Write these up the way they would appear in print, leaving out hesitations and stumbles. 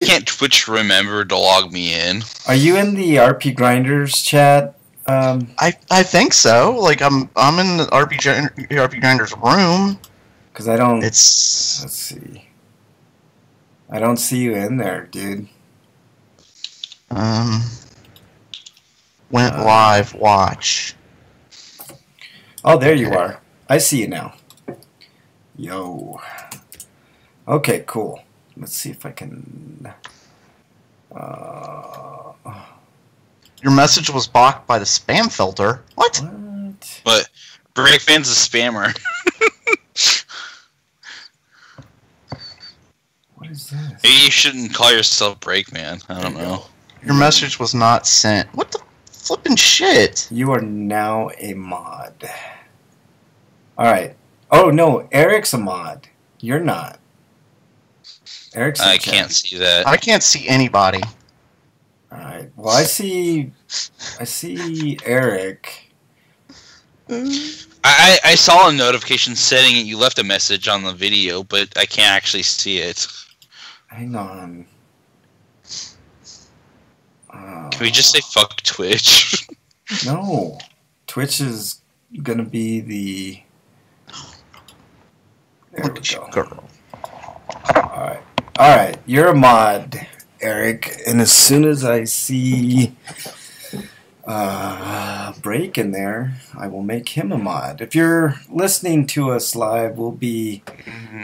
can't Twitch remember to log me in? Are you in the RPGrinders chat? I think so. Like I'm in the RPGrinders room. Because I don't. It's. Let's see. I don't see you in there, dude. Went live. Watch. Oh, there you are. I see you now. Yo. Okay, cool. Let's see if I can. Your message was blocked by the spam filter. What? What? But Breakman's a spammer. What is this? Maybe you shouldn't call yourself Breakman. I don't know. Your message was not sent. What the flippin' shit? You are now a mod. Alright. Oh, no. Eric's a mod. You're not. Eric's I can't see that. I can't see anybody. Alright. Well, I see Eric. I saw a notification saying that you left a message on the video, but I can't actually see it. Hang on. Can we just say fuck Twitch? No. Twitch is gonna be the... There we go. Girl. Alright. Alright. You're a mod, Eric. And as soon as I see Break in there, I will make him a mod. If you're listening to us live, we'll be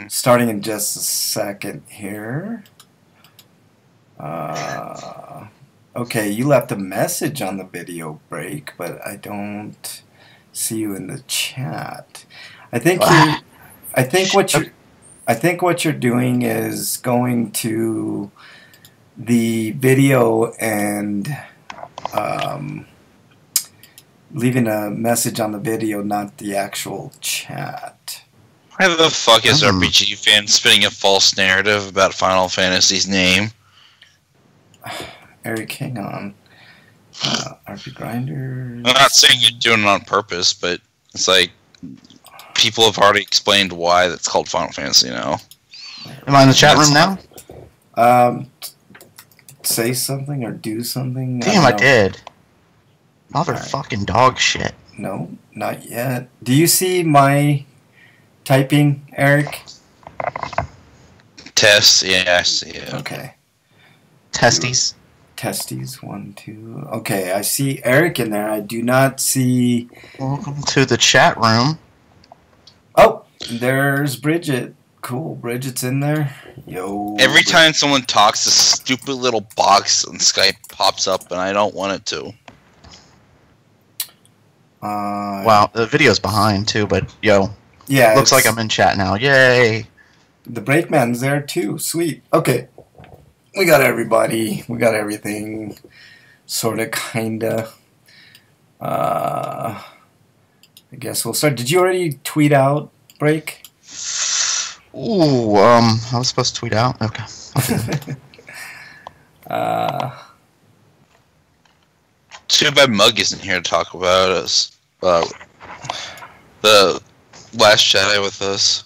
starting in just a second here. Okay, you left a message on the video, Break, but I don't see you in the chat. I think what you're doing is going to the video and leaving a message on the video, not the actual chat. Why the fuck is RPG fan spinning a false narrative about Final Fantasy's name? Eric, hang on. RPGrinders. I'm not saying you're doing it on purpose, but it's like people have already explained why that's called Final Fantasy now. Am I in the chat room now? Say something or do something. Damn, I did. Motherfucking dog shit. No, not yet. Do you see my typing, Eric? Test, yeah, I see it. Okay. Testes. Testes, 1, 2. Okay, I see Eric in there. I do not see... Welcome to the chat room. Oh, there's Bridget. Cool, Bridget's in there. Yo. Every time someone talks, this stupid little box on Skype pops up, and I don't want it to. Wow, the video's behind too, but yo. Yeah. Looks like I'm in chat now. Yay. The Breakman's there too. Sweet. Okay. We got everybody. We got everything. Sorta, kinda. I guess we'll start. Did you already tweet out, Break? Ooh, I was supposed to tweet out? Okay. Too bad Mug isn't here to talk about us. The Last Jedi with us.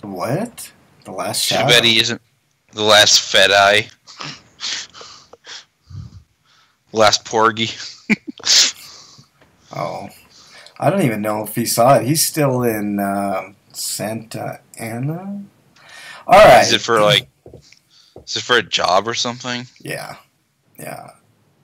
What? The Last Too Shadow? bad he isn't the last Fed-Eye. Last Porgy. Oh. I don't even know if he saw it. He's still in Santa Ana? Alright. Is it for a job or something? Yeah. Yeah.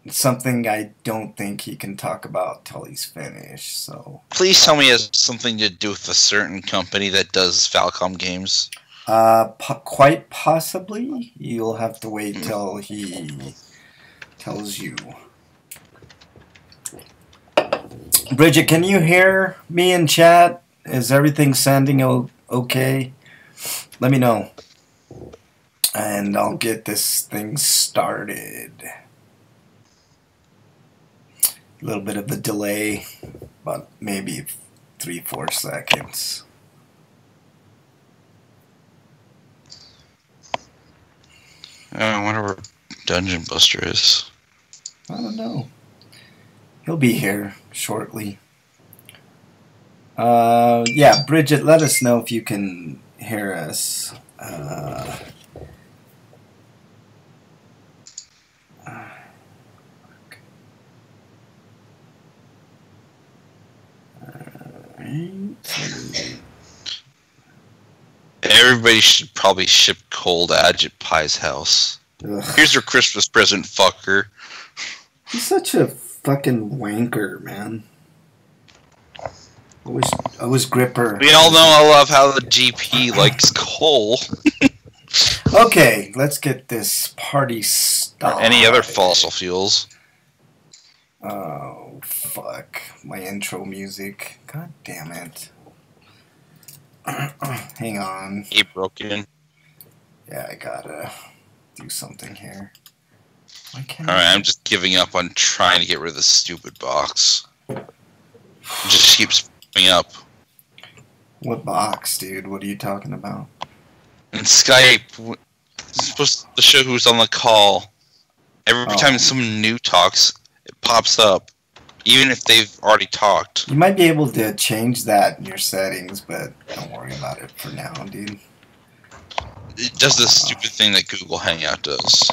It's something I don't think he can talk about till he's finished, so... Please tell me it has something to do with a certain company that does Falcom games. Quite possibly. You'll have to wait till he tells you. Bridget, can you hear me in chat? Is everything sounding okay? Let me know. And I'll get this thing started. A little bit of a delay, but maybe 3-4 seconds. I wonder where Dungeon Buster is. I don't know. He'll be here shortly. Yeah, Bridget, let us know if you can hear us. Alright. Everybody should probably ship coal to Agit Pie's house. Ugh. Here's your Christmas present, fucker. He's such a fucking wanker, man. Always gripper. We all know I love how the GP likes coal. Okay, let's get this party started. Or any other fossil fuels. Oh, fuck. My intro music. God damn it. Hang on. He broke in. Yeah, I gotta do something here. Why can't Alright, I'm just giving up on trying to get rid of this stupid box. It just keeps coming up. What box, dude? What are you talking about? In Skype, it's supposed to show who's on the call. Every time someone new talks, it pops up. Even if they've already talked. You might be able to change that in your settings, but don't worry about it for now, dude. It does this stupid thing that Google Hangout does.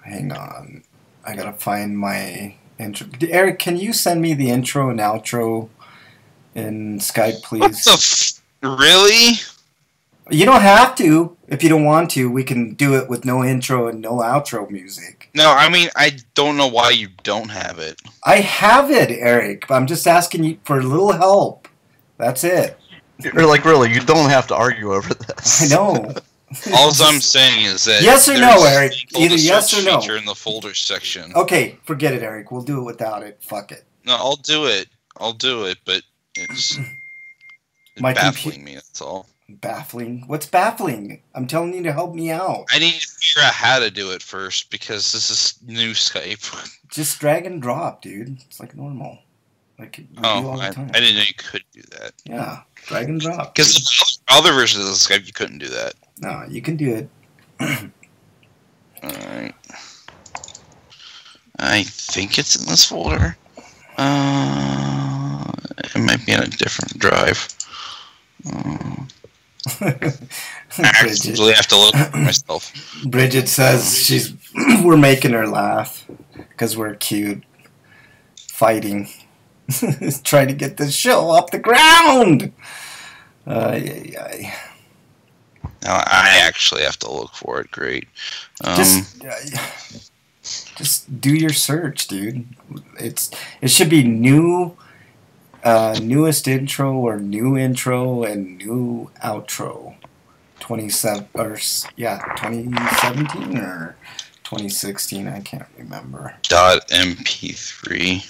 Hang on. I gotta find my intro. Eric, can you send me the intro and outro in Skype, please? What the really? You don't have to. If you don't want to, we can do it with no intro and no outro music. No, I mean, I don't know why you don't have it. I have it, Eric, but I'm just asking you for a little help. That's it. You're like, really, you don't have to argue over this. I know. All I'm saying is that yes or no, there's Eric. a Either yes search or no. feature in the folders section. Okay, forget it, Eric. We'll do it without it. Fuck it. No, I'll do it, but it's My baffling me, that's all. Baffling? What's baffling? I'm telling you to help me out. I need to figure out how to do it first, because this is new Skype. Just drag and drop, dude. It's like normal. Like we do all the time. I didn't know you could do that. Yeah, drag and drop. Because the other versions of the Skype, you couldn't do that. No, you can do it. Alright. I think it's in this folder. It might be in a different drive. I actually have to look at myself. Bridget says we're making her laugh because we're cute, fighting, trying to get this show off the ground. Now I actually have to look for it. Great. Just do your search, dude. It should be new. Newest intro or new intro and new outro. 2017 or 2016, I can't remember. .mp3.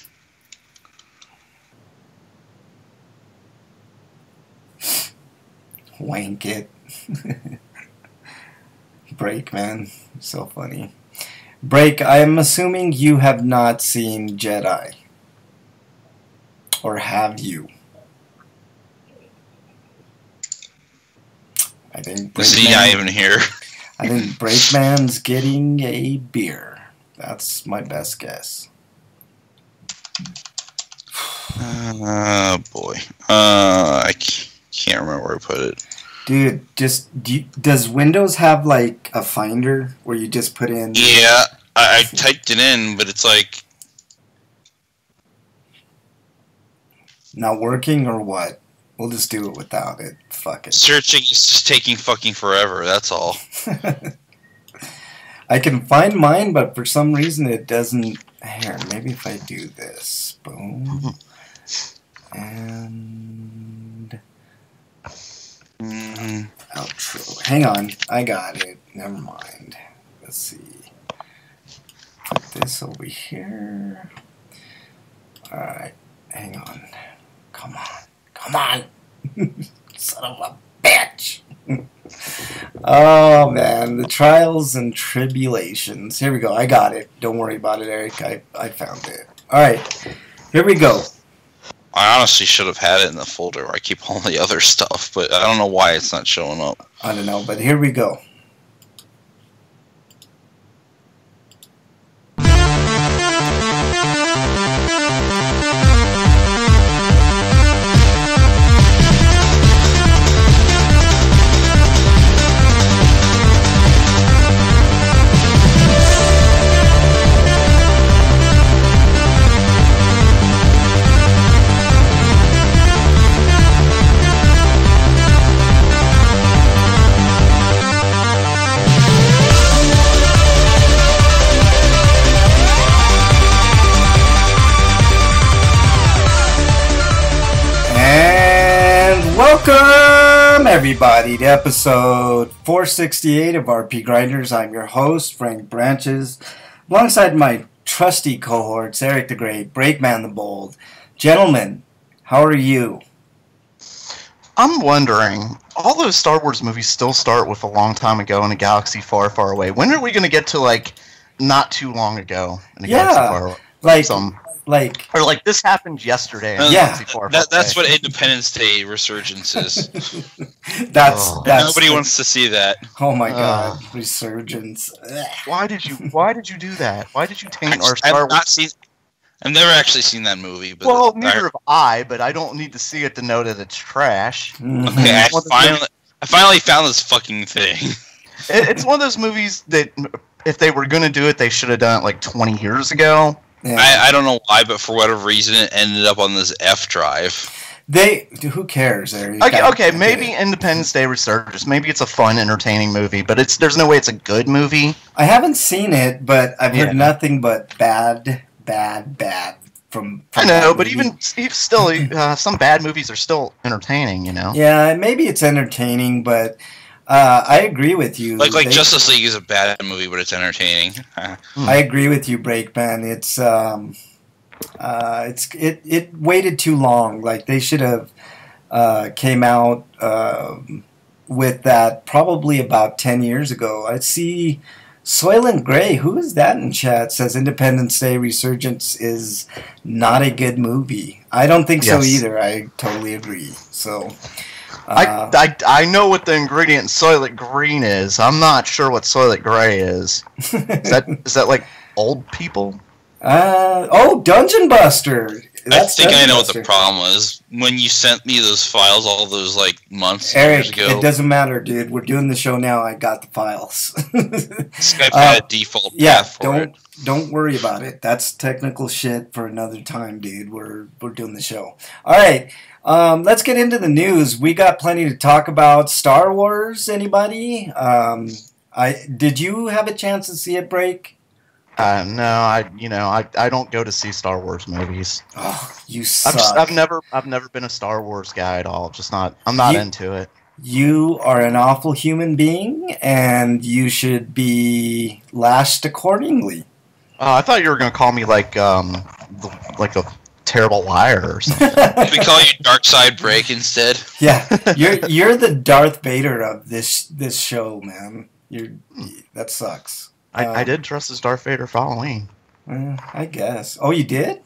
Wank it. Break, man. So funny. Break, I'm assuming you have not seen Jedi. Or have you? I think See, I even here. I think Breakman's getting a beer. That's my best guess. Oh boy. I can't remember where I put it. Dude, does Windows have like a finder where you just put in? Yeah, I typed it in, but it's like not working or what? We'll just do it without it. Fuck it. searching is just taking fucking forever. That's all. I can find mine, but for some reason it doesn't. Here, maybe if I do this, boom, and outro. Hang on, I got it. Never mind. Let's see. Put this over here. All right, hang on. Come on, come on, son of a bitch. Oh man, the trials and tribulations. Here we go. I got it. Don't worry about it, Eric. I found it. Alright, here we go. I honestly should have had it in the folder where I keep all the other stuff, but I don't know why it's not showing up. I don't know, but here we go. everybody, to episode 468 of RP Grinders. I'm your host, Frank Branches, alongside my trusty cohorts, Eric the Great, Breakman the Bold. Gentlemen, how are you? I'm wondering, all those Star Wars movies still start with a long time ago in a galaxy far, far away. When are we going to get to, like, not too long ago in a galaxy far away? Or this happened yesterday in a galaxy far, far that's away. what Independence Day resurgence is. That's Nobody wants to see that. Oh my god, resurgence. Why did you do that? Why did you taint our Star Wars? I've never actually seen that movie. But well, neither have I, but I don't need to see it to know that it's trash. Okay, I finally found this fucking thing. It's one of those movies that, if they were going to do it, they should have done it like 20 years ago. Yeah. I don't know why, but for whatever reason, it ended up on this F drive. Who cares? Okay, maybe Independence Day Resurgence. Maybe it's a fun, entertaining movie, but there's no way it's a good movie. I haven't seen it, but I've heard nothing but bad from I know, that but movie. even still, some bad movies are still entertaining, you know? Yeah, maybe it's entertaining, but I agree with you. Like Justice League is a bad movie, but it's entertaining. I agree with you, Breakman. It waited too long. Like, they should have came out with that probably about 10 years ago. I see Soylent Grey, who is that in chat, says Independence Day Resurgence is not a good movie. I don't think so either. I totally agree. So I know what the ingredient in Soylent Green is. I'm not sure what Soylent Grey is. Is that like old people? Dungeon Buster. I think I know what the problem was. When you sent me those files all those months Eric, years ago. it doesn't matter, dude. We're doing the show now. I got the files. Skype had a default path for it. Don't worry about it. That's technical shit for another time, dude. We're doing the show. All right. Let's get into the news. We got plenty to talk about. Star Wars, anybody? Did you have a chance to see it, Break? No, I don't go to see Star Wars movies. Oh, you suck. I've never been a Star Wars guy at all. I'm not into it. You are an awful human being, and you should be lashed accordingly. I thought you were going to call me like a terrible liar or something. We call you Dark Side Break instead. Yeah, you're the Darth Vader of this show, man. That sucks. I did dress as Darth Vader for Halloween. I guess. Oh, you did?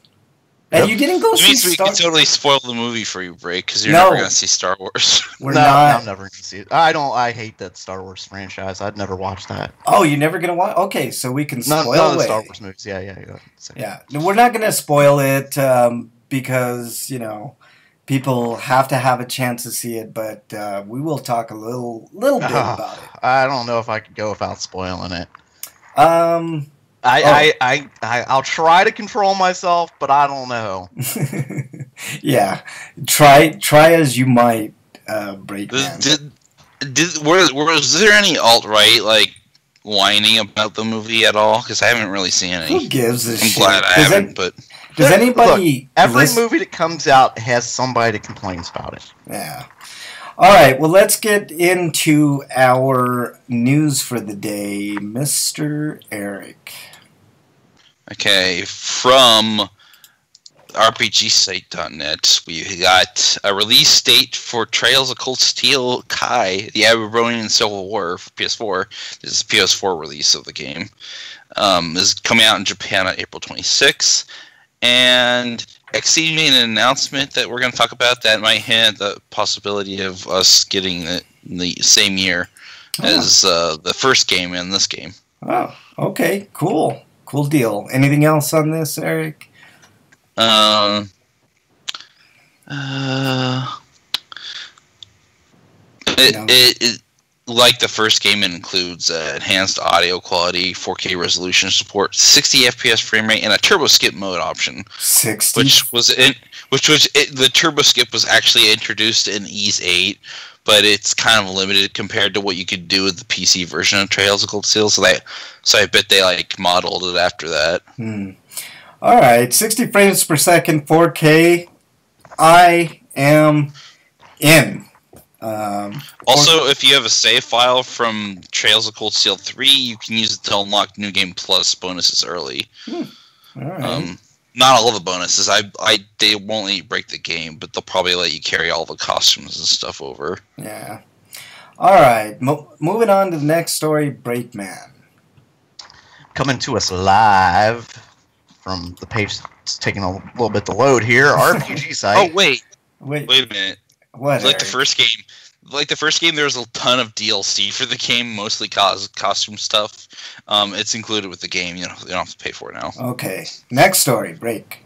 And you didn't go see Star Wars? We could totally spoil the movie for you, Break, because you're never going to see Star Wars. I'm never going to see it. I hate that Star Wars franchise. I'd never watch that. Oh, you're never going to watch? Okay, so we can spoil none of it. the Star Wars movies. Yeah. No, we're not going to spoil it because, people have to have a chance to see it, but we will talk a little bit about it. I don't know if I could go without spoiling it. I'll try to control myself, but I don't know. Yeah, try as you might, Breakman. Was there any alt-right whining about the movie at all? Because I haven't really seen any. Who gives a shit? I'm glad I haven't, but does anybody? Look, every movie that comes out has somebody that complains about it. Yeah. All right, well, let's get into our news for the day, Mr. Eric. Okay, from RPGsite.net, we got a release date for Trails of Cold Steel Kai, the Aberronian Civil War for PS4. This is a PS4 release of the game. This is coming out in Japan on April 26th. And XE made an announcement that we're going to talk about that might hint the possibility of us getting it in the same year as the first game in this game. Oh, okay, cool. Cool deal. Anything else on this, Eric? It like the first game, it includes enhanced audio quality, 4K resolution support, 60 FPS frame rate, and a turbo skip mode option. 60. The turbo skip was actually introduced in Ys 8, but it's kind of limited compared to what you could do with the PC version of Trails of Cold Steel. So I bet they modeled it after that. All right, 60 frames per second, 4K. I am in. Also, if you have a save file from Trails of Cold Steel 3, you can use it to unlock New Game Plus bonuses early. All right. Not all of the bonuses. They won't let you break the game, but they'll probably let you carry all the costumes and stuff over. Yeah. All right. Moving on to the next story, Breakman. Coming to us live from the page that's taking a little bit to load here. RPG site. Oh, wait a minute. What? Like the first game, there was a ton of DLC for the game, mostly costume stuff. It's included with the game. You don't have to pay for it now. Okay. Next story, Break.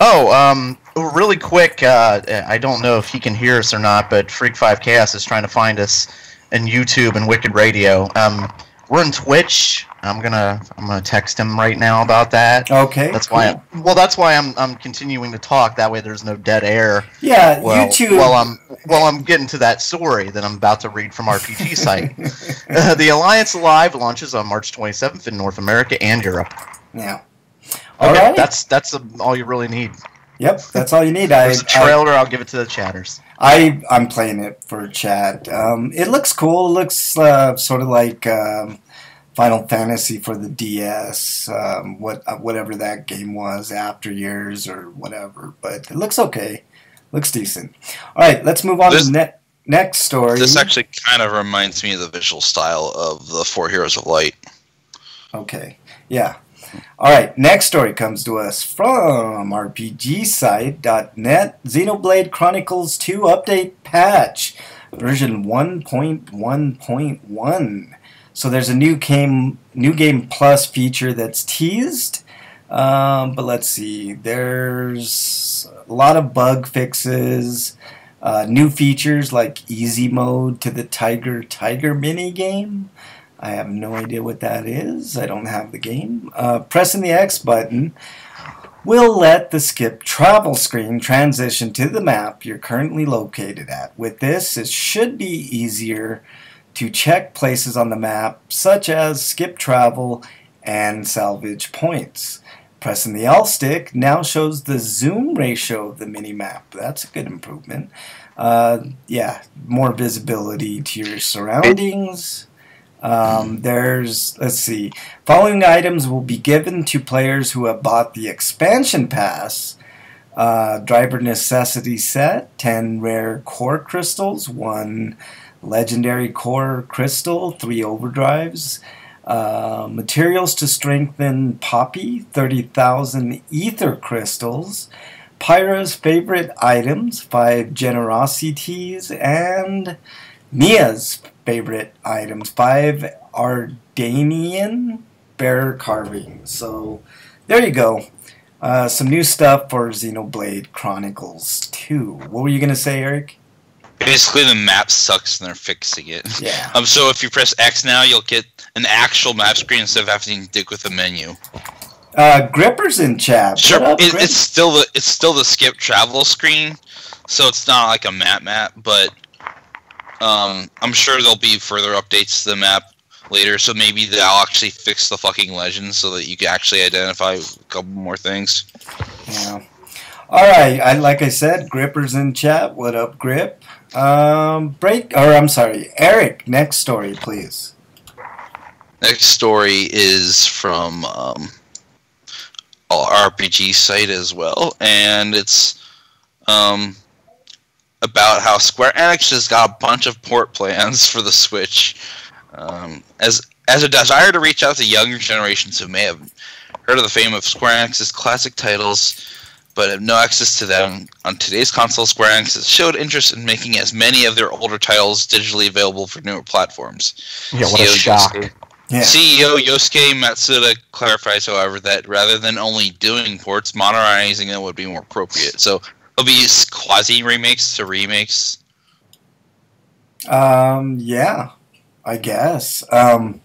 Oh, really quick. I don't know if he can hear us or not, but Freak 5 Chaos is trying to find us in YouTube and Wicked Radio. We're in Twitch. I'm gonna text him right now about that. Okay. That's why. That's why I'm continuing to talk. That way, there's no dead air. Yeah, YouTube. While I'm getting to that story that I'm about to read from RPG site. The Alliance Alive launches on March 27th in North America and Europe. Yeah. All right. Right. That's all you really need. Yep, that's all you need. There's a trailer. I'll give it to the chatters. I'm playing it for chat. It looks cool. It looks sort of like Final Fantasy for the DS, whatever that game was, After Years or whatever. But it looks okay. Looks decent. All right, let's move on to the next story. This actually kind of reminds me of the visual style of the 4 Heroes of Light. Okay, yeah. All right, next story comes to us from RPGsite.net. Xenoblade Chronicles 2 Update Patch, version 1.1.1. So there's a new game plus feature that's teased, but let's see. There's a lot of bug fixes, new features like easy mode to the Tiger mini game. I have no idea what that is. I don't have the game. Pressing the X button will let the skip travel screen transition to the map you're currently located at. With this, it should be easier to check places on the map, such as skip travel and salvage points. Pressing the L stick now shows the zoom ratio of the minimap. That's a good improvement. Yeah, more visibility to your surroundings. Let's see. Following items will be given to players who have bought the expansion pass. Driver necessity set, 10 rare core crystals, 1 legendary core crystal, 3 overdrives. Materials to strengthen Poppy, 30,000 ether crystals. Pyra's favorite items, 5 generosities, and Mia's favorite items, 5 Ardanian bear carvings. So there you go. Some new stuff for Xenoblade Chronicles 2. What were you going to say, Eric? Basically, the map sucks and they're fixing it. Yeah. So if you press X now, you'll get an actual map screen instead of having to dig with a menu. Gripper's in chat. Sure, it's still the skip travel screen, so it's not like a map, but I'm sure there'll be further updates to the map later, so maybe they'll actually fix the fucking legends so that you can actually identify a couple more things. Yeah. All right. Like I said, Gripper's in chat. What up, Grip? Eric, next story, please. Next story is from RPG site as well, and it's about how Square Enix has got a bunch of port plans for the Switch. As a desire to reach out to younger generations who may have heard of the fame of Square Enix's classic titles, but have no access to them on today's console, Square Enix has showed interest in making as many of their older titles digitally available for newer platforms. Yeah, what a shock. Yeah. CEO Yosuke Matsuda clarifies, however, that rather than only doing ports, modernizing them would be more appropriate. So it'll be quasi-remakes to remakes. Yeah, I guess. I'm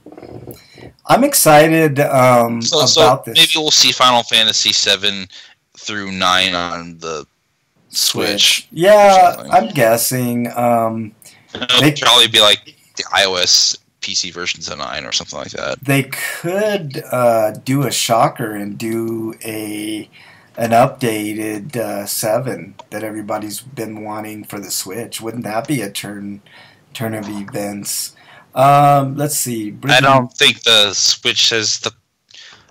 excited about this. Maybe we'll see Final Fantasy 7 through 9 on the Switch. Yeah, I'm guessing. It'll probably be like the iOS PC versions of 9 or something like that. They could do a shocker and do a an updated 7 that everybody's been wanting for the Switch. Wouldn't that be a turn of events? Let's see. I don't think the Switch has the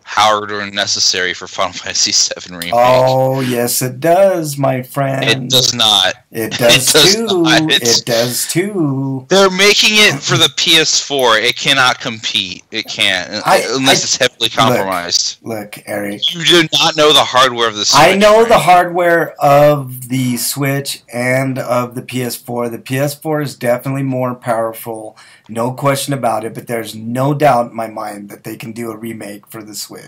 power necessary for Final Fantasy VII Remake. Oh, yes, it does, my friend. It does not. It does, too. It does too. They're making it for the PS4. It cannot compete. It can't. Unless it's heavily compromised. Look, Eric. You do not know the hardware of the Switch. I know the hardware of the Switch and of the PS4. The PS4 is definitely more powerful. No question about it. But there's no doubt in my mind that they can do a remake for the Switch.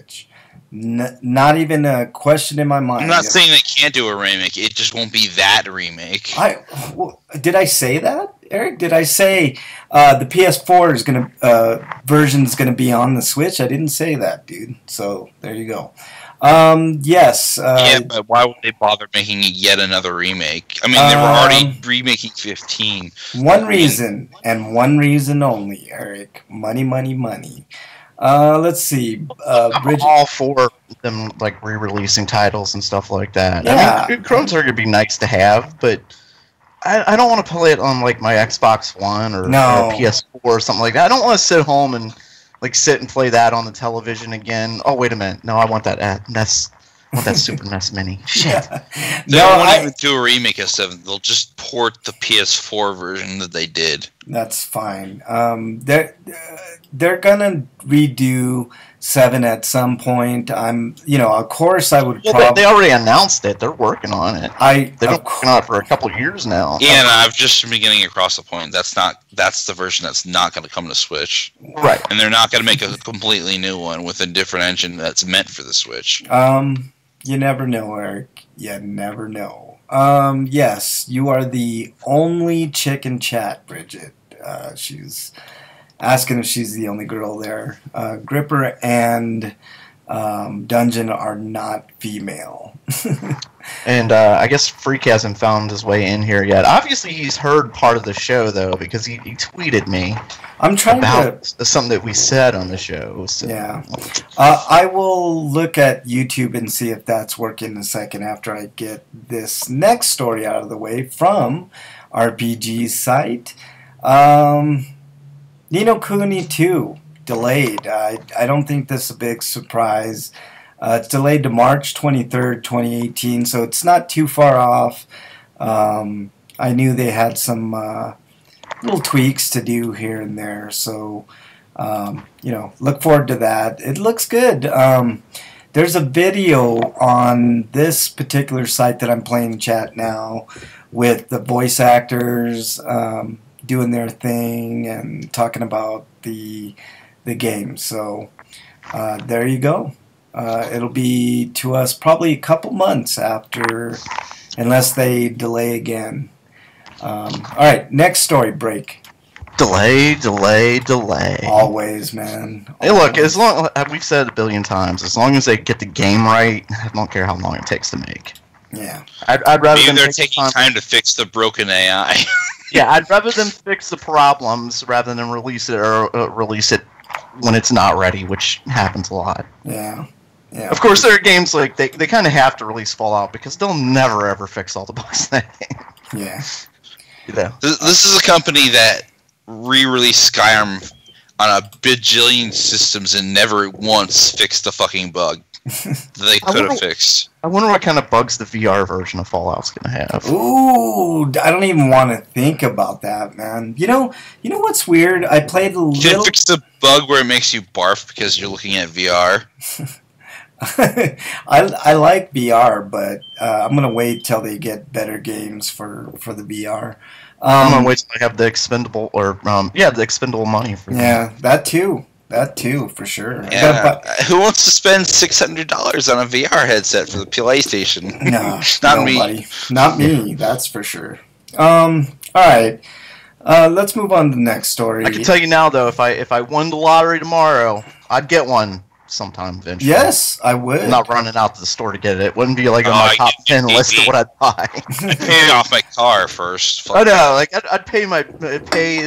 Not even a question in my mind. I'm not saying they can't do a remake. It just won't be that remake. Did I say that, Eric? Did I say the PS4 is version is gonna be on the Switch? I didn't say that, dude. So there you go. Yes. Yeah, but why would they bother making yet another remake? I mean, they were already remaking 15. One reason, and one reason only, Eric. Money, money, money. Let's see. I'm all for them like re-releasing titles and stuff like that. Yeah. I mean, Chrono Trigger would be nice to have, but I don't want to play it on like my Xbox One or PS4 or something like that. I don't want to sit home and like sit and play that on the television again. Oh wait a minute, no, I want that NES. I want that Super NES Mini. Shit. They won't even do a remake of 7. They'll just port the PS4 version that they did. That's fine. They're gonna redo 7 at some point. Of course, I would. Well, they already announced it. They're working on it. They've been working on it for a couple of years now. Yeah, and I've just been getting across the point. That's the version that's not going to come to Switch. Right. And they're not going to make a completely new one with a different engine that's meant for the Switch. You never know, Eric. You never know. Yes, you are the only chick in chat, Bridget. She's asking if she's the only girl there. Gripper and Dungeon are not female. And I guess Freak hasn't found his way in here yet. Obviously, he's heard part of the show, though, because he tweeted me about something that we said on the show. So. Yeah. I will look at YouTube and see if that's working in a second after I get this next story out of the way from RPG's site. Ni no Kuni 2 delayed. I don't think this is a big surprise. It's delayed to March 23rd, 2018, so it's not too far off. I knew they had some little tweaks to do here and there, so look forward to that. It looks good. There's a video on this particular site that I'm playing chat now with the voice actors doing their thing and talking about the game. So there you go. It'll be to us probably a couple months after, unless they delay again. Alright, next story break. Delay. Always, man. Always. Hey, look, as long we've said it a billion times, as long as they get the game right, I don't care how long it takes to make. Yeah. I'd rather maybe they're taking time to fix the broken AI. Yeah, I'd rather them fix the problems rather than release it when it's not ready, which happens a lot. Yeah. Yeah. Of course, there are games like they kind of have to release Fallout because they'll never ever fix all the bugs in that game. Yeah. This is a company that re-released Skyrim on a bajillion systems and never once fixed the fucking bug that they could have fixed. I wonder what kind of bugs the VR version of Fallout's gonna have. Ooh, I don't even want to think about that, man. You know what's weird? I played a little. Should it fix the bug where it makes you barf because you're looking at VR? I like VR, but I'm gonna wait till they get better games for the VR. I'm gonna wait till I have the expendable the expendable money for that. Yeah, that too, for sure. Yeah. Who wants to spend $600 on a VR headset for the PlayStation? No, not me. Not me. That's for sure. All right. Let's move on to the next story. I can tell you now, though, if I won the lottery tomorrow, I'd get one sometime eventually. Yes, I would. I'm not running out to the store to get it. It wouldn't be like on my top 10 list of what I'd buy. I'd pay off my car first. I know, like I'd pay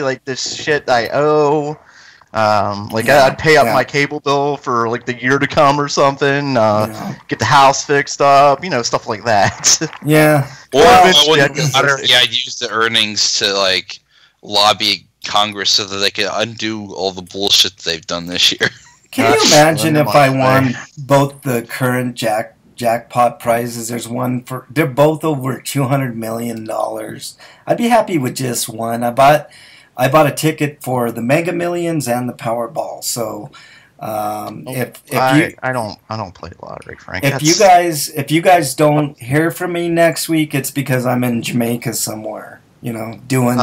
like this shit I owe. I'd pay up my cable bill for like the year to come or something. Get the house fixed up, stuff like that. Yeah. Or I'd use the earnings to like lobby Congress so that they can undo all the bullshit they've done this year. Can you imagine if I won both the current jackpot prizes? They're both over $200 million. I'd be happy with just one. I bought a ticket for the Mega Millions and the Powerball. So I don't play the lottery, Frank. If you guys don't hear from me next week, it's because I'm in Jamaica somewhere. Doing.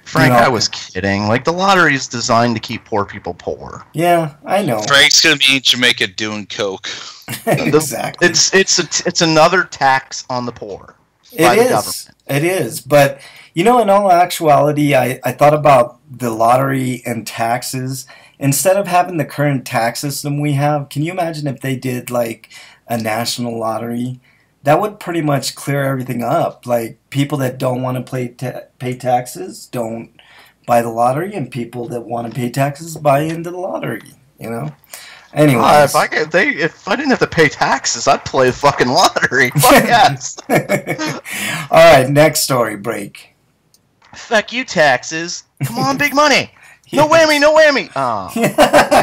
Frank, I was kidding. Like, the lottery is designed to keep poor people poor. Yeah, I know. Frank's gonna be in Jamaica doing coke. Exactly. It's another tax on the poor. It is. But in all actuality, I thought about the lottery and taxes. Instead of having the current tax system we have, can you imagine if they did like a national lottery? That would pretty much clear everything up. Like, people that don't want to pay taxes don't buy the lottery, and people that want to pay taxes buy into the lottery. Anyways. If I didn't have to pay taxes, I'd play the fucking lottery. Fuck yes. All right, next story break. Fuck you, taxes. Come on, big money. No whammy, no whammy. Oh.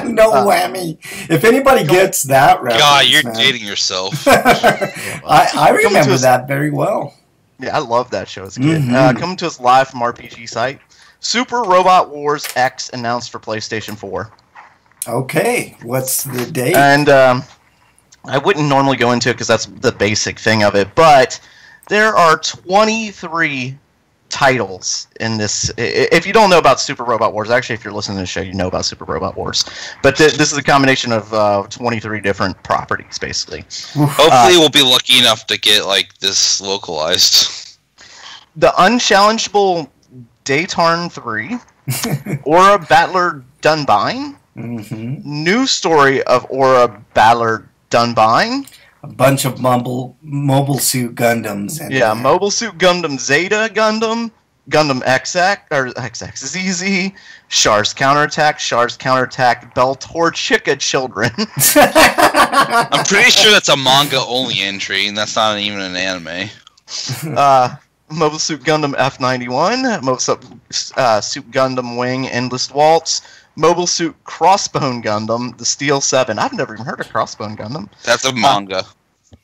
No whammy. If anybody gets that reference, God, you're dating yourself. I remember that very well. Yeah, I love that show as a kid. Coming to us live from RPG site. Super Robot Wars X announced for PlayStation 4. Okay, what's the date? And I wouldn't normally go into it because that's the basic thing of it, but there are 23 titles in this. If you don't know about Super Robot Wars, actually, if you're listening to the show, you know about Super Robot Wars. But this is a combination of 23 different properties, basically. Hopefully, we'll be lucky enough to get like this localized. The Unchallengeable Daytarn 3, Aura Battler Dunbine, new story of Aura Battler Dunbine. A bunch of Mobile Suit Gundams. Mobile Suit Gundam Zeta Gundam, Gundam ZZ, Char's Counterattack, Beltorchica Children. I'm pretty sure that's a manga-only entry, and that's not even an anime. Mobile Suit Gundam F91, Mobile Suit Gundam Wing Endless Waltz, Mobile Suit Crossbone Gundam, the Steel 7. I've never even heard of Crossbone Gundam. That's a manga.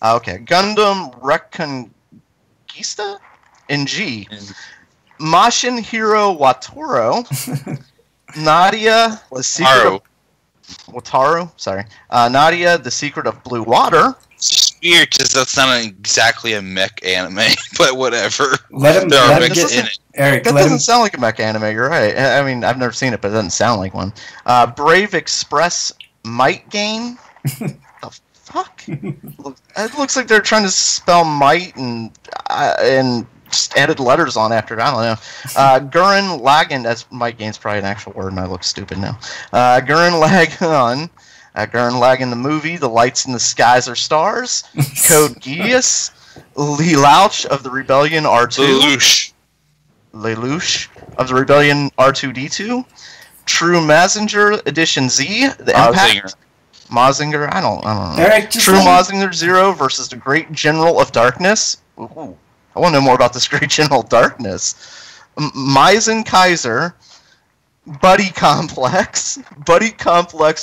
Okay. Gundam Reconquista in G. Mashin Hiro Wataro. Nadia, the Secret of... Wataru? Sorry. Nadia, the Secret of Blue Water. It's just weird because that's not exactly a mech anime, but whatever. Let him get in it. Eric, that doesn't sound like a mech anime, you're right. I mean, I've never seen it, but it doesn't sound like one. Brave Express Might Gain? The fuck? It looks like they're trying to spell might and just added letters on after it. I don't know. Gurren Lagann, that's Might Gain's probably an actual word, and I look stupid now. Gurren Lagann. Gurren Lagann the movie, The Lights in the Skies Are Stars. Code Geass. Lelouch of the Rebellion R2. Lelouch of the Rebellion R2D2, True Mazinger Edition Z, the Impact. Mazinger, I don't know. Eric, True Mazinger Zero versus the Great General of Darkness. Ooh, I want to know more about this Great General of Darkness. Maizen Kaiser, Buddy Complex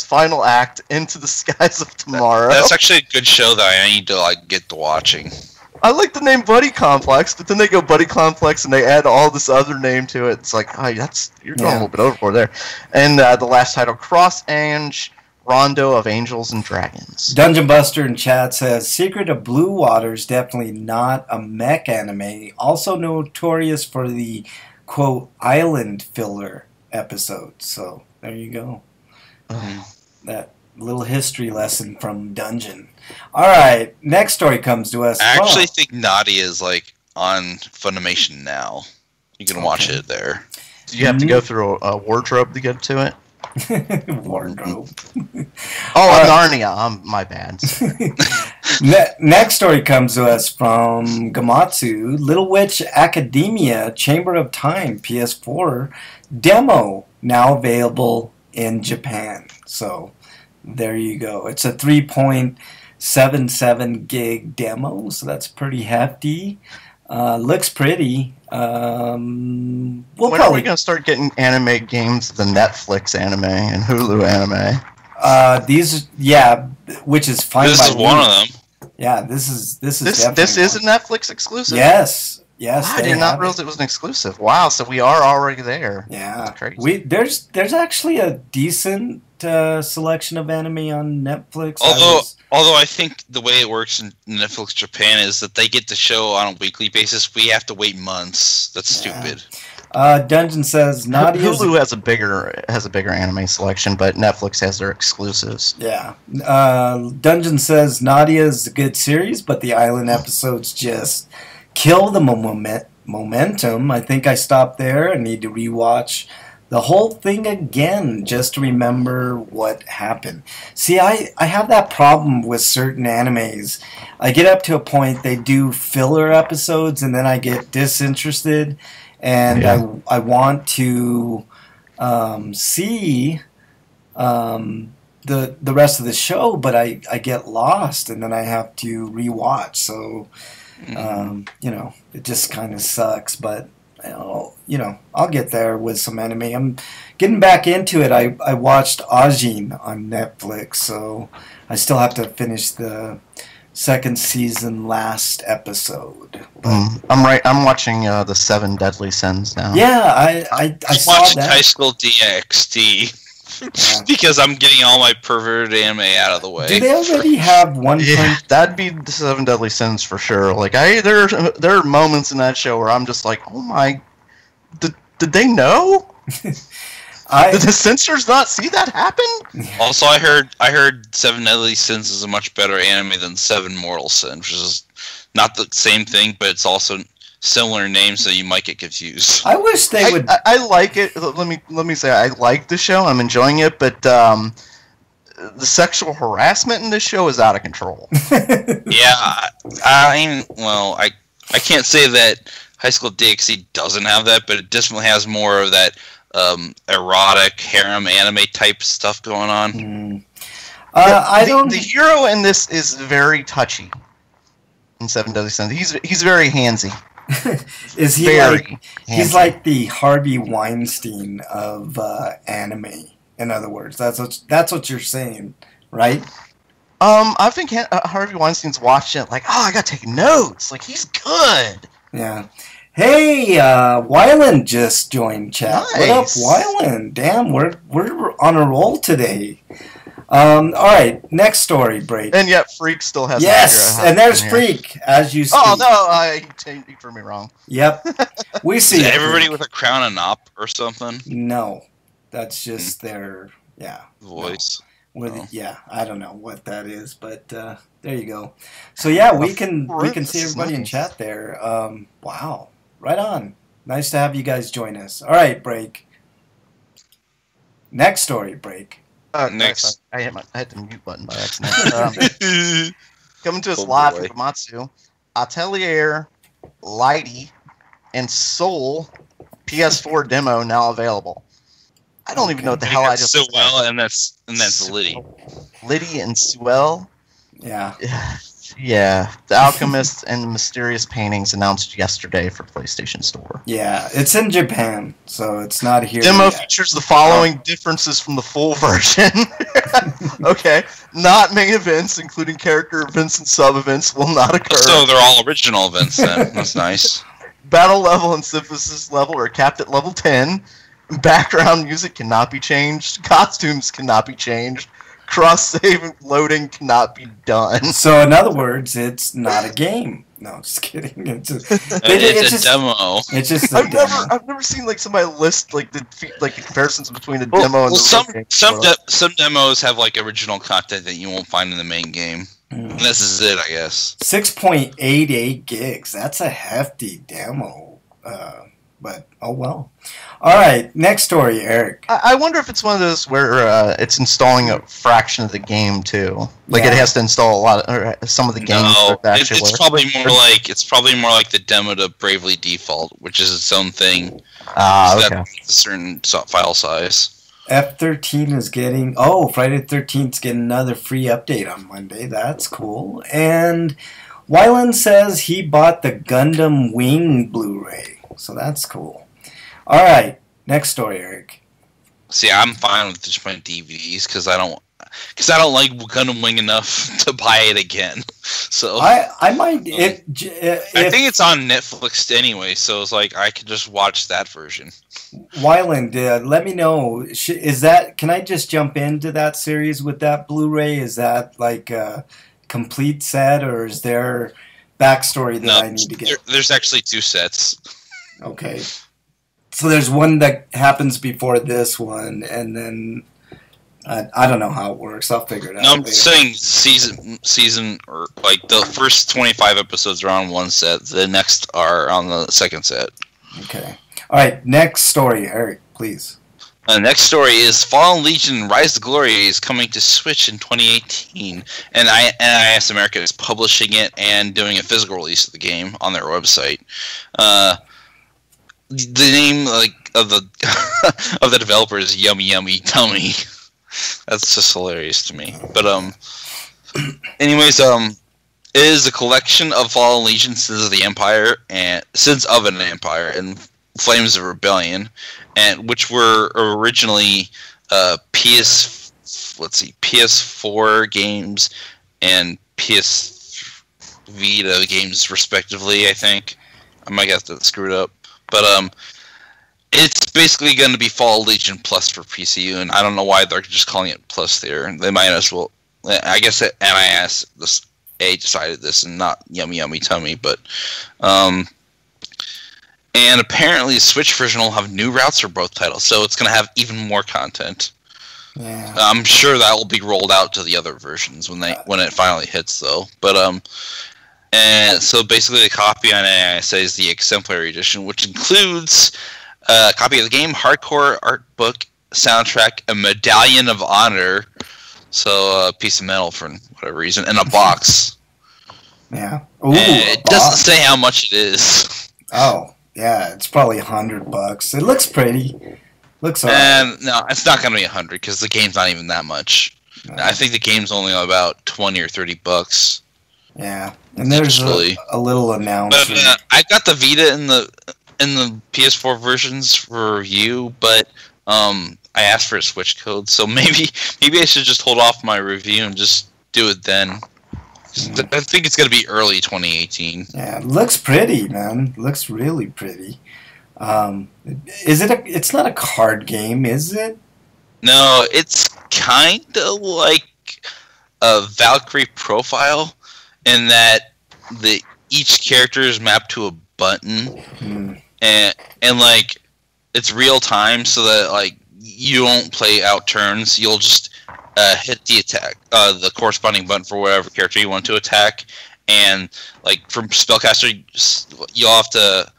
Final Act, Into the Skies of Tomorrow. That's actually a good show that I need to get to watching. I like the name Buddy Complex, but then they go Buddy Complex and they add all this other name to it. It's like, oh, you're going a little bit overboard there. And the last title, Cross Ange, Rondo of Angels and Dragons. Dungeon Buster in chat says, Secret of Blue Water is definitely not a mech anime, also notorious for the, quote, island filler episodes. So, there you go. That little history lesson from Dungeon. All right, next story comes to us. I actually think Nadia is on Funimation now. You can watch it there. Do you have to go through a wardrobe to get to it? Wardrobe. Narnia. My bad. Next story comes to us from Gamatsu. Little Witch Academia Chamber of Time PS4 demo now available in Japan. So there you go. It's a 3.77 gig demo, so that's pretty hefty. Looks pretty. When are we going to start getting anime games, the Netflix anime and Hulu anime? Which is fine. This is one of them. Yeah, this is This definitely is a Netflix exclusive? Yes. I did not realize it was an exclusive. Wow, so we are already there. Yeah. That's crazy. There's actually a decent selection of anime on Netflix. Although I think the way it works in Netflix Japan is that they get the show on a weekly basis. We have to wait months. That's stupid. Dungeon says Nadia. Hulu has a bigger anime selection, but Netflix has their exclusives. Yeah. Dungeon says Nadia is a good series, but the island episodes just kill the momentum. I think I stopped there. I need to rewatch the whole thing again just to remember what happened. See, I have that problem with certain animes. I get up to a point, they do filler episodes, and then I get disinterested, and I want to see the rest of the show, but I get lost, and then I have to rewatch. So it just kind of sucks, but I'll get there with some anime. I'm getting back into it. I watched Ajin on Netflix, so I still have to finish the second season last episode. I'm watching the 7 Deadly Sins now. Yeah, I saw watching that. High School DxD. Because I'm getting all my perverted anime out of the way. Do they already have one? Yeah, that'd be the 7 Deadly Sins for sure. Like there are moments in that show where I'm just like, oh my, did they know? Did the censors not see that happen? Also, I heard 7 Deadly Sins is a much better anime than 7 Mortal Sins, which is not the same thing, but it's also similar names, so you might get confused. I wish they would. I like it. Let me say I like the show. I'm enjoying it, but the sexual harassment in this show is out of control. Yeah, I can't say that High School DxD doesn't have that, but it definitely has more of that erotic harem anime type stuff going on. The hero in this is very touchy. In 7 Deadly Sins, he's very handsy. Is he he's like the Harvey Weinstein of anime? In other words, that's what you're saying, right? I think Harvey Weinstein's watched it like, oh, I gotta take notes. Like, he's good. Yeah. Hey, Wyland just joined chat. Nice. What up, Wyland? Damn, we're on a roll today. All right, next story, break. And yet, Freak still has. Yes, and there's Freak as you speak. Oh no, you threw me wrong. Yep, we see. Is everybody with a crown and op or something? No, that's just their voice. No. I don't know what that is, but there you go. So yeah, we can see everybody in chat there. Wow, right on. Nice to have you guys join us. All right, break. Next story, break. Next. I hit the mute button by accident. Coming to us live from Komatsu, Atelier, Lighty, and Soul PS4 demo now available. I don't even know what the hell I just said. And that's Liddy. Liddy and Suel. Yeah. Yeah. The Alchemist and Mysterious Paintings announced yesterday for PlayStation Store. Yeah, it's in Japan, so it's not here Demo yet. features the following differences from the full version. Okay. Not main events, including character events and sub-events, will not occur. So they're all original events then. That's nice. Battle level and synthesis level are capped at level 10. Background music cannot be changed. Costumes cannot be changed. Cross-save loading cannot be done. So, in other words, it's not a game. No, just kidding. It's a demo. It's just a demo. I've never seen like somebody list like the comparisons between a demo and the some demos have like original content that you won't find in the main game. And this is it, I guess. 6.88 gigs. That's a hefty demo. But oh well. All right, next story, Eric. I wonder if it's one of those where it's installing a fraction of the game too. Like it has to install a lot of some of the games. No, it's probably more like the demo to Bravely Default, which is its own thing. Okay. That's a certain file size. F13 is getting... Oh, Friday the 13th is getting another free update on Monday. That's cool. And Wyland says he bought the Gundam Wing Blu-ray. So that's cool. All right. Next story, Eric. See, I'm fine with just playing DVDs because I don't like Gundam Wing enough to buy it again. So I might. I think it's on Netflix anyway, so it's like I could just watch that version. Wyland, let me know. Is that? Can I just jump into that series with that Blu-ray? Is that like a complete set, or is there backstory that I need to get? There's actually 2 sets. Okay. So there's one that happens before this one, and then I don't know how it works. I'll figure it out. No, I'm saying season, or like the first 25 episodes are on one set, the next are on the second set. Okay. All right, next story, Eric, please. The next story is Fallen Legion Rise to Glory is coming to Switch in 2018, and NIS America is publishing it and doing a physical release of the game on their website. The name of the of the developer is Yummy Yummy Tummy. That's just hilarious to me. But anyways, it is a collection of Fallen Legion, Sins of the Empire, and Sins of an Empire, and Flames of Rebellion, and which were originally PS4 games and PS Vita games respectively. I think I might get that screwed up. But it's basically going to be Fall Legion Plus for PCU, and I don't know why they're just calling it Plus there. They might as well. I guess NIS decided this, and not Yummy Yummy Tummy. But and apparently the Switch version will have new routes for both titles, so it's going to have even more content. Yeah. I'm sure that will be rolled out to the other versions when it finally hits, though. But and so basically the copy on NIS is the Exemplary Edition, which includes a copy of the game, hardcore art book, soundtrack, a Medallion of Honor, so a piece of metal for whatever reason, and a box. Yeah. Ooh, it doesn't say how much it is. Oh, yeah, it's probably $100. It looks pretty. Looks alright. And no, it's not going to be $100 because the game's not even that much. No. I think the game's only about $20 or $30. Yeah, and there's a little announcement. But I got the Vita in the PS4 versions for review, but I asked for a Switch code, so maybe I should just hold off my review and just do it then. I think it's going to be early 2018. Yeah, it looks pretty, man. It looks really pretty. Is it? It's not a card game, is it? No, it's kind of like a Valkyrie Profile, in that each character is mapped to a button, and like it's real time, so that like you don't play out turns. You'll just hit the attack, the corresponding button for whatever character you want to attack, and like from spellcaster, you'll have to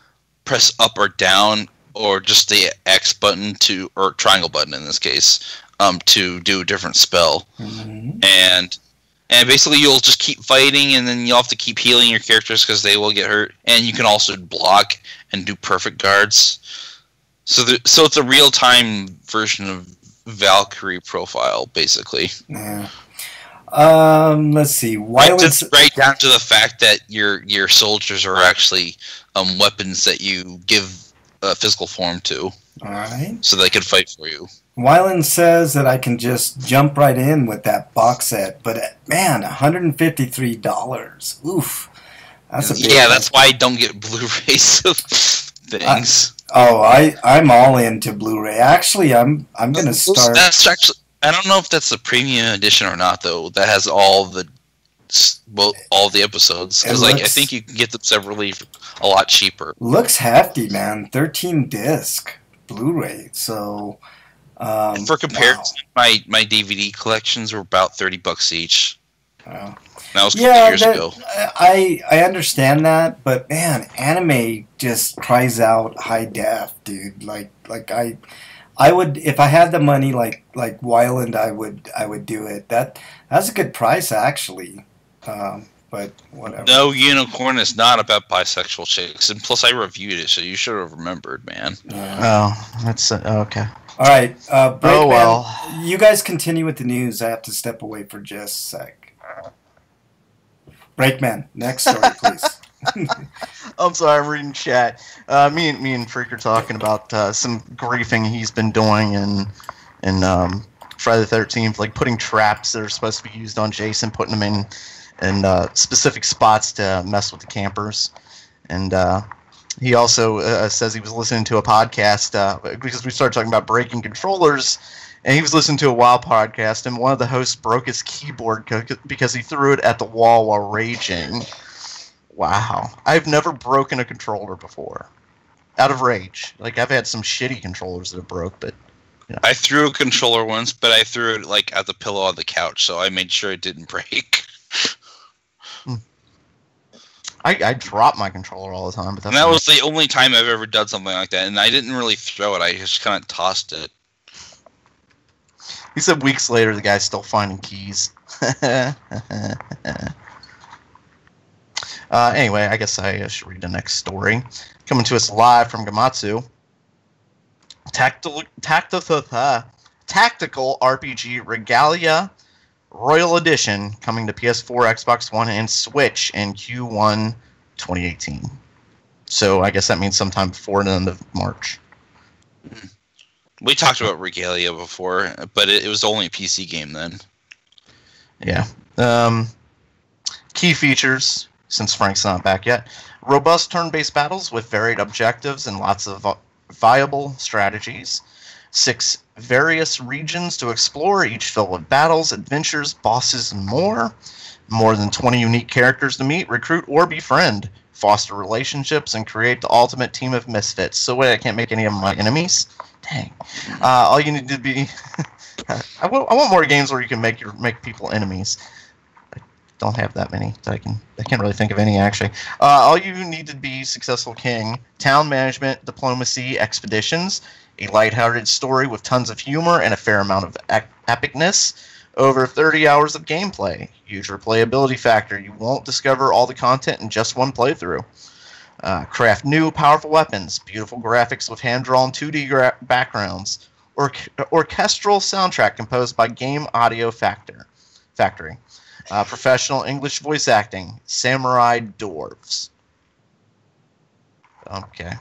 press up or down, or just the X button or triangle button in this case, to do a different spell, and basically you'll just keep fighting, and then you'll have to keep healing your characters because they will get hurt, and you can also block and do perfect guards. So it's a real time version of Valkyrie Profile, basically. Yeah. Let's see. Just right down to the fact that your soldiers are actually weapons that you give a physical form to. All right. So they can fight for you. Wyland says that I can just jump right in with that box set, but man, $153. Oof. That's a big that's why I don't get Blu-rays of things. I'm all into Blu-ray. Actually, I'm gonna start. That's actually, I don't know if that's the premium edition or not, though. That has all the episodes, because I think you can get them separately for a lot cheaper. Looks hefty, man. 13 disc Blu-ray. So, and for comparison, my DVD collections were about $30 each. Wow. That was years ago. I understand that, but man, anime just cries out high def, dude. Like I would, if I had the money like Wyland, I would do it. That's a good price actually. But whatever. No Unicorn is not about bisexual chicks, and plus I reviewed it, so you should have remembered, man. Yeah. Oh, that's okay. All right. Oh, well. You guys continue with the news. I have to step away for just a sec. Breakman, next story, please. I'm sorry, I'm reading chat. Me and Freak are talking about some griefing he's been doing in Friday the 13th, like putting traps that are supposed to be used on Jason, putting them in specific spots to mess with the campers. And he also says he was listening to a podcast because we started talking about breaking controllers, and he was listening to a WoW podcast, and one of the hosts broke his keyboard because he threw it at the wall while raging. Wow. I've never broken a controller before. Out of rage. Like, I've had some shitty controllers that have broke, but... You know. I threw a controller once, but I threw it, like, at the pillow on the couch, so I made sure it didn't break. I drop my controller all the time. But that was the only time I've ever done something like that, and I didn't really throw it. I just kind of tossed it. He said weeks later the guy's still finding keys. Anyway, I guess I should read the next story. Coming to us live from Gamatsu. Tactical RPG Regalia Royal Edition coming to PS4, Xbox One, and Switch in Q1 2018. So I guess that means sometime before the end of March. We talked about Regalia before, but it was only a PC game then. Yeah. Key features, since Frank's not back yet. Robust turn-based battles with varied objectives and lots of viable strategies. 6 various regions to explore, each filled with battles, adventures, bosses, and more. More than 20 unique characters to meet, recruit, or befriend. Foster relationships and create the ultimate team of misfits. So wait, I can't make any of them my enemies? Dang. All you need to be... I want more games where you can make people enemies. I don't have that many. I can't really think of any, actually. All you need to be successful king. Town management, diplomacy, expeditions. A lighthearted story with tons of humor and a fair amount of epicness. Over 30 hours of gameplay. Huge replayability factor. You won't discover all the content in just one playthrough. Craft new, powerful weapons. Beautiful graphics with hand-drawn 2D backgrounds. Orchestral soundtrack composed by Game Audio Factory. Professional English voice acting. Samurai dwarves. Okay.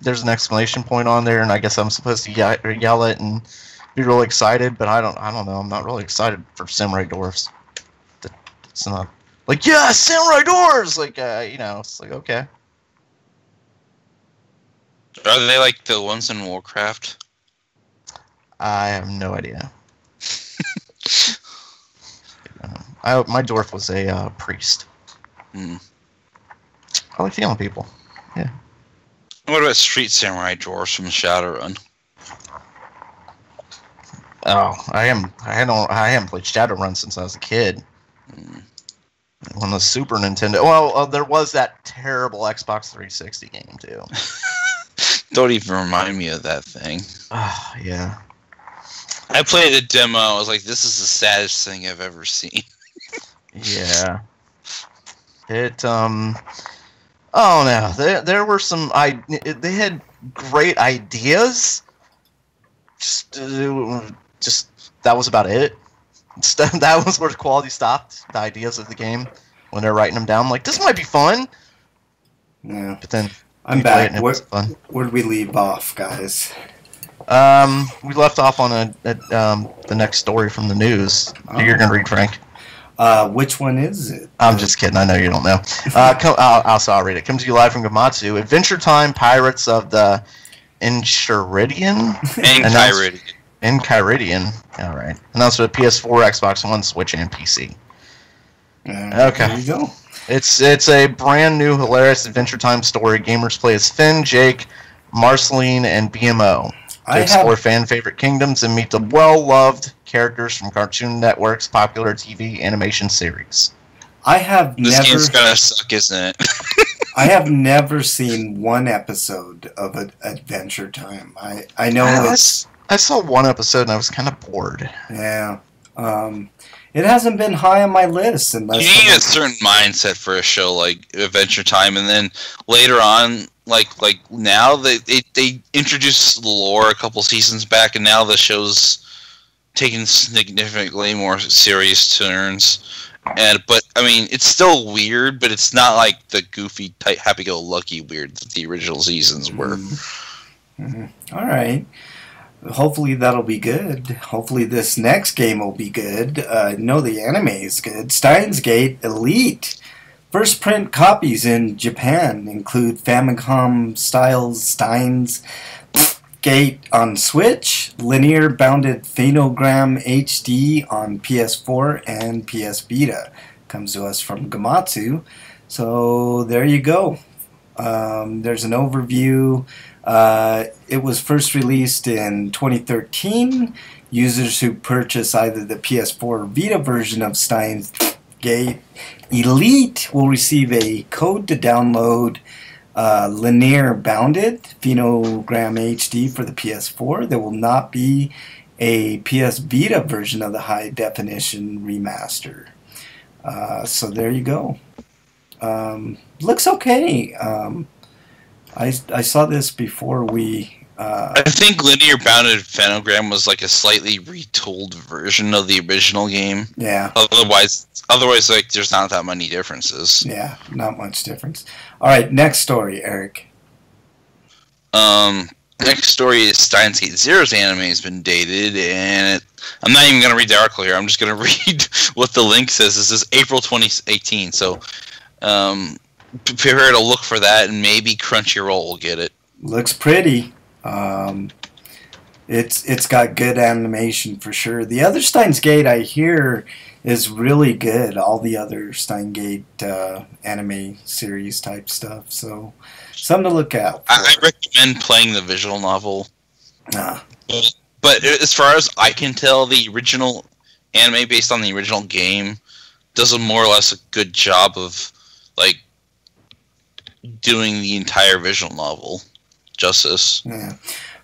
There's an exclamation point on there, and I guess I'm supposed to yell it and be really excited, but I don't know. I'm not really excited for samurai dwarves. It's not like, yeah, samurai dwarves. Like, it's like, okay. Are they like the ones in Warcraft? I have no idea. My dwarf was a priest. I like healing people. Yeah. What about Street Samurai dwarves from Shadowrun? Oh, I haven't played Shadowrun since I was a kid. On the Super Nintendo. Well, there was that terrible Xbox 360 game too. Don't even remind me of that thing. Oh, yeah. I played a demo. I was like, this is the saddest thing I've ever seen. Yeah. Oh no, there were some. They had great ideas. Just that was about it. That was where the quality stopped. The ideas of the game when they're writing them down. I'm like, this might be fun. Yeah. But then I'm back. Where did we leave off, guys? We left off on the next story from the news. You're gonna read, Frank. Which one is it? I'm just kidding. I know you don't know. I'll read it. Comes to you live from Gamatsu. Adventure Time Pirates of the Enchiridion? Enchiridion. All right. Announced for PS4, Xbox One, Switch, and PC. Okay. There you go. It's a brand new, hilarious Adventure Time story. Gamers play as Finn, Jake, Marceline, and BMO to explore fan-favorite kingdoms and meet the well-loved characters from Cartoon Network's popular TV animation series. This game's gonna suck, isn't it? I have never seen one episode of Adventure Time. I know I saw one episode and I was kind of bored. Yeah. It hasn't been high on my list. Unless you need a certain mindset for a show like Adventure Time, and then later on, like now they introduced the lore a couple seasons back, and now the show's taking significantly more serious turns. But I mean, it's still weird, but it's not like the goofy, type, happy-go-lucky weird that the original seasons were. Mm-hmm. All right. Hopefully that'll be good. Hopefully this next game will be good. No, the anime is good. Steins Gate Elite. First print copies in Japan include Famicom Styles Steins Gate on Switch, Linear Bounded Phanogram HD on PS4 and PS Vita. Comes to us from Gamatsu. So there you go. There's an overview. It was first released in 2013. Users who purchase either the PS4 or Vita version of Steins Gate Elite will receive a code to download Linear Bounded Phanogram HD for the PS4. There will not be a PS Vita version of the high definition remaster. So there you go. Looks okay. I saw this before we... I think Linear Bounded Phanogram was like a slightly retooled version of the original game. Yeah. Otherwise, like, there's not that many differences. Yeah, not much difference. All right, next story, Eric. Next story is Steins Gate Zero's anime has been dated, and I'm not even going to read the article here. I'm just going to read what the link says. This is April 2018, so prepare to look for that, and maybe Crunchyroll will get it. Looks pretty. It's got good animation for sure. The other Steins Gate I hear is really good. All the other Steins Gate anime series type stuff. So something to look out for. I recommend playing the visual novel. But as far as I can tell, the original anime based on the original game does a more or less a good job of like doing the entire visual novel justice. Yeah.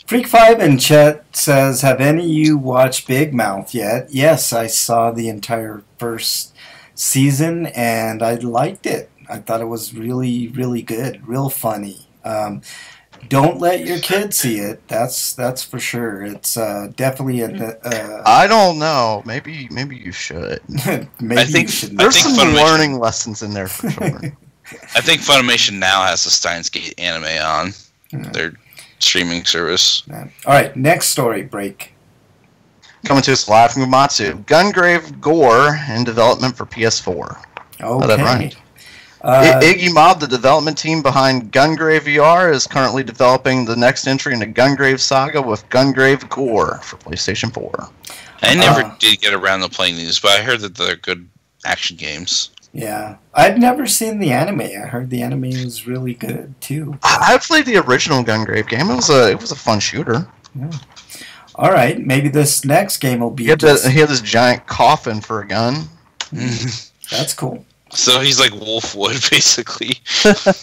Freak5 in chat says, have any of you watched Big Mouth yet? Yes, I saw the entire first season and I liked it. I thought it was really, really good. Real funny. Don't let your kids see it. That's for sure. It's definitely I don't know. Maybe you should. You should. There's some learning lessons in there for sure. I think Funimation now has the Steins Gate anime on their streaming service. All right, next story break. Coming to us live from Gamatsu. Gungrave Gore in development for PS4. Okay. That's right. Iggy Mob, the development team behind Gungrave VR, is currently developing the next entry in the Gungrave saga with Gungrave Gore for PlayStation 4. I never did get around to playing these, but I heard that they're good action games. Yeah, I've never seen the anime. I heard the anime was really good too. I played the original Gungrave game. It was a fun shooter. Yeah. All right, maybe this next game will be. He had this giant coffin for a gun. That's cool. So he's like Wolfwood, basically.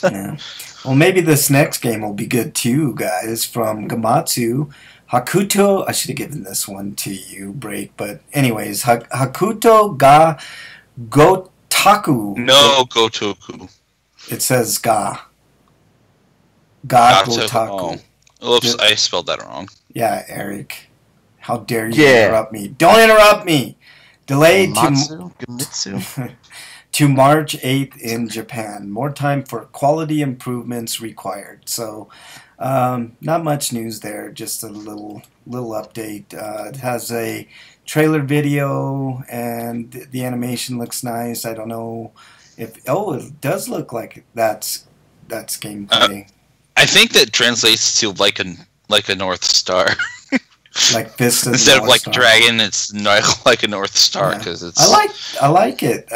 Yeah. Well, maybe this next game will be good too, guys. From Gamatsu, Hakuto. I should have given this one to you, Break. But anyways, Hakuto ga Gotaku. No, Gotoku. It says ga. Ga Gotaku. Oh. Oops, I spelled that wrong. Yeah, Eric. How dare you interrupt me? Don't interrupt me! Delayed to March 8th in Japan. More time for quality improvements required. So, not much news there. Just a little update. It has a trailer video, and the animation looks nice. I don't know if... Oh, it does look like that's gameplay. I think that translates to like a North Star. Like this instead of like a dragon, it's like a North Star because it's. I like it.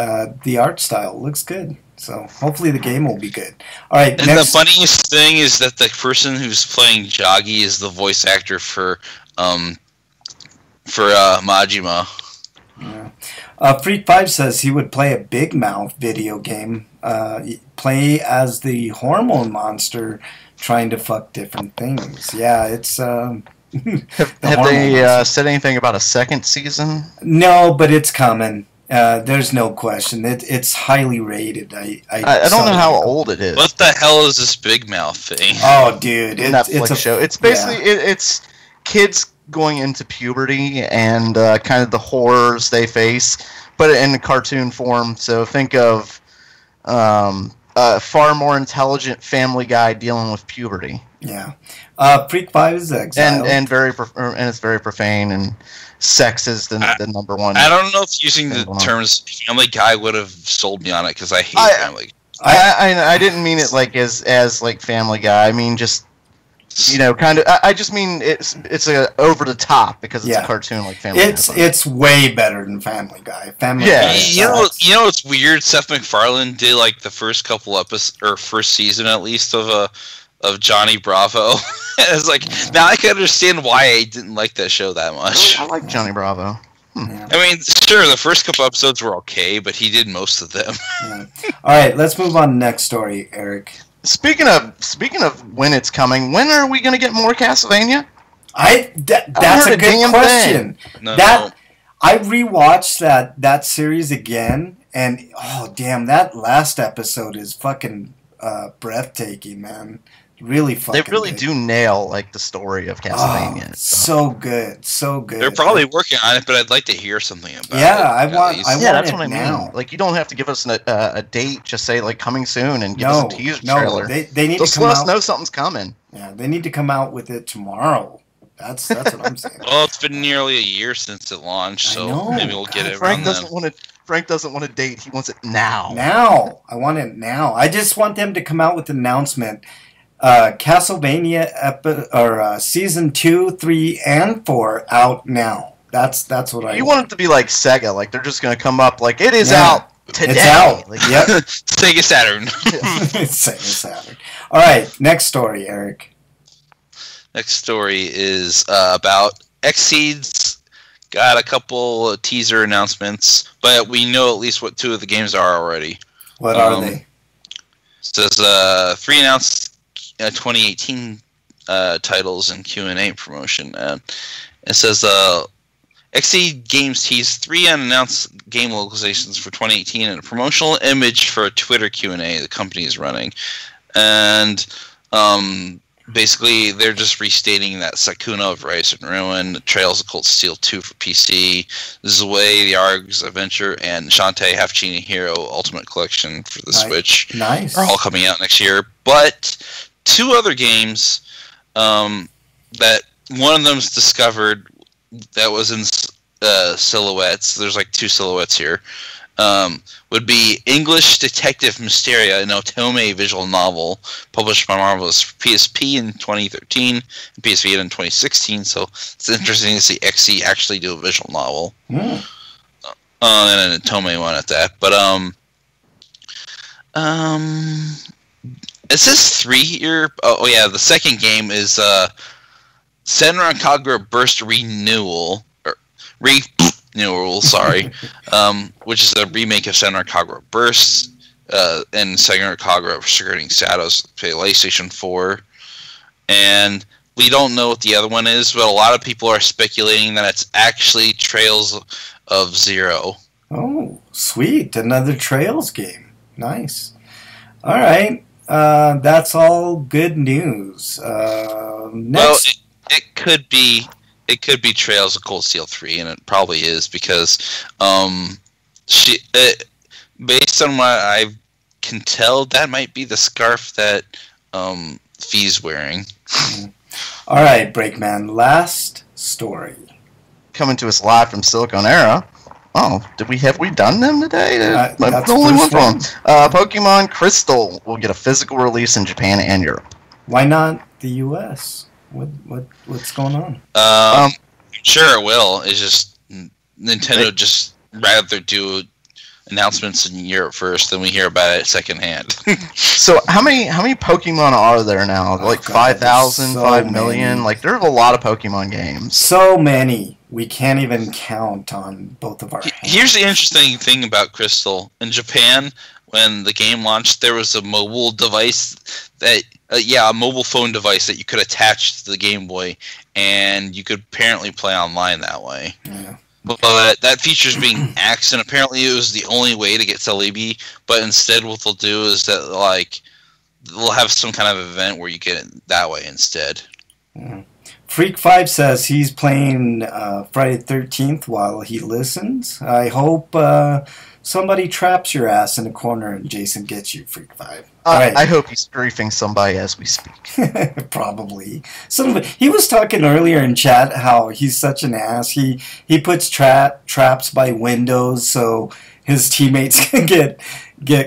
The art style looks good. So hopefully the game will be good. All right. And the funniest thing is that the person who's playing Joggy is the voice actor for Majima. Yeah. Freak5 says he would play a Big Mouth video game. Play as the hormone monster trying to fuck different things. Yeah, it's. Have they said anything about a second season? No, but it's coming. There's no question. It's highly rated. I don't know how old it is. What the hell is this Big Mouth thing? Oh, dude, Netflix show. It's basically it's kids going into puberty and kind of the horrors they face, but in a cartoon form. So think of a far more intelligent Family Guy dealing with puberty. Yeah, Freak 5 is exiled. And it's very profane, and sex is the number one. I don't know if using the terms Family Guy would have sold me on it, because I hate Family Guy. I didn't mean it like as like Family Guy. I mean just, you know, kind of. I just mean it's a over the top because it's a cartoon like Family Guy. It's way better than Family Guy. Family Guy. You know it's weird. Seth MacFarlane did like the first couple episodes, or first season at least, of Johnny Bravo. It's like, now I can understand why I didn't like that show that much. I like Johnny Bravo. Yeah. I mean, sure, the first couple episodes were okay, but he did most of them. Yeah. All right, let's move on to the next story, Eric. Speaking of when it's coming, when are we going to get more Castlevania? That's a good question. No. I rewatched that series again, and oh damn, that last episode is fucking breathtaking, man. Really fucking They really do nail like the story of Castlevania. Oh, so good, so good. They're probably working on it, but I'd like to hear something about it. I want that's it what I now. mean. Like, you don't have to give us a date. Just say like coming soon and give us a teaser trailer. They need Just to come let us out. know something's coming. Yeah, they need to come out with it tomorrow. That's what I'm saying. Well, it's been nearly a year since it launched, so maybe we'll get it. Frank doesn't want a date. He wants it now. Now, I want it now. I just want them to come out with an announcement. Castlevania season 2, 3, and 4 out now. That's what I. You want it to be like Sega, like they're just gonna come up like it is out today. It's out. Like, yep. Sega Saturn. Sega Saturn. All right, next story, Eric. Next story is about Xseed's got a couple teaser announcements, but we know at least what 2 of the games are already. What are they? Says 3 announced 2018 titles and Q&A promotion. It says Xseed Games teased 3 unannounced game localizations for 2018 and a promotional image for a Twitter Q&A the company is running. And basically, they're just restating that Sakuna of Rise and Ruin, Trails of Cold Steel 2 for PC, Zwei the Arg's Adventure, and Shantae Half Genie Hero Ultimate Collection for the Switch are all coming out next year. But 2 other games that one of them's discovered that was in silhouettes. There's like 2 silhouettes here. Would be English Detective Mysteria, an Otome visual novel published by Marvelous for PSP in 2013 and PS Vita in 2016. So it's interesting to see Xseed actually do a visual novel, and an Otome one at that. But it says 3 here. Oh yeah, the second game is Senran Kagura Burst Renewal. Sorry, which is a remake of Senran Kagura Burst and Senran Kagura Skirting Shadows for PlayStation 4. And we don't know what the other one is, but a lot of people are speculating that it's actually Trails of Zero. Oh, sweet. Another Trails game. Nice. All right. That's all good news. Next. Well, it could be... It could be Trails of Cold Steel 3, and it probably is, because based on what I can tell, that might be the scarf that Fee's wearing. All right, Breakman, last story. Coming to us live from Silicon Era. Oh, have we done them today? That's the only one from Pokemon Crystal will get a physical release in Japan and Europe. Why not the U.S.? What's going on? Sure it will. It's just Nintendo just rather do announcements in Europe first, then we hear about it secondhand. So how many Pokemon are there now? Like 5,000, 5 million? Like there's a lot of Pokemon games. So many. We can't even count on both of our hands. Here's the interesting thing about Crystal. In Japan, when the game launched, there was a mobile device that a mobile phone device that you could attach to the Game Boy, and you could apparently play online that way. Yeah. But that feature's being axed, and apparently it was the only way to get Celebi. But instead, what they'll do is that like they'll have some kind of event where you get it that way instead. Freak5 says he's playing Friday the 13th while he listens. I hope somebody traps your ass in a corner and Jason gets you, Freak5. Right. I hope he's griefing somebody as we speak. Probably. He was talking earlier in chat how he's such an ass. He puts traps by windows so his teammates can get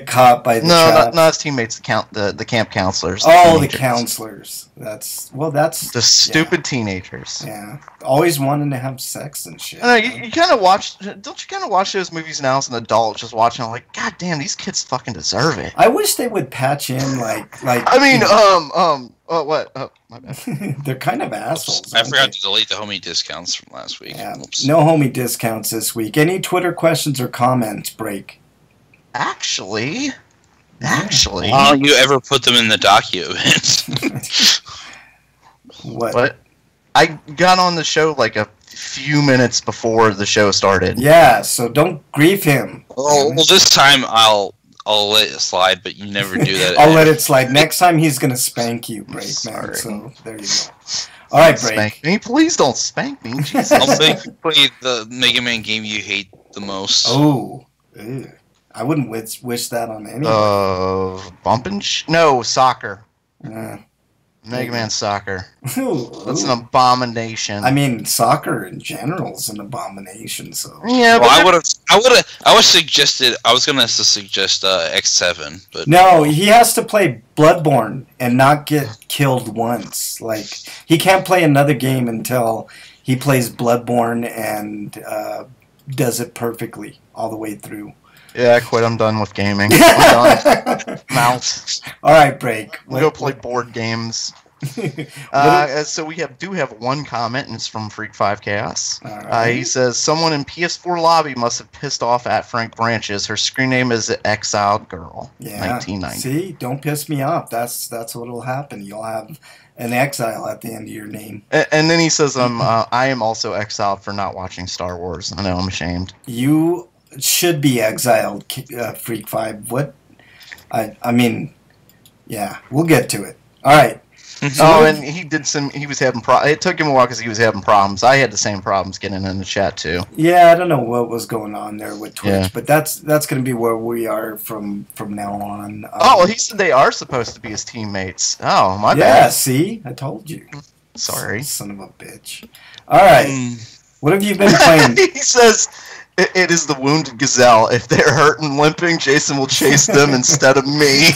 caught by the traps. not his teammates. The camp counselors. The counselors. That's the stupid teenagers. Yeah, always wanting to have sex and shit. You kind of watch. Don't you kind of watch those movies now as an adult, just watching? I'm like, God damn, these kids fucking deserve it. I wish they would patch in like. I mean, what? Oh, my bad. They're kind of assholes. I forgot to delete the homie discounts from last week. Yeah, no homie discounts this week. Any Twitter questions or comments, Break? Actually. Why don't you ever put them in the document? What? I got on the show like a few minutes before the show started. Yeah, so don't grief him. Well, this time I'll let it slide, but you never do that. I'll let it slide. Next time he's gonna spank you, Break, man. So there you go. All right, Break. Spank me, please don't spank me. Jesus. I'll make you play the Mega Man game you hate the most. Oh, ew. I wouldn't wish that on anyone. Bumping? No, soccer. Mega Man Soccer. That's an abomination. I mean, soccer in general is an abomination. So yeah, well, I was gonna suggest X7, but no, he has to play Bloodborne and not get killed once. Like he can't play another game until he plays Bloodborne and does it perfectly all the way through. Yeah, I quit. I'm done with gaming. I'm done. I'm out. All right, Break. We'll go play board games. So we do have one comment, and it's from Freak5 Chaos. Right. He says, someone in PS4 lobby must have pissed off at Frank Branches. Her screen name is Exiled Girl. Yeah. 1990. See, don't piss me off. That's what will happen. You'll have an exile at the end of your name. And then he says, I am also exiled for not watching Star Wars. I know, I'm ashamed. You should be exiled, Freak5. What? I mean, yeah, we'll get to it. All right. And he was having it took him a while because he was having problems. I had the same problems getting in the chat too. Yeah, I don't know what was going on there with Twitch, but that's going to be where we are from now on. Well, he said they are supposed to be his teammates. Oh, my bad. Yeah, see? I told you. Sorry. Son of a bitch. All right. What have you been playing? He says, it is the wounded gazelle. If they're hurt and limping, Jason will chase them instead of me.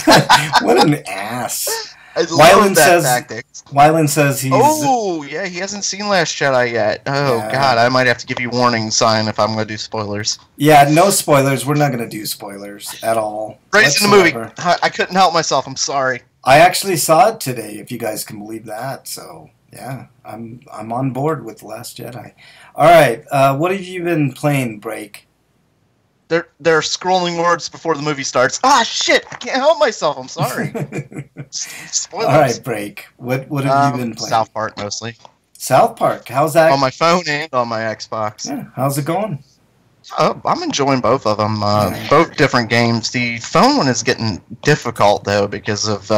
What an ass. I love that tactic. Wyland says he's... Oh, yeah, he hasn't seen Last Jedi yet. Oh, yeah. God, I might have to give you warning sign if I'm going to do spoilers. Yeah, no spoilers. We're not going to do spoilers at all. Raising the movie. I couldn't help myself. I'm sorry. I actually saw it today, if you guys can believe that. So, yeah, I'm on board with The Last Jedi. All right, what have you been playing, Break? There are scrolling words before the movie starts. Ah, shit! I can't help myself. I'm sorry. Spoilers. All right, Break. What have you been playing? South Park, mostly. South Park. How's that? On my phone and on my Xbox. Yeah. How's it going? I'm enjoying both of them. Both different games. The phone one is getting difficult, though, because of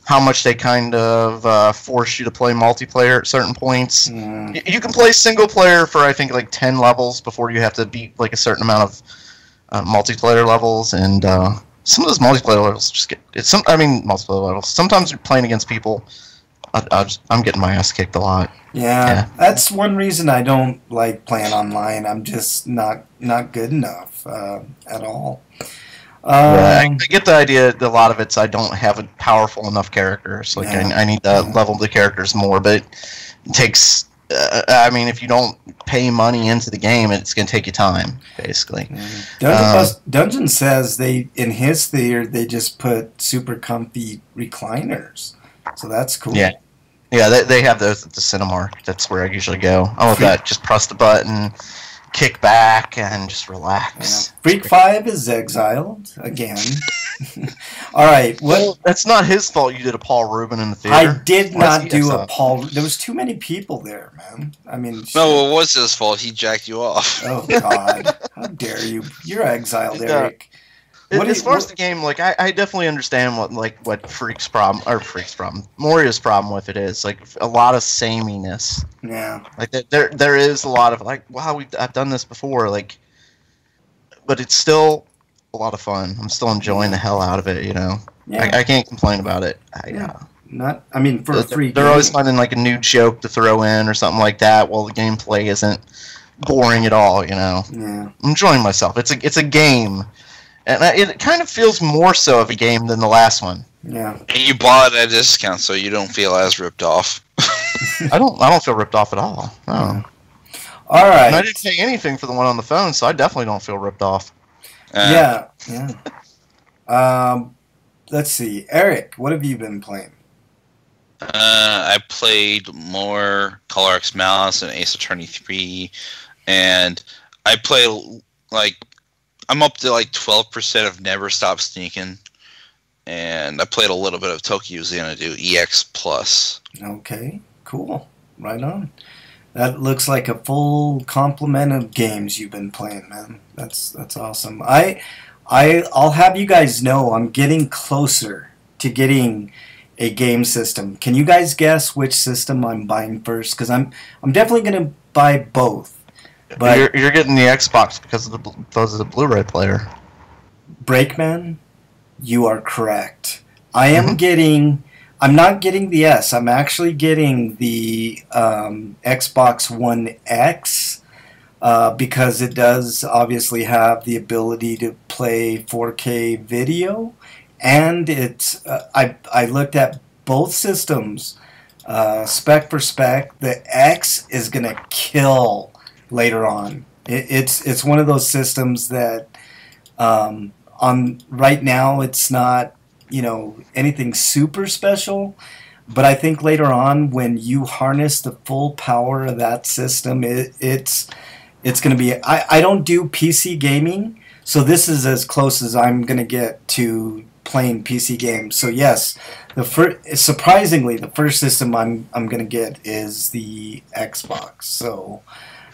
how much they kind of force you to play multiplayer at certain points. You can play single player for, I think, like 10 levels before you have to beat like a certain amount of multiplayer levels, and some of those multiplayer levels just get... multiplayer levels. Sometimes you're playing against people. I'm getting my ass kicked a lot. Yeah, that's one reason I don't like playing online. I'm just not good enough at all. I get the idea that a lot of it's I don't have powerful enough characters. Like I need to level the characters more, but it takes. If you don't pay money into the game, it's going to take you time, basically. Dungeon says in his theater they just put super comfy recliners, so that's cool. Yeah, they have those at the Cinemark. That's where I usually go. I love that. Just press the button. kick back and just relax. Yeah. Freak 5 is exiled again. All right. Well, that's not his fault you did a Paul Rubin in the theater. I did not do a Paul. There was too many people there, man. I mean, no, it was his fault. He jacked you off. Oh God! How dare you? You're exiled, Eric. As far as the game, like I definitely understand what Moria's problem with it is, like a lot of sameness. Yeah. Like there is a lot of like, wow, I've done this before, like, but it's still a lot of fun. I'm still enjoying the hell out of it, you know. Yeah. I can't complain about it. I mean, for a free they're always finding like a new joke to throw in or something like that, while the gameplay isn't boring at all, you know. Yeah. I'm enjoying myself. It's a game. And it kind of feels more so of a game than the last one. Yeah. And you bought it at a discount, so you don't feel as ripped off. I don't feel ripped off at all. No. All right. And I didn't pay anything for the one on the phone, so I definitely don't feel ripped off. Yeah. Let's see, Eric, what have you been playing? I played more Color X Mouse and Ace Attorney 3, and I play like. I'm up to like 12% of Never Stop Sneaking, and I played a little bit of Tokyo Xanadu EX Plus. Okay, cool. Right on. That looks like a full complement of games you've been playing, man. That's awesome. I'll have you guys know I'm getting closer to getting a game system. Can you guys guess which system I'm buying first? Because I'm definitely going to buy both. But you're getting the Xbox because of the Blu-ray player. Brakeman, you are correct. I'm not getting the S. I'm actually getting the Xbox One X because it does obviously have the ability to play 4K video, and it's. I looked at both systems, spec for spec. The X is gonna kill later on. It's one of those systems that on right now it's not, you know, anything super special, but I think later on when you harness the full power of that system, it's going to be. I don't do PC gaming, so this is as close as I'm going to get to playing PC games. So yes, surprisingly the first system I'm going to get is the Xbox. So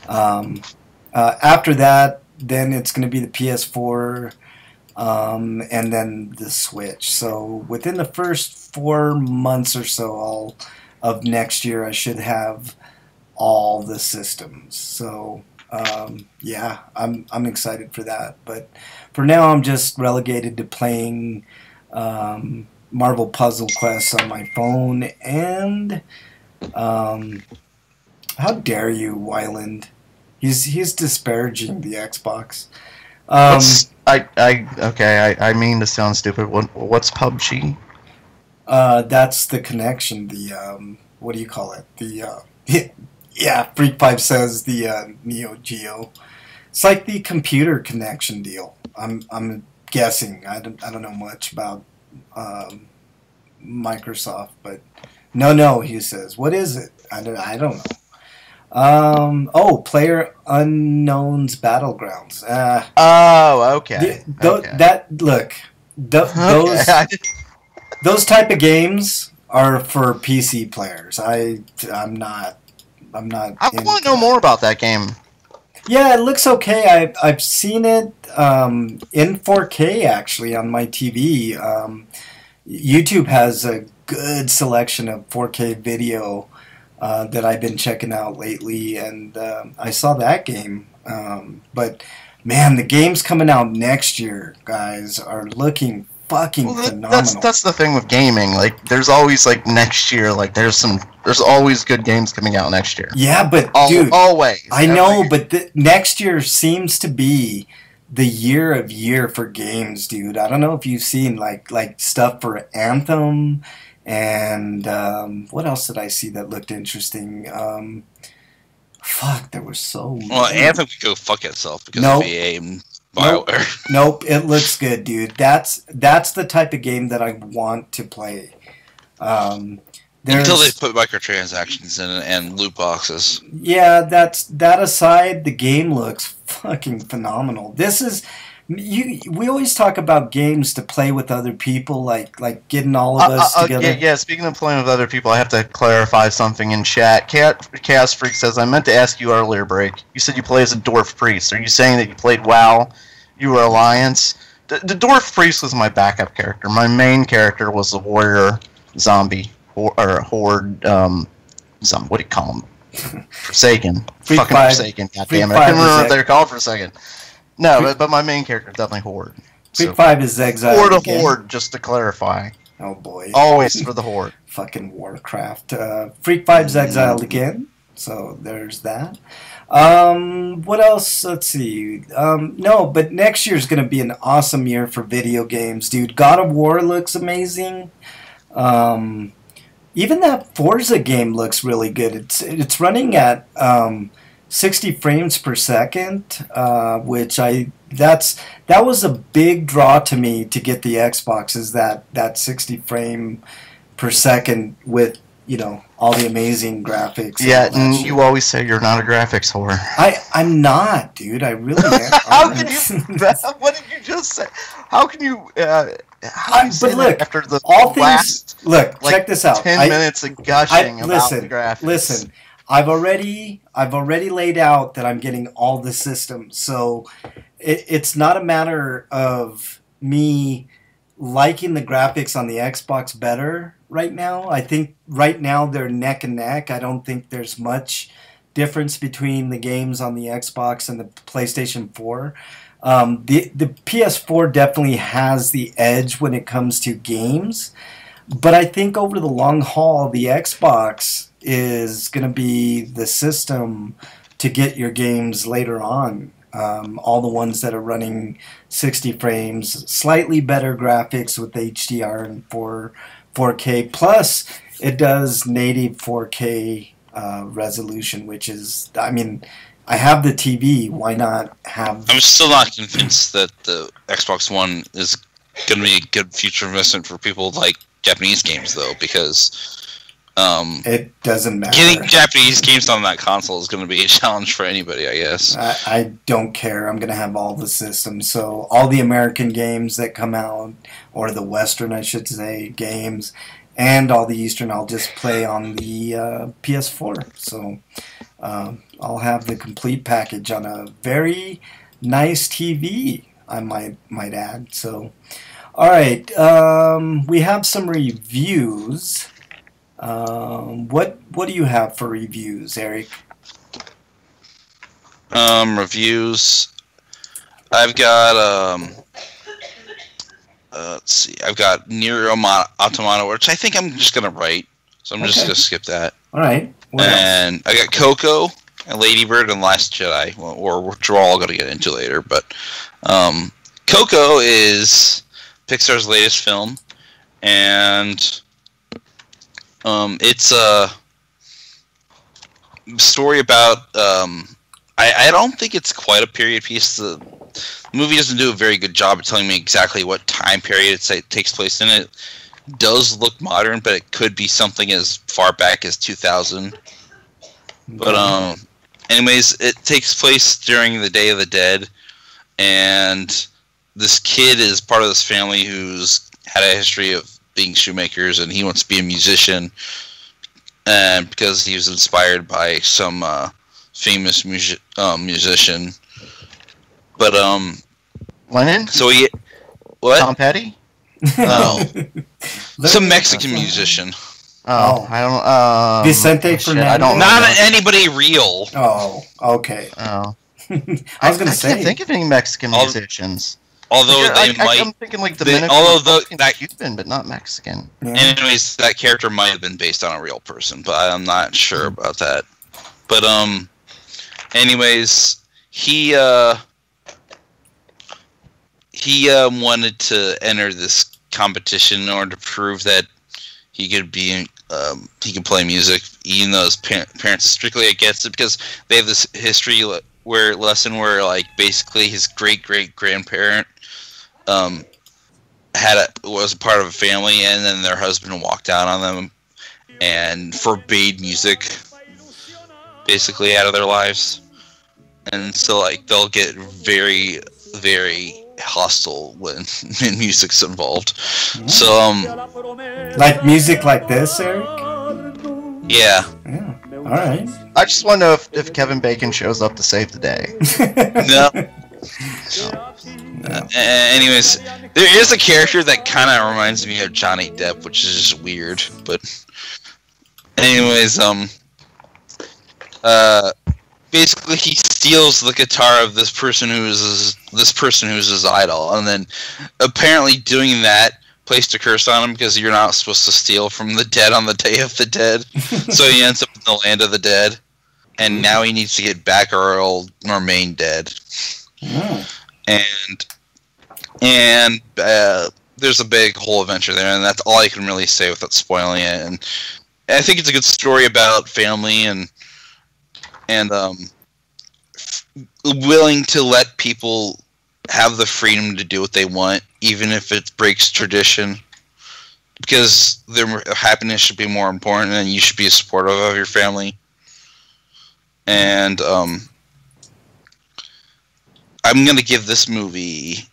after that, then it's going to be the PS4, and then the Switch. So within the first 4 months or so of next year, I should have all the systems. So yeah, I'm excited for that. But for now, I'm just relegated to playing Marvel Puzzle Quest on my phone. And how dare you, Wyland? He's disparaging the Xbox. I mean to sound stupid. What's PUBG? That's the connection. The what do you call it? The yeah, Freak Pipe says the Neo Geo. It's like the computer connection deal. I'm guessing. I don't know much about Microsoft, but no. He says, what is it? I don't know. Player Unknown's Battlegrounds. Okay. Those type of games are for PC players. I'm not. I want to know more about that game. Yeah, it looks okay. I've seen it in 4K actually on my TV. YouTube has a good selection of 4K video that I've been checking out lately, and I saw that game. But man, the games coming out next year, guys, are looking fucking phenomenal. That's the thing with gaming. Like, there's always like next year. Like, there's always good games coming out next year. Yeah, but dude, always. I know, but next year seems to be the year for games, dude. I don't know if you've seen like stuff for Anthem. And what else did I see that looked interesting? There was so many. Well, Anthem could go fuck itself because of EA and BioWare. Nope, it looks good, dude. That's the type of game that I want to play. Until they put microtransactions in and loot boxes. Yeah, that aside, the game looks fucking phenomenal. This is we always talk about games to play with other people, like getting all of us together. Yeah, speaking of playing with other people, I have to clarify something in chat. Chaos Freak says, I meant to ask you earlier, Break. You said you play as a Dwarf Priest. Are you saying that you played WoW? You were Alliance? The Dwarf Priest was my backup character. My main character was the Warrior Zombie. Or Horde, what do you call them? Forsaken. Fucking Forsaken, goddammit. I couldn't remember what they were called for a second. No, but my main character is definitely Horde. Freak 5 is exiled. Horde of Horde, just to clarify. Oh boy. Always for the Horde. Fucking Warcraft. Freak 5's exiled again, so there's that. What else? Let's see. No, but next year's going to be an awesome year for video games, dude. God of War looks amazing. Even that Forza game looks really good. It's running at 60 frames per second, which that was a big draw to me to get the Xbox, is that 60 frame per second with, you know, all the amazing graphics. Yeah, and you always say you're not a graphics whore. I'm not, dude. I really am. How can you? What did you just say? How can you? But look, after the all last, things. Look, check this out. 10 minutes of gushing about the graphics. Listen. I've already laid out that I'm getting all the systems, so it's not a matter of me liking the graphics on the Xbox better right now. I think right now they're neck and neck. I don't think there's much difference between the games on the Xbox and the PlayStation 4. The PS4 definitely has the edge when it comes to games, but I think over the long haul, the Xbox is going to be the system to get your games later on. All the ones that are running 60 frames, slightly better graphics with HDR and 4K, plus it does native 4K resolution, which is, I mean, I have the TV. Why not have? I'm still not convinced that the Xbox One is going to be a good future investment for people like Japanese games, though, because it doesn't matter. Getting Japanese games on that console is going to be a challenge for anybody, I guess. I don't care. I'm going to have all the systems. So all the American games that come out, or the Western, I should say, games, and all the Eastern, I'll just play on the PS4. So I'll have the complete package on a very nice TV, I might add. So, all right, we have some reviews. What do you have for reviews, Eric? Reviews. I've got let's see. I've got Nier Automata, which I think I'm just gonna write, so I'm just gonna skip that. All right. And I got Coco and Lady Bird and Last Jedi, which we're all gonna get into later. But Coco is Pixar's latest film, and it's a story about. I don't think it's quite a period piece. The movie doesn't do a very good job of telling me exactly what time period it takes place in. It does look modern, but it could be something as far back as 2000. But anyways, it takes place during the Day of the Dead, and this kid is part of this family who's had a history of being shoemakers, and he wants to be a musician, and because he was inspired by some famous musician. But Lennon? So he what? Tom Petty? No, some Mexican musician. Oh, I don't. Vicente Fernandez. I don't. Not anybody real. Oh, okay. Oh, I was gonna say. I can't think of any Mexican musicians. Although I'm thinking like that Cuban, but not Mexican. Yeah. Anyways, that character might have been based on a real person, but I'm not sure about that. But anyways, he wanted to enter this competition in order to prove that he could be he could play music, even though his parents are strictly against it, because they have this history where like basically his great grandparent was a part of a family, and then their husband walked out on them, and forbade music basically out of their lives. And so, like, they'll get very, very hostile when music's involved. So, like music like this, Eric? Yeah. Yeah. All right. I just want to know if Kevin Bacon shows up to save the day. No. Anyways, there is a character that kind of reminds me of Johnny Depp, which is just weird. But, anyways, basically he steals the guitar of this person who's his idol, and then apparently doing that placed a curse on him because you're not supposed to steal from the dead on the Day of the Dead. So he ends up in the land of the dead, and now he needs to get back or he'll remain dead. Oh. And there's a big whole adventure there, and that's all I can really say without spoiling it. And I think it's a good story about family and willing to let people have the freedom to do what they want, even if it breaks tradition, because their happiness should be more important, and you should be supportive of your family. And I'm gonna give this movie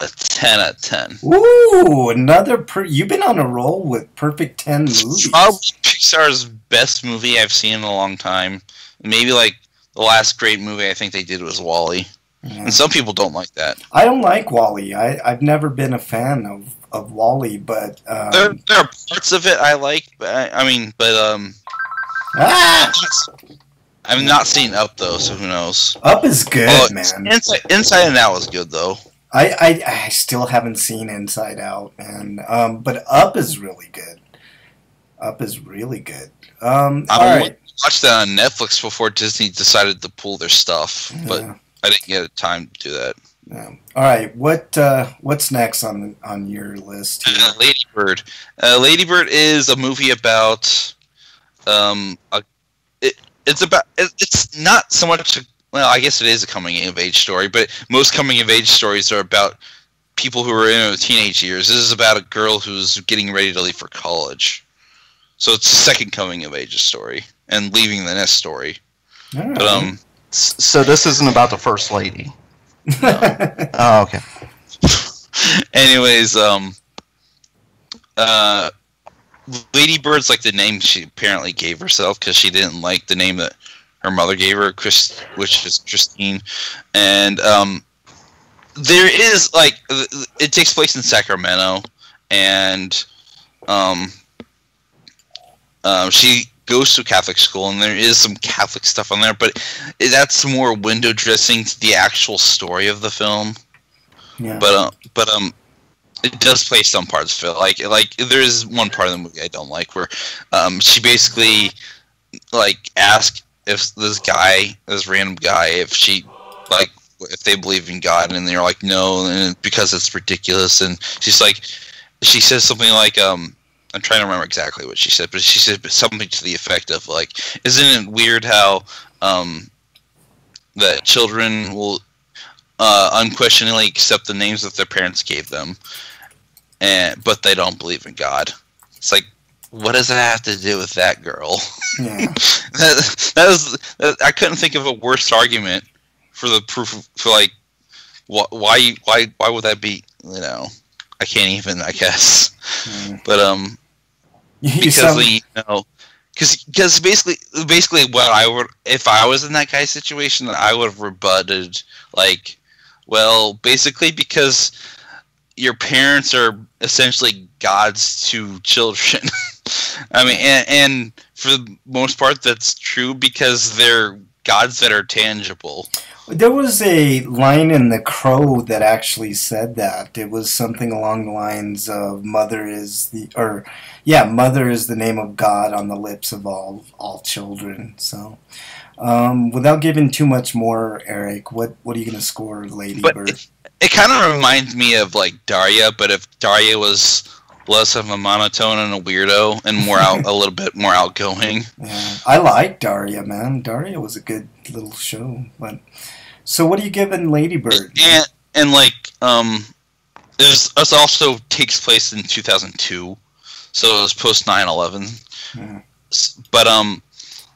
a 10 out of 10. Ooh, another you've been on a roll with perfect 10 movies. Probably Pixar's best movie I've seen in a long time. Maybe like the last great movie I think they did was WALL-E. Yeah. And some people don't like that. I don't like WALL-E. I've never been a fan of WALL-E, but there are parts of it I like. I've not seen Up though, so who knows? Up is good, man. Inside and Out was good though. I still haven't seen Inside Out, man. But Up is really good. Up is really good. All right. Watched that on Netflix before Disney decided to pull their stuff, but I didn't get time to do that. Yeah. All right. What's next on your list here? Lady Bird. Lady Bird is a movie about it's not so much. Well, I guess it is a coming of age story, but most coming of age stories are about people who are in their teenage years. This is about a girl who's getting ready to leave for college. So it's the second coming of age story and leaving the nest story. Right. But so this isn't about the first lady. No. Oh, okay. Anyways, Lady Bird's like the name she apparently gave herself because she didn't like the name that her mother gave her, which is Christine. And there is like it takes place in Sacramento, and she goes to Catholic school, and there is some Catholic stuff on there, but that's more window dressing to the actual story of the film. Yeah. But it does play some parts of it. Like there is one part of the movie I don't like where she basically like asked if this random guy, if they believe in God, and they're like no, and because it's ridiculous, and she says something like I'm trying to remember exactly what she said, but she said something to the effect of like, isn't it weird how that children will unquestioningly accept the names that their parents gave them, but they don't believe in God? It's like, what does that have to do with that girl? Yeah. I couldn't think of a worse argument for the proof for like why would that be? You know, I can't even. I guess, but because basically what I would, if I was in that guy's situation, I would have rebutted like, well, basically because your parents are essentially gods to children. I mean, and for the most part, that's true because they're gods that are tangible. There was a line in The Crow that actually said that. It was something along the lines of mother is the name of God on the lips of all children. So, without giving too much more, Eric, what are you going to score Lady Bird? It kind of reminds me of like Daria, but if Daria was less of a monotone and a weirdo and more a little bit more outgoing. Yeah, I like Daria, man. Daria was a good little show. But so, what are you giving Lady Bird? And like, this also takes place in 2002, So it was post 9/11. Yeah. But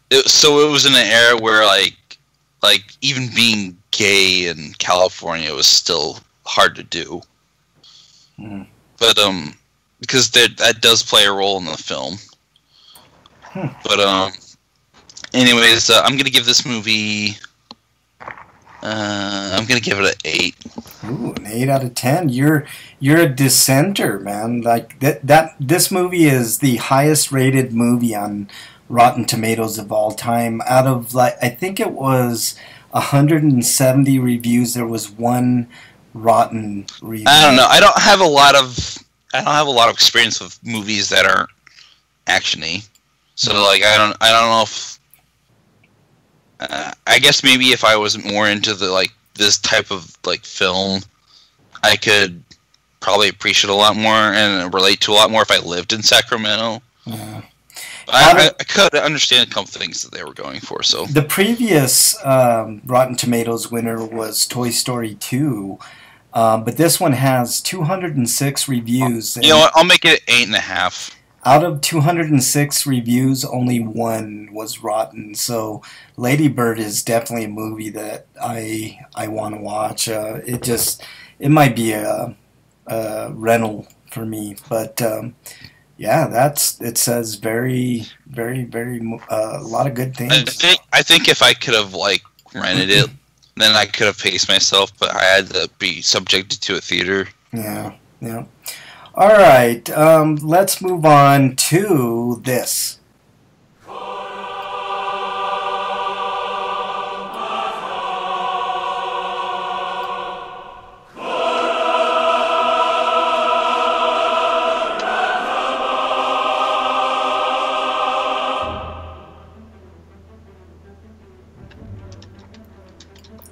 it was in an era where like even being gay in California was still hard to do. Mm. But because that does play a role in the film. But anyways, I'm gonna give this movie. I'm gonna give it an 8. Ooh, an 8 out of 10. You're a dissenter, man. Like that. This movie is the highest rated movie on Rotten Tomatoes of all time. Out of I think it was 170 reviews. There was one rotten review. I don't know. I don't have a lot of experience with movies that aren't actiony. So like I don't know if I guess maybe if I was more into the this type of film, I could probably appreciate a lot more and relate to a lot more if I lived in Sacramento. Yeah. I could understand a couple things that they were going for. So the previous Rotten Tomatoes winner was Toy Story 2, but this one has 206 reviews. You know what? I'll make it 8.5. Out of 206 reviews, only one was rotten. So Lady Bird is definitely a movie that I want to watch. It might be a rental for me, but yeah, it says very, very, very a lot of good things. I think if I could have rented it, then I could have paced myself, but I had to be subjected to a theater. Yeah. All right, let's move on to this.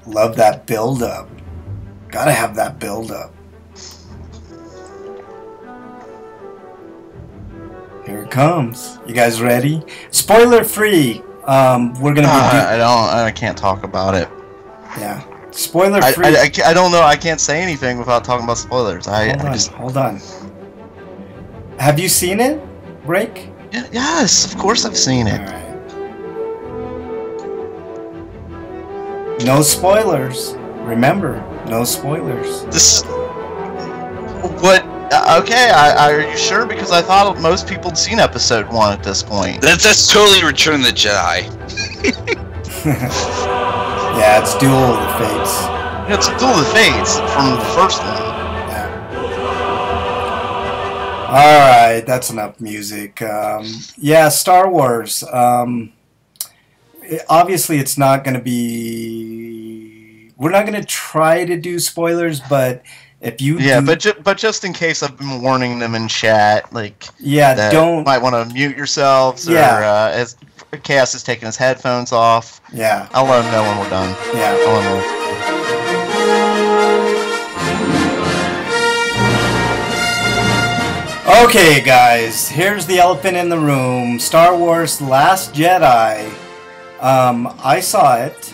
Love that build-up. Gotta have that build-up. Here it comes. You guys ready? Spoiler free. We're gonna be. I can't talk about it. Yeah. Spoiler free. I don't know. I can't say anything without talking about spoilers. Hold on. Have you seen it, Break? Yes, of course I've seen it. All right. No spoilers. Remember, no spoilers. What? Okay, are you sure? Because I thought most people had seen episode 1 at this point. That's totally Return of the Jedi. Yeah, it's Duel of the Fates. Yeah, it's Duel of the Fates from the first one. Yeah. Alright, that's enough music. Yeah, Star Wars. Obviously, it's not going to be... We're not going to try to do spoilers, but... If you but just in case, I've been warning them in chat, don't might want to mute yourselves, or as Chaos is taking his headphones off. Yeah, I'll let them know when we're done. Yeah, I'll let them know. Okay, guys, here's the elephant in the room. Star Wars: Last Jedi. I saw it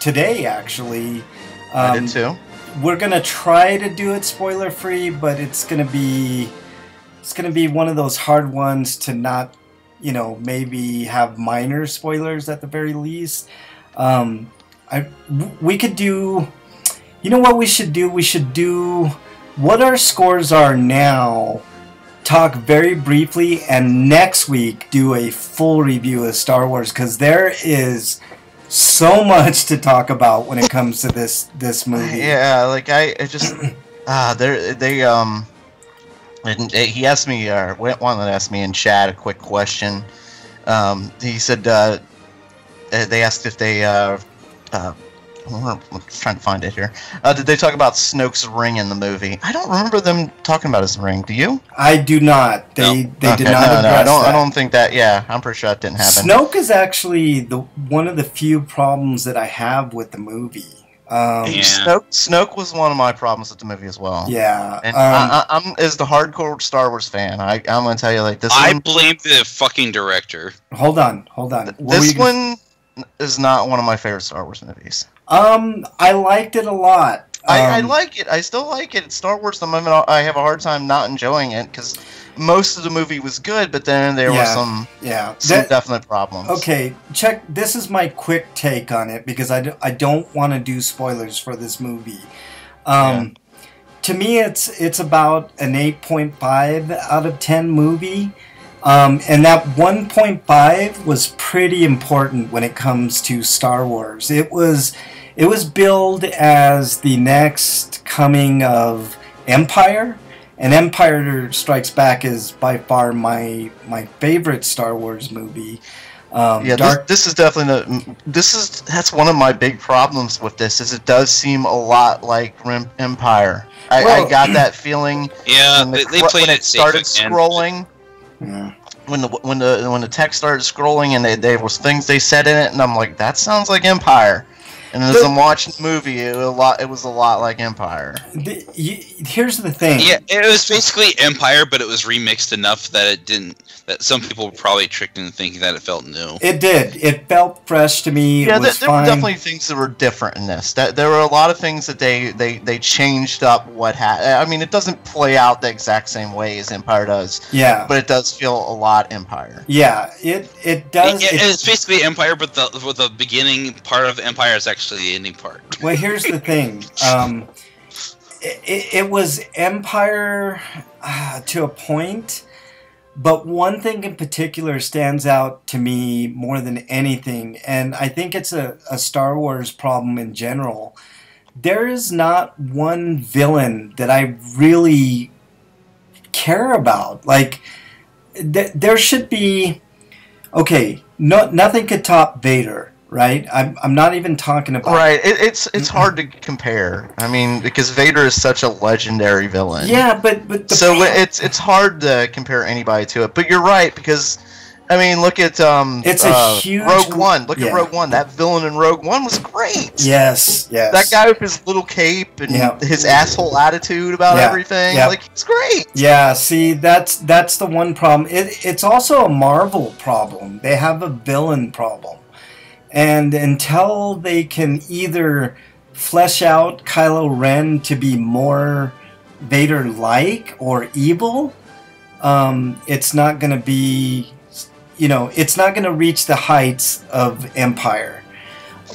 today, actually. I did too. We're gonna try to do it spoiler free, but it's gonna be one of those hard ones to not, maybe have minor spoilers at the very least. We could do, what we should do? We should do what our scores are now. Talk very briefly, and next week do a full review of Star Wars, because there is so much to talk about when it comes to this movie. Yeah, he asked me, one that asked me in chat a quick question. He said they asked if they I'm trying to find it here. Did they talk about Snoke's ring in the movie? I don't remember them talking about his ring. Do you? I do not. They did not address that. I don't think that. Yeah, I'm pretty sure that didn't happen. Snoke is actually one of the few problems that I have with the movie. Snoke was one of my problems with the movie as well. Yeah, and I'm as the hardcore Star Wars fan. I'm gonna tell you this. I blame the fucking director. Hold on. This one is not one of my favorite Star Wars movies. I liked it a lot. I like it. I still like it. It's Star Wars. I have a hard time not enjoying it because most of the movie was good, but then there were some definite problems. Okay, this is my quick take on it, because I don't want to do spoilers for this movie. To me, it's about an 8.5 out of 10 movie. And that 1.5 was pretty important when it comes to Star Wars. It was billed as the next coming of Empire, and Empire Strikes Back is by far my favorite Star Wars movie. This is definitely that's one of my big problems with this. Is it does seem a lot like Empire. I got that feeling. Yeah, they played when it started scrolling. Yeah. When the text started scrolling and there was things they said in it, and I'm like, that sounds like Empire. And as I'm watching the movie, it was a lot like Empire. Here's the thing. Yeah, it was basically Empire, but it was remixed enough that it didn't. That some people were probably tricked into thinking that it felt new. It did. It felt fresh to me. Yeah, there were definitely things that were different in this. There were a lot of things that they changed up what happened. I mean, it doesn't play out the exact same way as Empire does. Yeah. But it does feel a lot Empire. Yeah, it does. It's basically Empire, but the beginning part of Empire is actually the ending part. Well, here's the thing. It was Empire to a point. But one thing in particular stands out to me more than anything, and I think it's a Star Wars problem in general. There is not one villain that I really care about. Like, there should be... Okay, nothing could top Vader. Right, I'm not even talking about. Right, it's hard to compare. I mean, because Vader is such a legendary villain. Yeah, but it's hard to compare anybody to it. But you're right, because I mean, look at it's a huge Rogue One. Look at Rogue One. That villain in Rogue One was great. Yes. That guy with his little cape and his asshole attitude about everything, like it's great. Yeah, see, that's the one problem. It's also a Marvel problem. They have a villain problem. And until they can either flesh out Kylo Ren to be more Vader-like or evil, it's not going to be, it's not going to reach the heights of Empire.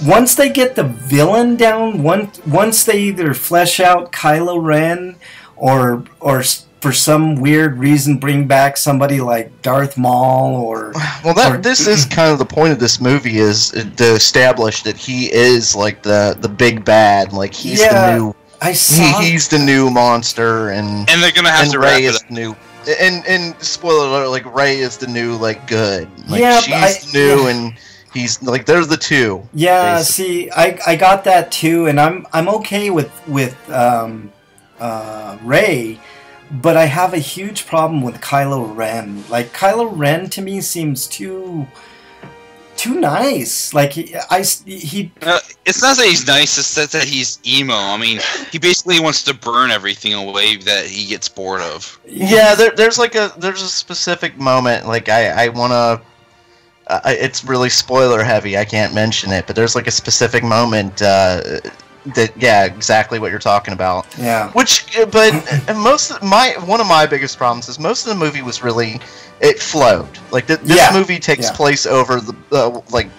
Once they get the villain down, once they either flesh out Kylo Ren or for some weird reason bring back somebody like Darth Maul or... Well, this is kind of the point of this movie, is to establish that he is like the big bad, like he's the new... He's the new monster, and they're gonna have to Rey is the new... And spoiler alert, like Rey is the new good. Like she's new, and he's like there's the two. Yeah, basically. See, I got that too, and I'm okay with Rey. But I have a huge problem with Kylo Ren. Like, Kylo Ren to me seems too nice. Like, he it's not that he's nice, it's that he's emo. I mean, he basically wants to burn everything away that he gets bored of. Yeah, there's a specific moment, like, I want to... it's really spoiler heavy, I can't mention it, but there's like a specific moment... exactly what you're talking about. Yeah. But one of my biggest problems is most of the movie was really, it flowed. Like this movie takes place over the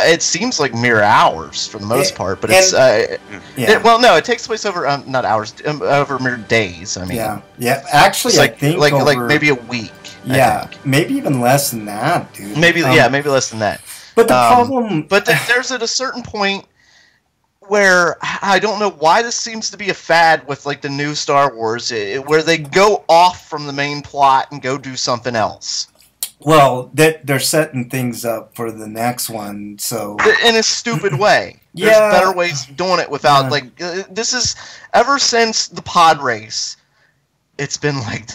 it seems like mere hours for the most part, but it takes place over not hours, over mere days. I mean, yeah. Actually, I think like maybe a week. Yeah, maybe even less than that, dude. Maybe less than that. But the problem, there's at a certain point where I don't know why this seems to be a fad with like the new Star Wars, where they go off from the main plot and go do something else. Well, they're setting things up for the next one, so in a stupid way. There's better ways of doing it without this is ever since the pod race. It's been like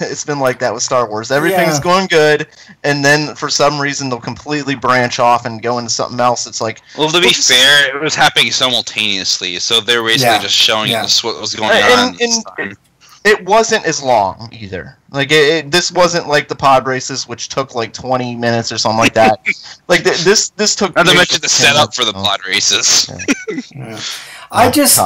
that with Star Wars. Everything's going good, and then for some reason they'll completely branch off and go into something else. It's like, well, to be fair, it was happening simultaneously, so they were basically just showing us what was going on. And it wasn't as long either. Like this wasn't like the pod races, which took like 20 minutes or something like that. Like this took. Not to mention the setup for the pod races. I just,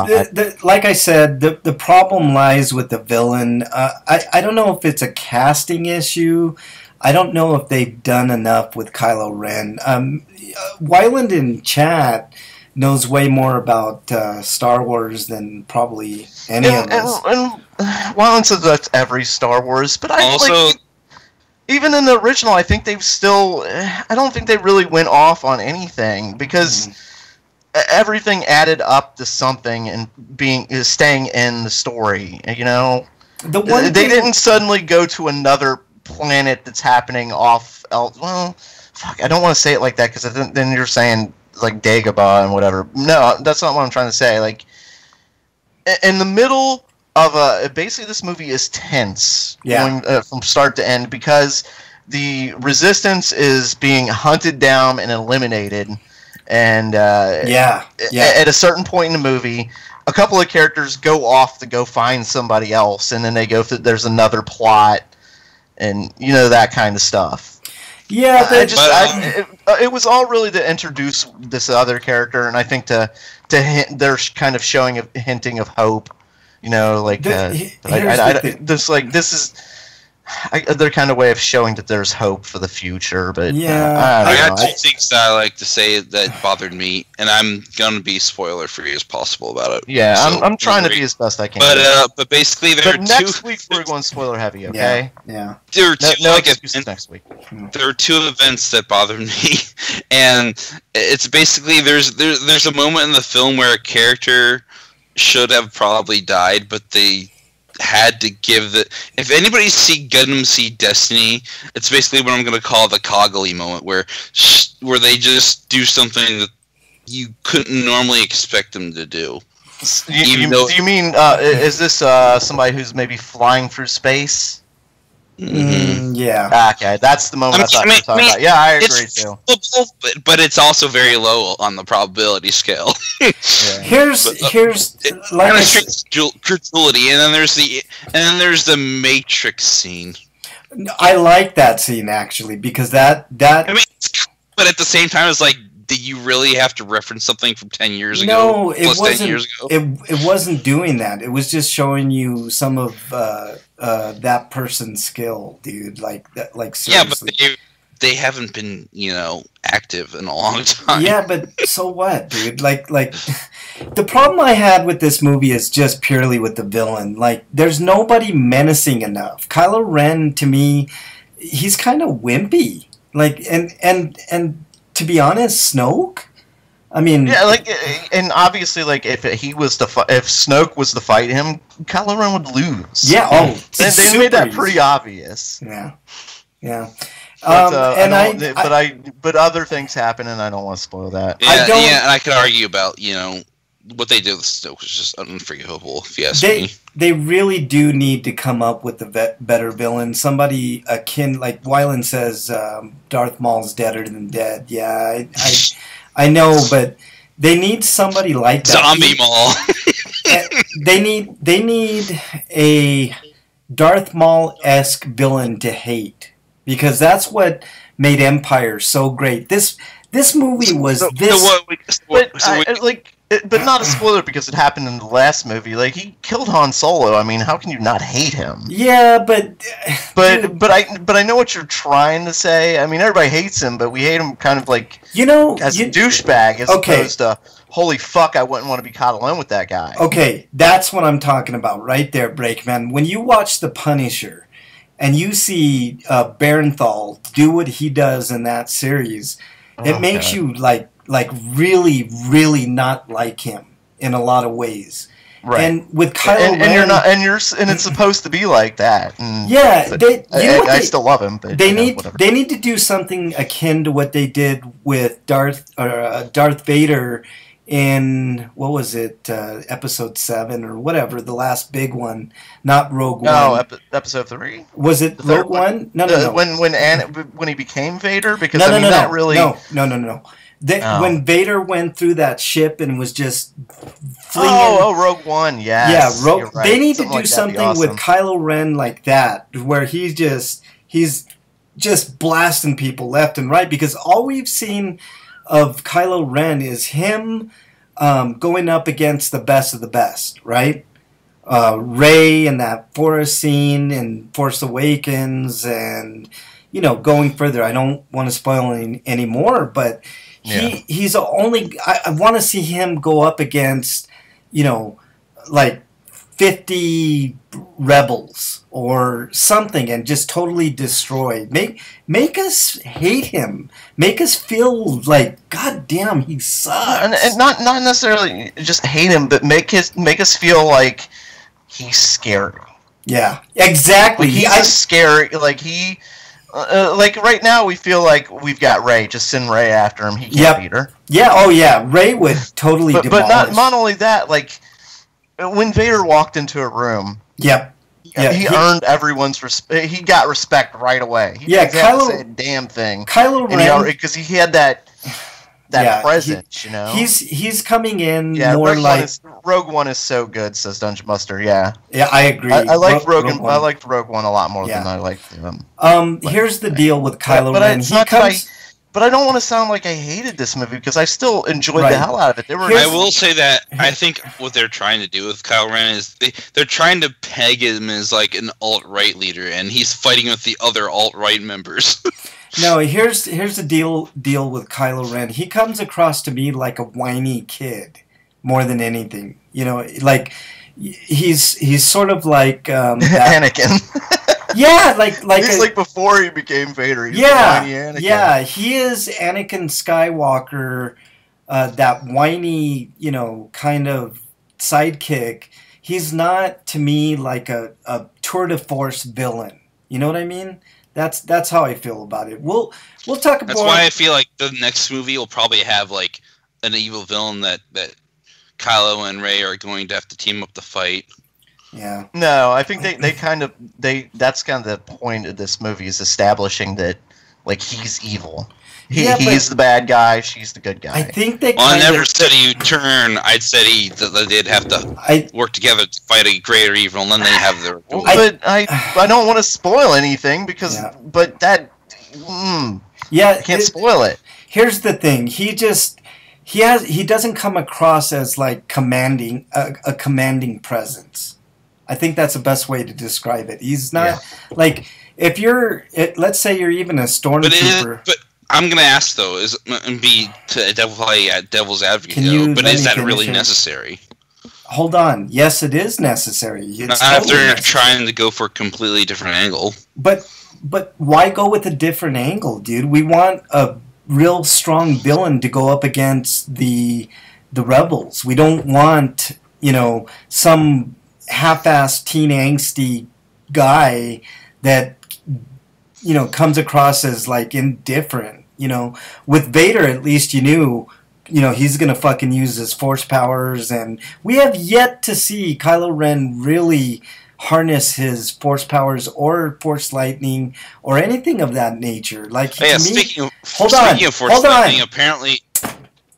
like I said, the problem lies with the villain. I don't know if it's a casting issue. I don't know if they've done enough with Kylo Ren. Wyland in chat knows way more about Star Wars than probably any of us. And Wyland says that's every Star Wars, but I also. like, even in the original, I think they've still. I don't think they really went off on anything because. Everything added up to something and staying in the story. You know, they didn't suddenly go to another planet that's happening off. Well, fuck, I don't want to say it like that because then you're saying like Dagobah and whatever. No, that's not what I'm trying to say. Like in the middle of basically this movie is tense, going from start to end because the Resistance is being hunted down and eliminated. And at a certain point in the movie, a couple of characters go off to go find somebody else, and then they go through. There's another plot, and you know that kind of stuff. Yeah, it was all really to introduce this other character, and I think they're kind of showing hinting of hope. You know, like this is. Their kind of way of showing that there's hope for the future, but I got two things that I like to say that bothered me, and I'm gonna be spoiler free as possible about it. Yeah, so, I'm trying to be as best I can. But basically, next week we're going spoiler heavy, okay? Yeah. There are two next week. There are two events that bothered me, and it's basically there's a moment in the film where a character should have probably died, but they had to give if anybody see Gundam Seed Destiny, it's basically what I'm going to call the Cogley moment, where they just do something that you couldn't normally expect them to do. Do you mean is this somebody who's maybe flying through space? Yeah. Okay, that's the moment I thought you were talking about. Yeah, I agree too. But it's also very low on the probability scale. Here's like credulity, and then there's the Matrix scene. I like that scene actually because that. I mean, but at the same time, it's like, did you really have to reference something from 10 years ago? No, it wasn't. 10 years ago? It wasn't doing that. It was just showing you some of that person's skill, dude. Like that. Like seriously. Yeah, but they haven't been, active in a long time. Yeah, but so what, dude? Like the problem I had with this movie is just purely with the villain. Like, there's nobody menacing enough. Kylo Ren, to me, he's kind of wimpy. Like, and to be honest, Snoke. I mean, yeah, like, and obviously, like, if Snoke was to fight him, Kylo Ren would lose. Yeah, they made that pretty obvious. Yeah. But other things happen, and I don't want to spoil that. Yeah, and I could argue about what they did with Snoke was just unforgivable, if you ask me. They really do need to come up with a better villain. Somebody akin, like Wyland says, Darth Maul's deader than dead. Yeah, I know, but they need somebody like that. Zombie Maul. They need a Darth Maul-esque villain to hate, because that's what made Empire so great. This movie was but not a spoiler because it happened in the last movie. Like, he killed Han Solo. I mean, how can you not hate him? Yeah, but I know what you're trying to say. I mean, everybody hates him, but we hate him kind of like as a douchebag, as opposed to holy fuck, I wouldn't want to be caught alone with that guy. Okay, that's what I'm talking about right there, Breakman. When you watch The Punisher and you see Barenthal do what he does in that series, it makes you like really, really not like him in a lot of ways. Right. And with Kylo Ren, and it's supposed to be like that. I still love him. But they need to do something akin to what they did with Darth Vader in, what was it, Episode 7 or whatever, the last big one, not Rogue One. No, Episode 3. Was it Rogue One? No. When he became Vader, because that really no. When Vader went through that ship and was just flinging... Rogue One, yes. Yeah, right. They need to do something with Kylo Ren like that, where he's just blasting people left and right, because all we've seen of Kylo Ren is him going up against the best of the best, right? Rey in that forest scene in Force Awakens, and going further. I don't want to spoil any more, but he's only. I want to see him go up against, like 50 rebels or something, and just totally destroy. Make us hate him. Make us feel like, God damn, he sucks. And not necessarily just hate him, but make us feel like he's scary. Yeah, exactly. Like he's scary. Like he, like right now we feel like we've got Rey. Just send Rey after him. He can't beat her. Yeah. Oh yeah. Rey would totally. But not only that. Like when Vader walked into a room. Yep. Yeah, he earned everyone's respect. He got respect right away. He didn't have to say a damn thing. Kylo Ren, because he had that presence, He's coming in more Rogue One is so good, says Dungeon Buster. Yeah, I agree. I liked Rogue One. I liked Rogue One a lot more than I liked here's the deal with Kylo Ren. But I don't want to sound like I hated this movie because I still enjoyed the hell out of it. I will say that I think what they're trying to do with Kylo Ren is they're trying to peg him as like an alt-right leader, and he's fighting with the other alt-right members. No, here's the deal with Kylo Ren. He comes across to me like a whiny kid more than anything. Like he's sort of like Anakin. Yeah, like he's like before he became Vader. He's whiny Anakin. Yeah, he is Anakin Skywalker, that whiny, kind of sidekick. He's not, to me, like a tour de force villain. You know what I mean? That's how I feel about it. We'll talk about. That's why I feel like the next movie will probably have like an evil villain that Kylo and Rey are going to have to team up to fight. Yeah. No, I think that's kind of the point of this movie, is establishing that like he's evil. He's the bad guy, she's the good guy. I think they. Well, I never said a U-turn. I'd said they'd have to work together to fight a greater evil, and then they have their. But I don't want to spoil anything because, but that. I can't spoil it. Here's the thing. He doesn't come across as like commanding a commanding presence. I think that's the best way to describe it. He's not like if let's say you're even a stormtrooper. But I'm gonna ask though, devil's advocate, but is that really necessary? Hold on. Yes, it is necessary. Not after they're trying to go for a completely different angle. But why go with a different angle, dude? We want a real strong villain to go up against the rebels. We don't want some half-assed teen angsty guy that comes across as like indifferent. With Vader, at least you knew he's gonna fucking use his force powers, and we have yet to see Kylo Ren really harness his force powers or force lightning or anything of that nature. Like speaking of force lightning, apparently.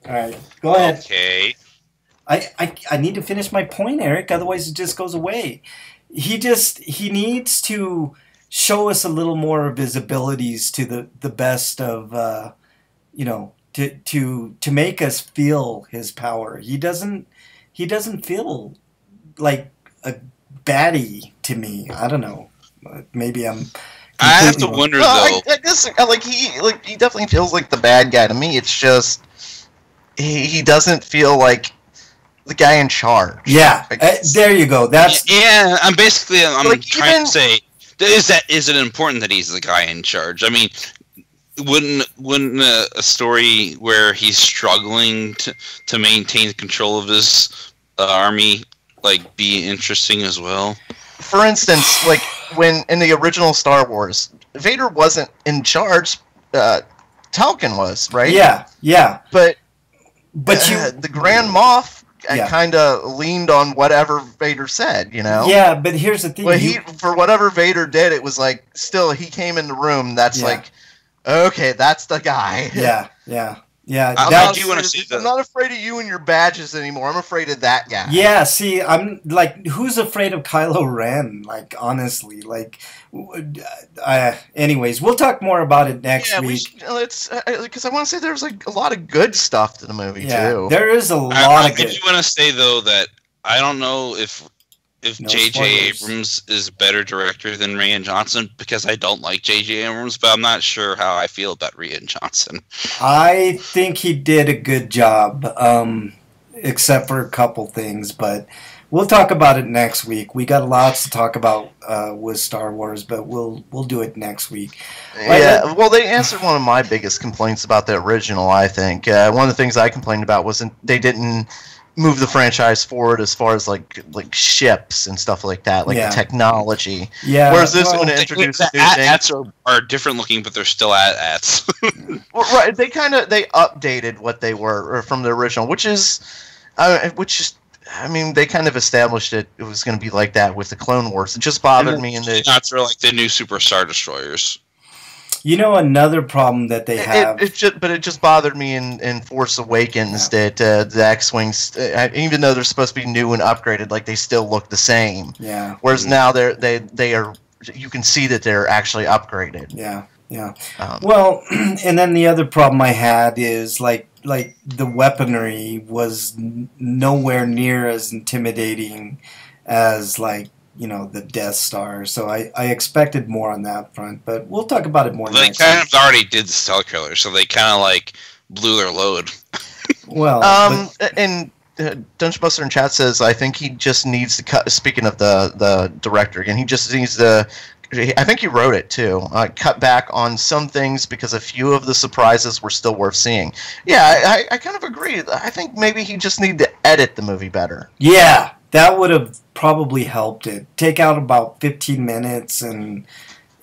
All right, go ahead. Okay. I need to finish my point, Eric. Otherwise, it just goes away. He needs to show us a little more of his abilities to the best of to make us feel his power. He doesn't feel like a baddie to me. I don't know. Maybe I'm. I have to wonder though. I guess he definitely feels like the bad guy to me. It's just he doesn't feel like the guy in charge. Yeah, there you go. That's I'm trying to say, is it important that he's the guy in charge? I mean, wouldn't a story where he's struggling to maintain control of his army like be interesting as well? For instance, like when in the original Star Wars, Vader wasn't in charge. Talcon was, right? Yeah. But the Grand Moff kind of leaned on whatever Vader said, Yeah, but here's the thing. Well, for whatever Vader did, it was like still he came in the room. That's like, okay, that's the guy. Yeah. Yeah, I do want to see I'm not afraid of you and your badges anymore. I'm afraid of that guy. Yeah, see, I'm like, who's afraid of Kylo Ren? Like, honestly, like, anyways, we'll talk more about it next week. Let's, because I want to say there's like a lot of good stuff to the movie too. There is a lot of good. I do want to say though that I don't know if J.J. Abrams is a better director than Rian Johnson, because I don't like J.J. Abrams, but I'm not sure how I feel about Rian Johnson. I think he did a good job, except for a couple things, but we'll talk about it next week. We got lots to talk about with Star Wars, but we'll do it next week. Yeah, well, they answered one of my biggest complaints about the original, I think. One of the things I complained about was they didn't move the franchise forward as far as like ships and stuff like that, like the technology. Yeah. Whereas this one introduces new things. AT-ATs are different looking, but they're still AT-ATs. Well, right. They updated what they were from the original, which is, I mean, they kind of established it was going to be like that with the Clone Wars. It just bothered me. AT-ATs are like the new Super Star Destroyers. You know, another problem that they have... It just bothered me in Force Awakens that the X-Wings, even though they're supposed to be new and upgraded, like, they still look the same. Yeah. Whereas now they are... You can see that they're actually upgraded. Yeah, yeah. Well, and then the other problem I had is, like the weaponry was nowhere near as intimidating as, like, you know, the Death Star. So I expected more on that front, but we'll talk about it more next week. They kind of already did the Stealth Killer, so they kind of, like, blew their load. Well, and Dungeon Buster in chat says, I think he just needs to cut, speaking of the director again, he just needs to, I think he wrote it too, cut back on some things because a few of the surprises were still worth seeing. Yeah, I kind of agree. I think maybe he just needed to edit the movie better. Yeah, that would have probably helped it. Take out about 15 minutes and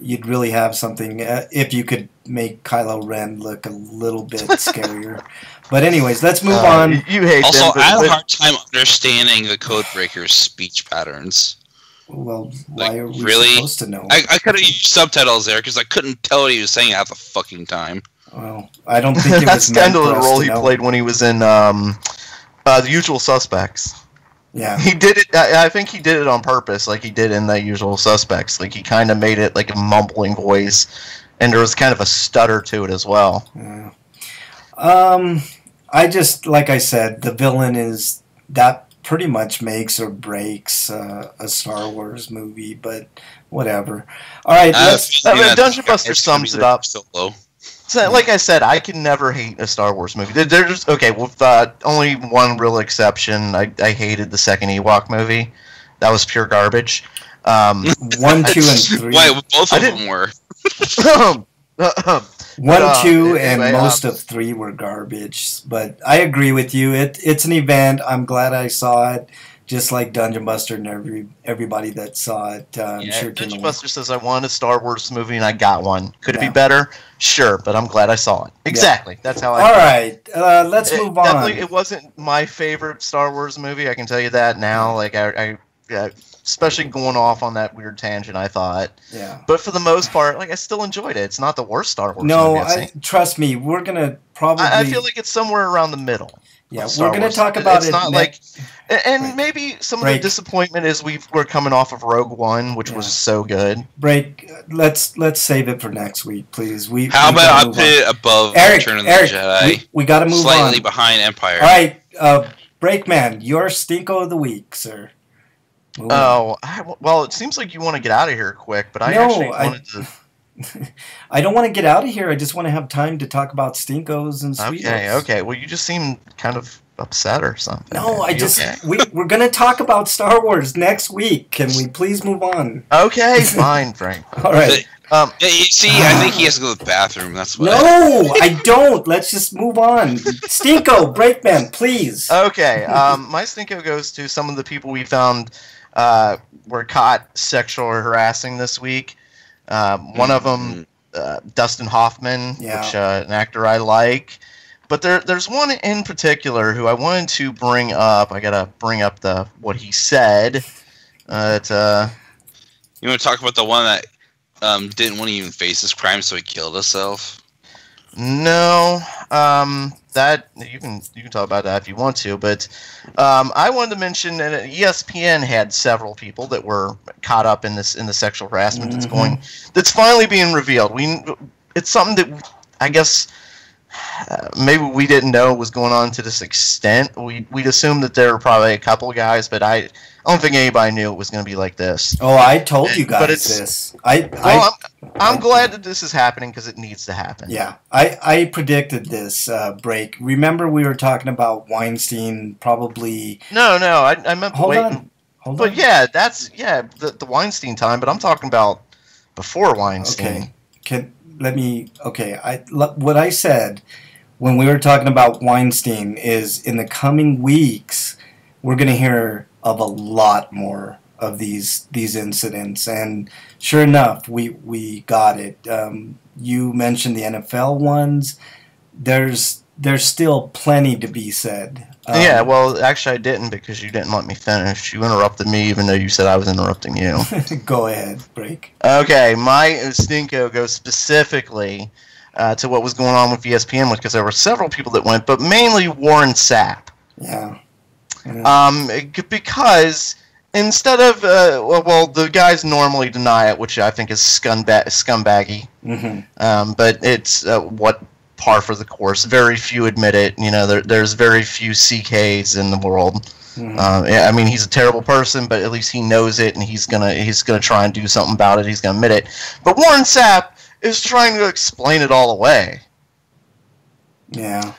you'd really have something, if you could make Kylo Ren look a little bit scarier. But anyways, let's move on. You hate also, them, I had a hard time understanding the Codebreaker's speech patterns. Well, why are we really supposed to know? I could have used subtitles there because I couldn't tell what he was saying half the fucking time. Well, I don't think it was That's meant kind of for the us role to he know. played when he was in The Usual Suspects. Yeah. He did it. I think he did it on purpose, like he did in The Usual Suspects. Like he kind of made it like a mumbling voice, and there was kind of a stutter to it as well. Yeah. I just, like I said, the villain is that pretty much makes or breaks a Star Wars movie, but whatever. All right, Dungeon Buster sums it up. Solo. So, like I said, I can never hate a Star Wars movie. They're just okay. With only one real exception, I hated the second Ewok movie. That was pure garbage. 1, 2, and 3. Wait, both of them were. 1, 2, and anyway, most of 3 were garbage. But I agree with you. It's an event. I'm glad I saw it. Just like Dungeon Buster and everybody that saw it. Sure Dungeon Buster says, I wanted a Star Wars movie and I got one. Could it be better? Sure, but I'm glad I saw it. Exactly. Yeah. That's how I feel. All right. Let's move on. Definitely, it wasn't my favorite Star Wars movie. I can tell you that now. Like, I especially going off on that weird tangent, I thought. Yeah. But for the most part, like, I still enjoyed it. It's not the worst Star Wars movie I've seen. Trust me, we're going to probably... I feel like it's somewhere around the middle. Yeah, we're going to talk about it. It's not like... And maybe some of the disappointment is we're coming off of Rogue One, which was so good. Let's save it for next week, please. How about I put it above Return of the Jedi? We got to move on. Slightly behind Empire. All right, Breakman, your stinko of the week, sir. Well, it seems like you want to get out of here quick, but I wanted to... I don't want to get out of here. I just want to have time to talk about stinkos and sweetos. Okay. Well, you just seem kind of upset or something. No, we're going to talk about Star Wars next week. Can we please move on? Okay, fine, Frank. All right. You see, I think he has to go to the bathroom. That's what. No, I don't. Let's just move on. Stinko, Breakman, please. Okay. My stinko goes to some of the people we found were caught sexual harassing this week. One of them, Dustin Hoffman, which an actor I like. But there's one in particular who I wanted to bring up. I gotta bring up what he said. You want to talk about the one that didn't want to even face his crime, so he killed himself? No, that you can talk about that if you want to, but I wanted to mention that ESPN had several people that were caught up in the sexual harassment that's finally being revealed. It's something that I guess maybe we didn't know was going on to this extent. We'd assumed that there were probably a couple of guys, but I don't think anybody knew it was going to be like this. Oh, I told you guys this. I'm glad that this is happening because it needs to happen. Yeah, I predicted this break. Remember we were talking about Weinstein probably... No, I meant Hold on. But yeah, that's the Weinstein time, but I'm talking about before Weinstein. Okay. What I said when we were talking about Weinstein is in the coming weeks we're going to hear of a lot more of these incidents, and sure enough, we got it. You mentioned the NFL ones. There's still plenty to be said. Yeah, well, actually, I didn't because you didn't let me finish. You interrupted me, even though you said I was interrupting you. Go ahead, break. Okay, my Stinko goes specifically to what was going on with ESPN, because there were several people that went, but mainly Warren Sapp. Yeah. Because instead of the guys normally deny it, which I think is scumbaggy. But it's what par for the course. Very few admit it. You know, there's very few CKs in the world. I mean, he's a terrible person, but at least he knows it, and he's gonna try and do something about it. He's gonna admit it. But Warren Sapp is trying to explain it all away. Yeah.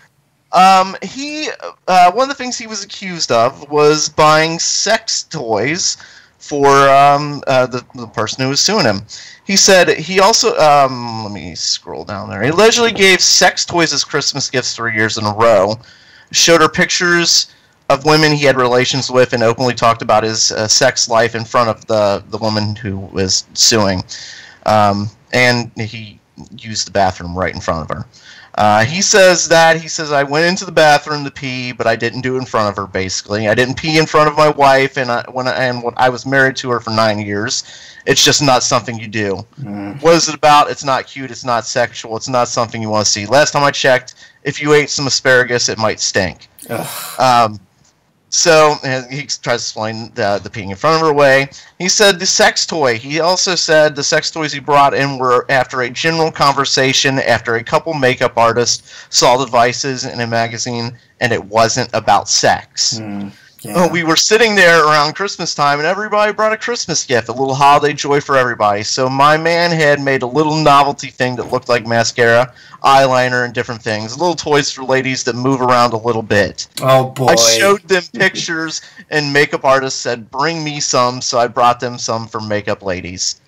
One of the things he was accused of was buying sex toys for the person who was suing him. He said he also, let me scroll down there. He allegedly gave sex toys as Christmas gifts 3 years in a row, showed her pictures of women he had relations with, and openly talked about his sex life in front of the woman who was suing. And he used the bathroom right in front of her. He says, I went into the bathroom to pee, but I didn't do it in front of her, basically. I didn't pee in front of my wife, and I was married to her for 9 years. It's just not something you do. What is it about? It's not cute. It's not sexual. It's not something you want to see. Last time I checked, if you ate some asparagus, it might stink. So he tries to explain the peeing in front of her away. He said the sex toy. He also said the sex toys he brought in were after a general conversation, after a couple makeup artists saw the devices in a magazine, and it wasn't about sex. Yeah. We were sitting there around Christmas time, and everybody brought a Christmas gift, a little holiday joy for everybody. So my man had made a little novelty thing that looked like mascara, eyeliner, and different things. Little toys for ladies that move around a little bit. Oh, boy. I showed them pictures, and makeup artists said, bring me some, so I brought them some for makeup ladies.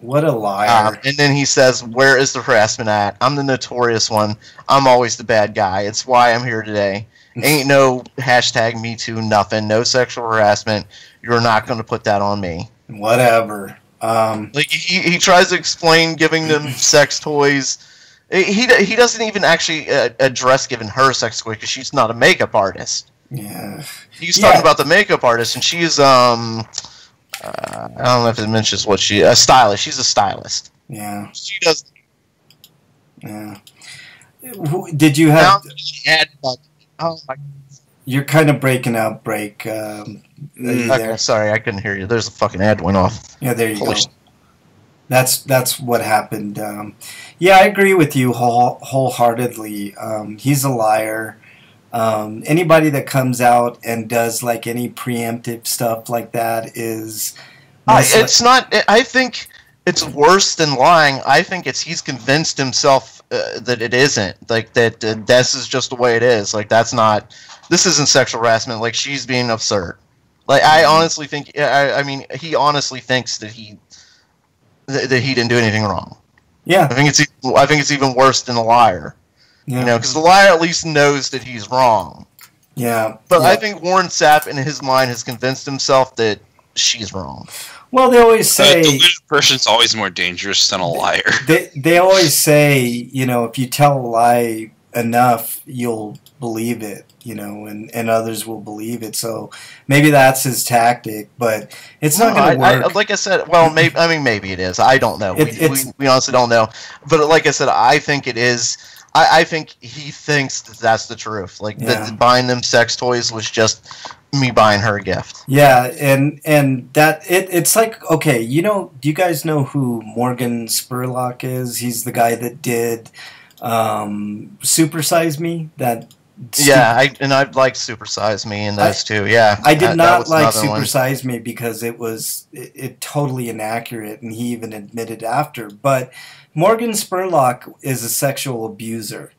What a liar. And then he says, where is the harassment at? I'm the notorious one. I'm always the bad guy. It's why I'm here today. Ain't no hashtag Me Too, nothing. No sexual harassment. You're not going to put that on me. Whatever. Like he tries to explain giving them sex toys. He doesn't even actually address giving her sex toys because she's not a makeup artist. Yeah. He's talking about the makeup artist, and she's I don't know if it mentions what a stylist. She's a stylist. Yeah. She does. Yeah. Did you have? Oh my! You're kind of breaking up, break. Okay, sorry, I couldn't hear you. There's a fucking ad went off. Yeah, there you go. That's what happened. Yeah, I agree with you wholeheartedly. He's a liar. Anybody that comes out and does like any preemptive stuff like that is. It's not. I think it's worse than lying. I think he's convinced himself that it isn't. Like that. This is just the way it is. Like that's not. This isn't sexual harassment. Like she's being absurd. Like I honestly think. I mean, he honestly thinks that he didn't do anything wrong. Yeah. I think it's even worse than a liar. Yeah. You know, because the liar at least knows that he's wrong. Yeah. But yeah. I think Warren Sapp, in his mind, has convinced himself that she's wrong. Well, they always say... A deluded person's always more dangerous than a liar. They always say, you know, if you tell a lie enough, you'll believe it, you know, and others will believe it. So maybe that's his tactic, but it's not going to work. Like I said, well, maybe it is. I don't know. We honestly don't know. But like I said, I think it is. I think he thinks that's the truth. Like, that buying them sex toys was just me buying her a gift. Yeah, and that it's like, okay, do you guys know who Morgan Spurlock is? He's the guy that did Super Size Me. I'd like Super Size Me in those two. Yeah, I did not like Super Size Me because it was totally inaccurate, and he even admitted after. But Morgan Spurlock is a sexual abuser,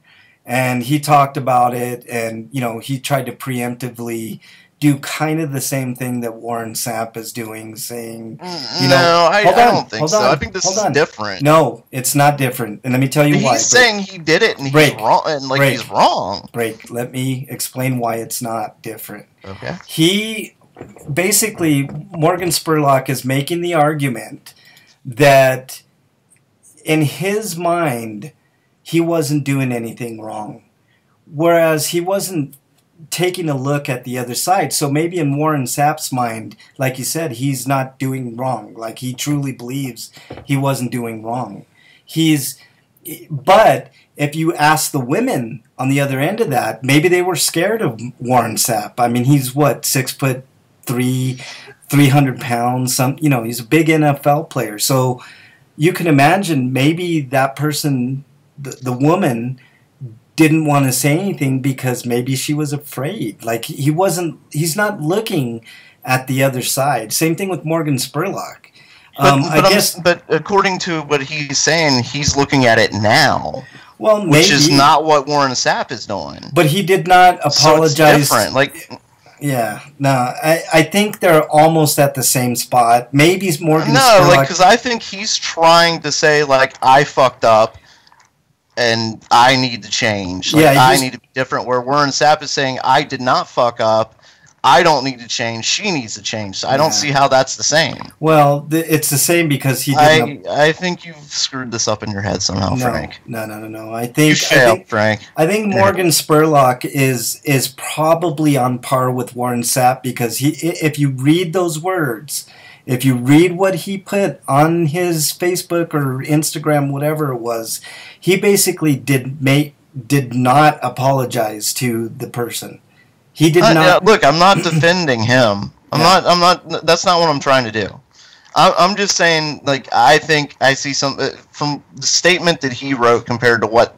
and he talked about it, and he tried to preemptively do kind of the same thing that Warren Sapp is doing, saying, I don't think so. I think this is different. No, it's not different, and let me tell you why. He's saying he did it, and he's wrong, and he's wrong. Let me explain why it's not different. Okay. He basically, Morgan Spurlock is making the argument that in his mind, he wasn't doing anything wrong, whereas he wasn't taking a look at the other side. So maybe in Warren Sapp's mind, like you said, he's not doing wrong. Like, he truly believes he wasn't doing wrong. But if you ask the women on the other end of that, maybe they were scared of Warren Sapp. I mean, he's what, 6'3", 300 pounds. He's a big NFL player. So you can imagine maybe that person, the woman, didn't want to say anything because maybe she was afraid. Like, he's not looking at the other side. Same thing with Morgan Spurlock. But according to what he's saying, he's looking at it now. Well, maybe, which is not what Warren Sapp is doing. But he did not apologize. So it's different. I think they're almost at the same spot. Maybe Morgan Spurlock. Because I think he's trying to say, I fucked up, and I need to change. I need to be different. Where Warren Sapp is saying, I did not fuck up. I don't need to change. She needs to change. So I don't see how that's the same. Well, it's the same because he didn't. I think you've screwed this up in your head somehow, Frank. No. Frank. I think Morgan Spurlock is probably on par with Warren Sapp because if you read those words, if you read what he put on his Facebook or Instagram, whatever it was, he basically did not apologize to the person. He did not. Look, I'm not defending him. I'm not. That's not what I'm trying to do. I'm just saying, I think I see some from the statement that he wrote compared to what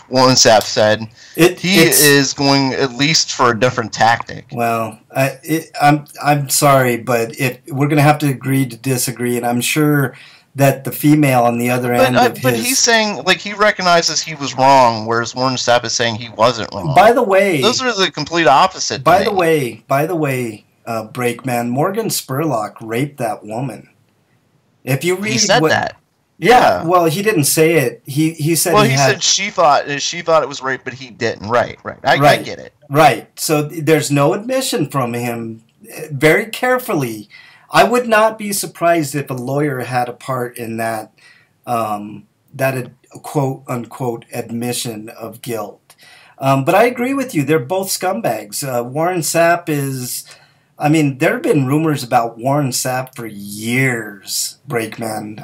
Warren Sapp said. He is going at least for a different tactic. Well, I'm sorry, but we're going to have to agree to disagree, and I'm sure that the female on the other end of his... But he's saying, he recognizes he was wrong, whereas Warren Sapp is saying he wasn't wrong. By the way... Those are the complete opposite. By the way, Breakman, Morgan Spurlock raped that woman. If you read... He said that. Yeah, well, he didn't say it. He said he said she thought it was rape, but he didn't. Right. I get it. Right. So there's no admission from him. Very carefully... I would not be surprised if a lawyer had a part in that quote-unquote admission of guilt. But I agree with you. They're both scumbags. Warren Sapp is... I mean, there have been rumors about Warren Sapp for years, Breakman.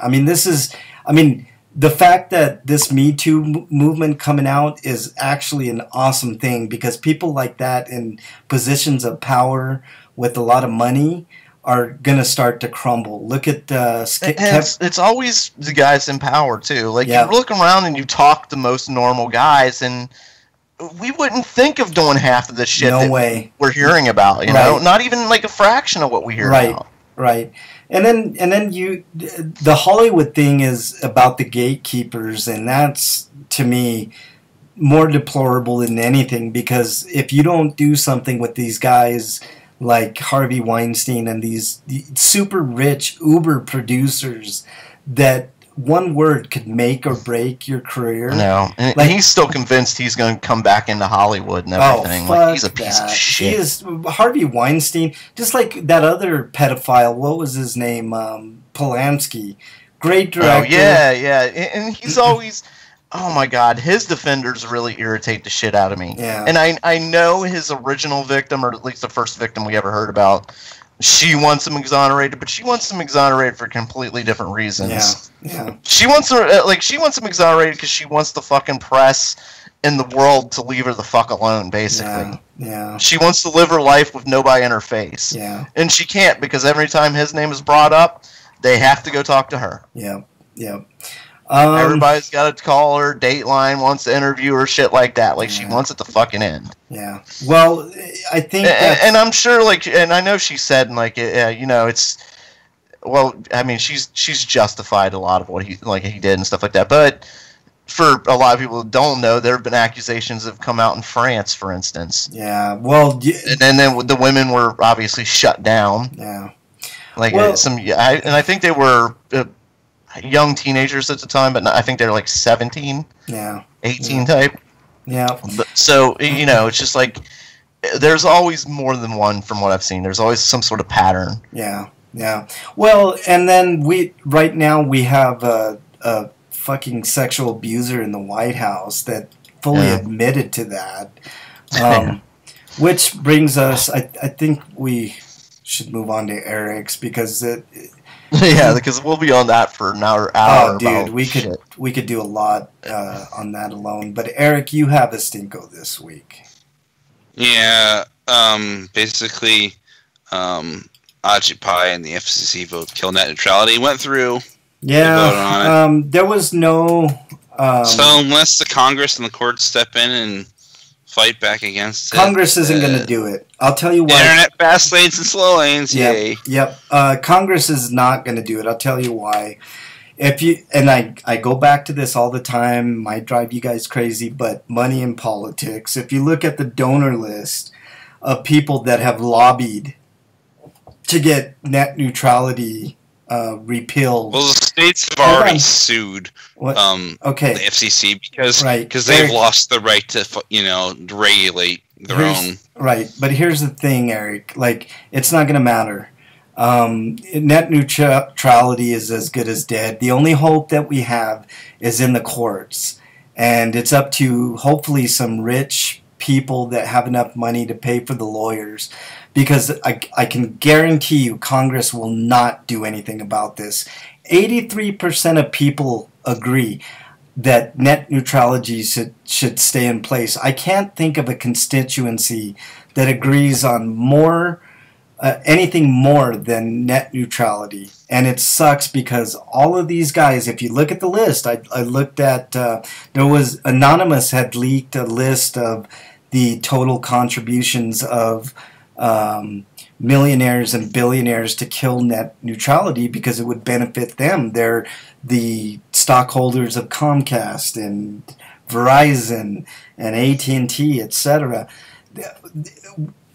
The fact that this Me Too movement coming out is actually an awesome thing because people like that in positions of power with a lot of money are going to start to crumble. Look at it's always the guys in power, too. You look around and you talk to most normal guys, and we wouldn't think of doing half of the shit we're hearing about, you know? Not even a fraction of what we hear about. Right. And then the Hollywood thing is about the gatekeepers, and that's, to me, more deplorable than anything, because if you don't do something with these guys like Harvey Weinstein and these super rich Uber producers that one word could make or break your career. No, and he's still convinced he's going to come back into Hollywood and everything. He's a piece of shit. He is Harvey Weinstein, just like that other pedophile. What was his name? Polanski. Great director. Oh, yeah. And he's always... Oh my God, his defenders really irritate the shit out of me. Yeah. And I know his original victim, or at least the first victim we ever heard about, she wants him exonerated, but she wants him exonerated for completely different reasons. Yeah. She wants him exonerated because she wants the fucking press in the world to leave her the fuck alone, basically. Yeah. She wants to live her life with nobody in her face. Yeah. And she can't, because every time his name is brought up, they have to go talk to her. Yeah. Everybody's got to call her, Dateline wants to interview her, shit like that. Like, she wants it to fucking end. Yeah. Well, I think and I'm sure, like, and I know she said, like, you know, it's, well, I mean, she's justified a lot of what he did and stuff like that, but for a lot of people who don't know, there have been accusations that have come out in France, for instance. Yeah, well... And then the women were obviously shut down. Yeah. Like, I think they were young teenagers at the time, but I think they were like 17, 18 type. Yeah. So, you know, it's just like, there's always more than one from what I've seen. There's always some sort of pattern. Yeah. Well, and then right now we have a fucking sexual abuser in the White House that fully admitted to that. Which brings us, I think we should move on to Eric's, because because we'll be on that for an hour. Oh, dude, we could do a lot on that alone. But Eric, you have a stinko this week. Yeah, basically, Occupy and the FCC vote kill net neutrality went through. Yeah, there was no... so unless the Congress and the courts step in and fight back against Congress isn't going to do it. I'll tell you why. Internet fast lanes and slow lanes, yay. Yep. Congress is not going to do it. I'll tell you why. I go back to this all the time, might drive you guys crazy, but money in politics. If you look at the donor list of people that have lobbied to get net neutrality repealed. Well, the states have already sued the FCC because they've lost the right to regulate their own. Right, but here's the thing, Eric. Like, it's not going to matter. Net neutrality is as good as dead. The only hope that we have is in the courts, and it's up to hopefully some rich people that have enough money to pay for the lawyers. Because I can guarantee you Congress will not do anything about this. 83% of people agree that net neutrality should stay in place. I can't think of a constituency that agrees on anything more than net neutrality. And it sucks because all of these guys, if you look at the list, I looked at, there was, Anonymous had leaked a list of the total contributions of millionaires and billionaires to kill net neutrality because it would benefit them. They're the stockholders of Comcast and Verizon and AT&T, etc.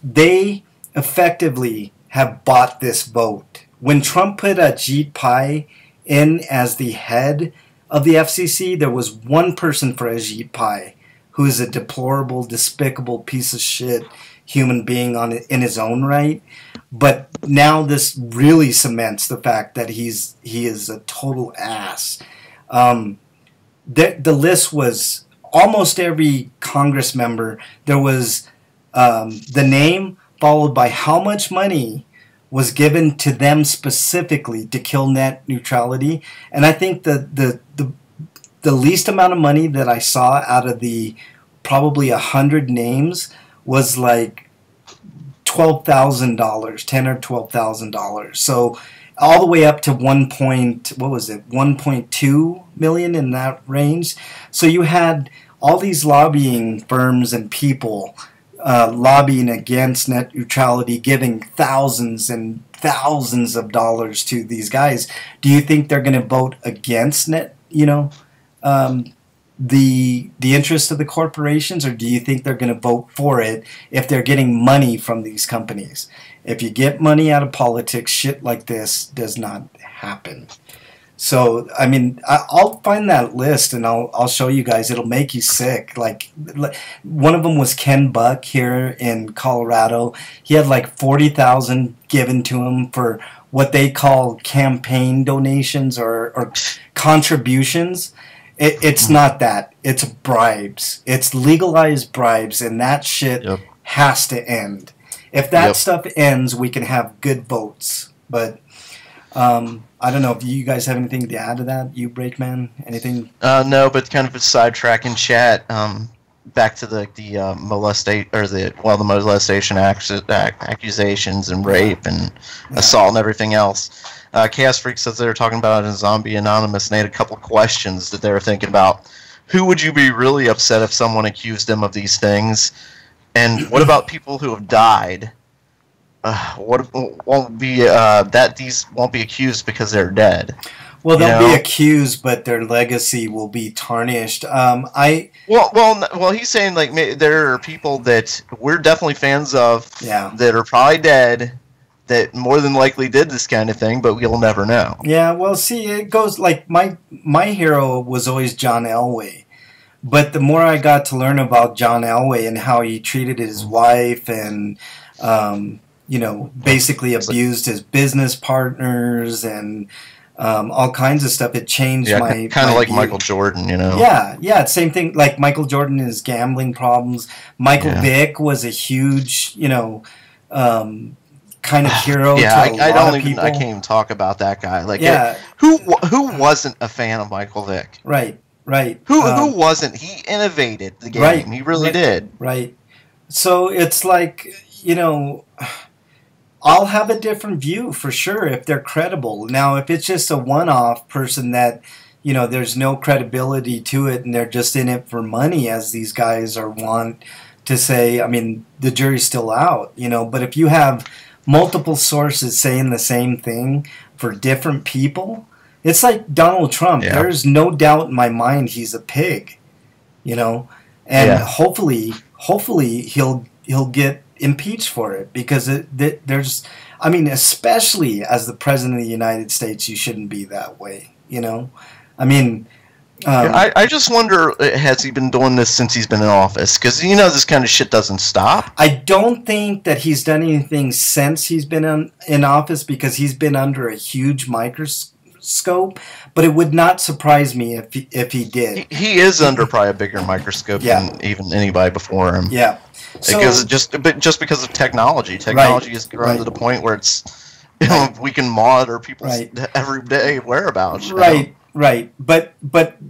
They effectively have bought this vote. When Trump put Ajit Pai in as the head of the FCC, there was one person for Ajit Pai, who is a deplorable, despicable piece of shit human being in his own right. But now this really cements the fact that he is a total ass. The list was almost every Congress member. There was the name followed by how much money was given to them specifically to kill net neutrality. And I think the least amount of money that I saw out of the probably 100 names was like $12,000, $10,000 or $12,000. So all the way up to 1.2 million in that range. So you had all these lobbying firms and people lobbying against net neutrality, giving thousands and thousands of dollars to these guys. Do you think they're going to vote against the interest of the corporations, or do you think they're going to vote for it if they're getting money from these companies? If you get money out of politics, shit like this does not happen. So, I mean, I'll find that list and I'll show you guys. It'll make you sick. Like, one of them was Ken Buck here in Colorado. He had like $40,000 given to him for what they call campaign donations or contributions. It's not that. It's bribes. It's legalized bribes, and that shit has to end. If that stuff ends, we can have good votes. But I don't know if you guys have anything to add to that. You, Brakeman, anything? No, but kind of a sidetrack in chat. back to the molestation accusations and rape and assault and everything else. Chaos Freak says they were talking about it in Zombie Anonymous, and they had a couple questions that they were thinking about. Who would you be really upset if someone accused them of these things? And what about people who have died? These won't be accused because they're dead. Well, they'll be accused, but their legacy will be tarnished. Well, he's saying like there are people that we're definitely fans of that are probably dead that more than likely did this kind of thing, but we'll never know. Yeah, well, see, it goes like my hero was always John Elway. But the more I got to learn about John Elway and how he treated his wife and, basically abused his business partners and all kinds of stuff, it changed my kind of like view. Michael Jordan, Yeah, same thing. Like Michael Jordan and his gambling problems. Michael Vick was a huge, kind of hero. Yeah, to I can't people. even talk about that guy. Like, who wasn't a fan of Michael Vick? Right. Who wasn't? He innovated the game. Right, he really did. Right. So it's like, I'll have a different view for sure if they're credible. Now, if it's just a one-off person that, there's no credibility to it and they're just in it for money, as these guys want to say, I mean, the jury's still out, But if you have multiple sources saying the same thing for different people, it's like Donald Trump. Yeah. There's no doubt in my mind he's a pig, and hopefully he'll get impeached for it, because there's, I mean, especially as the president of the United States, you shouldn't be that way, I mean. I just wonder, has he been doing this since he's been in office? Because this kind of shit doesn't stop. I don't think that he's done anything since he's been in office, because he's been under a huge microscope. But it would not surprise me if he did. He is under probably a bigger microscope than even anybody before him. Yeah, because just because of technology. Technology has grown to the point where it's we can monitor people's everyday whereabouts. Right, but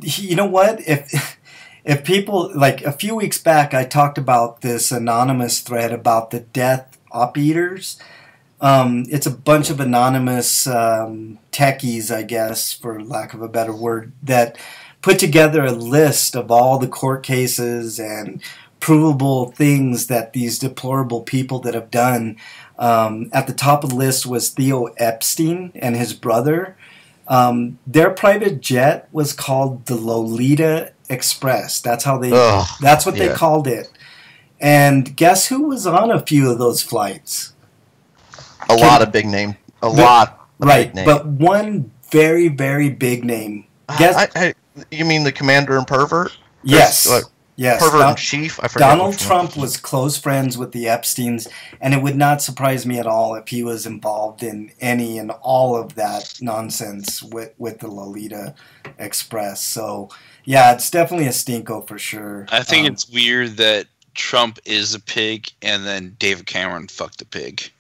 you know what? If people, like a few weeks back, I talked about this anonymous thread about the death op eaters. It's a bunch of anonymous techies, I guess, for lack of a better word, that put together a list of all the court cases and provable things that these deplorable people that have done. At the top of the list was Theo Epstein and his brother. Their private jet was called the Lolita Express. That's how they. That's what they called it. And guess who was on a few of those flights? A lot of big name. Big name. But one very, very big name. Guess. You mean the commander and pervert? Yes. Yes. Pervert in chief. I forget. Donald Trump was close friends with the Epsteins, and it would not surprise me at all if he was involved in any and all of that nonsense with the Lolita Express. So, yeah, it's definitely a stinko for sure. I think it's weird that Trump is a pig, and then David Cameron fucked a pig.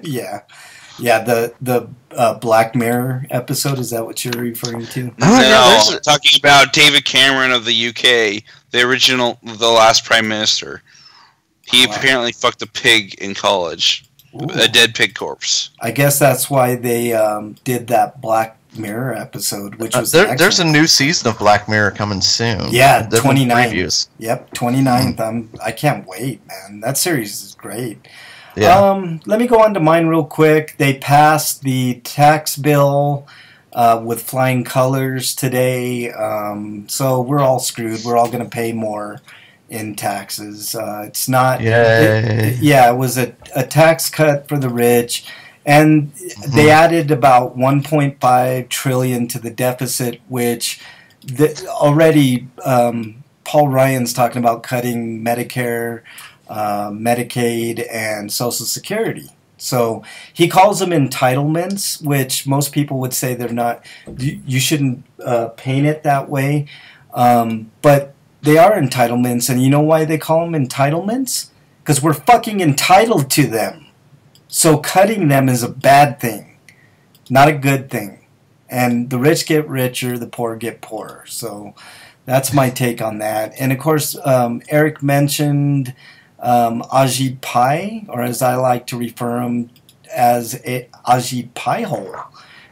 Yeah. Yeah, the Black Mirror episode, is that what you're referring to? No, I'm talking about David Cameron of the UK, the last prime minister. He apparently fucked a pig in college, a dead pig corpse. I guess that's why they did that Black Mirror episode, which was there's a new season of Black Mirror coming soon. Yeah, 29th. Yep, 29th. I can't wait, man. That series is great. Yeah. Let me go on to mine real quick. They passed the tax bill with flying colors today, so we're all screwed. We're all going to pay more in taxes. It's not. It was a tax cut for the rich, and they added about 1.5 trillion to the deficit, which already Paul Ryan's talking about cutting Medicare, Medicaid, and Social Security. So he calls them entitlements, which most people would say they're not. You shouldn't paint it that way, but they are entitlements. And you know why they call them entitlements? Because we're fucking entitled to them. So cutting them is a bad thing, not a good thing. And the rich get richer, the poor get poorer. So That's my take on that. And of course, Eric mentioned Ajit Pai, or as I like to refer him as Ajit Pai hole,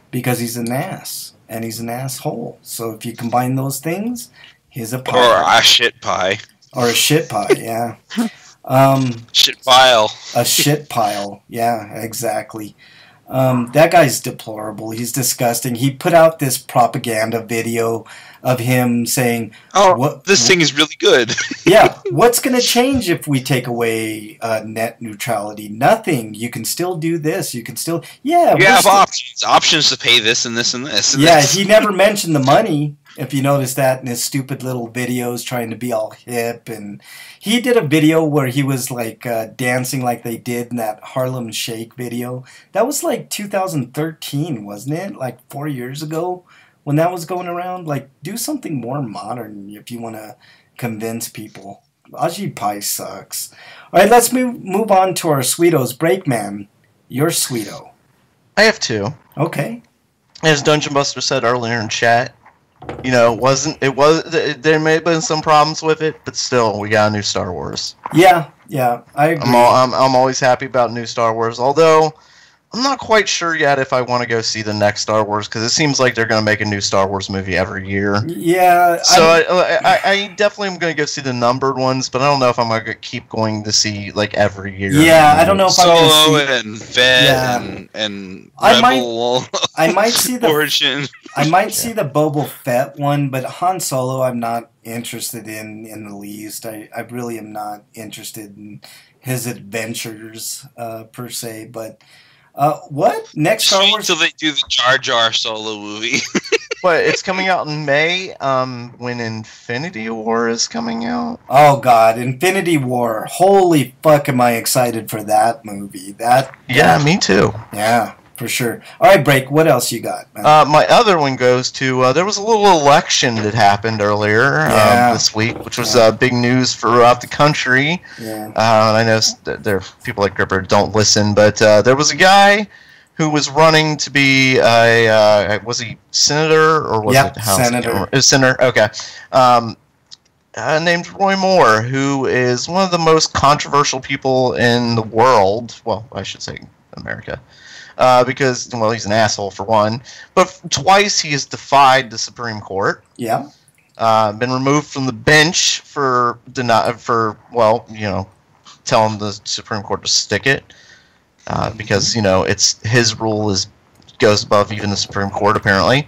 because he's an ass and he's an asshole. So if you combine those things, he's a pie. Or a shit pie. Or a shit pie, yeah. Shit pile. A shit pile, yeah, exactly. That guy's deplorable. He's disgusting. He put out this propaganda video of him saying, this thing is really good. Yeah, what's going to change if we take away net neutrality? Nothing. You can still do this. You can still... Yeah, you have options. Options to pay this and this and this. And this. He never mentioned the money, if you notice that in his stupid little videos trying to be all hip. And he did a video where he was like dancing like they did in that Harlem Shake video. That was like 2013, wasn't it? Like 4 years ago when that was going around. Like, do something more modern if you want to convince people. Ajit Pai sucks. All right, let's move on to our Sweetos. Breakman, your Sweeto. I have two. Okay. As Dungeon Buster said earlier in chat, you know, there may have been some problems with it, but still, we got a new Star Wars. Yeah, I agree. I'm always happy about new Star Wars, although I'm not quite sure yet if I want to go see the next Star Wars, because it seems like they're going to make a new Star Wars movie every year. Yeah. So I definitely am going to go see the numbered ones, but I don't know if I'm going to keep going to see, like, every year. Yeah, I don't know if I'm going to see... and Fett and Rebel. I might see the... Origin. I might see the Boba Fett one, but Han Solo I'm not interested in the least. I really am not interested in his adventures, per se, but... what? Next Star Wars? Until they do the Jar Jar Solo movie. But it's coming out in May, when Infinity War is coming out. Oh God, Infinity War! Holy fuck, am I excited for that movie? Yeah, me too. Yeah, for sure. All right, Break. What else you got, man? My other one goes to there was a little election that happened earlier this week, which was big news throughout the country. Yeah. I know there are people like Gripper don't listen, but there was a guy who was running to be was he senator or was it House? Senator. It was senator. Okay. Named Roy Moore, who is one of the most controversial people in the world. Well, I should say America. Because, well, he's an asshole for one, but twice he has defied the Supreme Court. Yeah. Been removed from the bench for telling the Supreme Court to stick it, because it's his rule goes above even the Supreme Court apparently.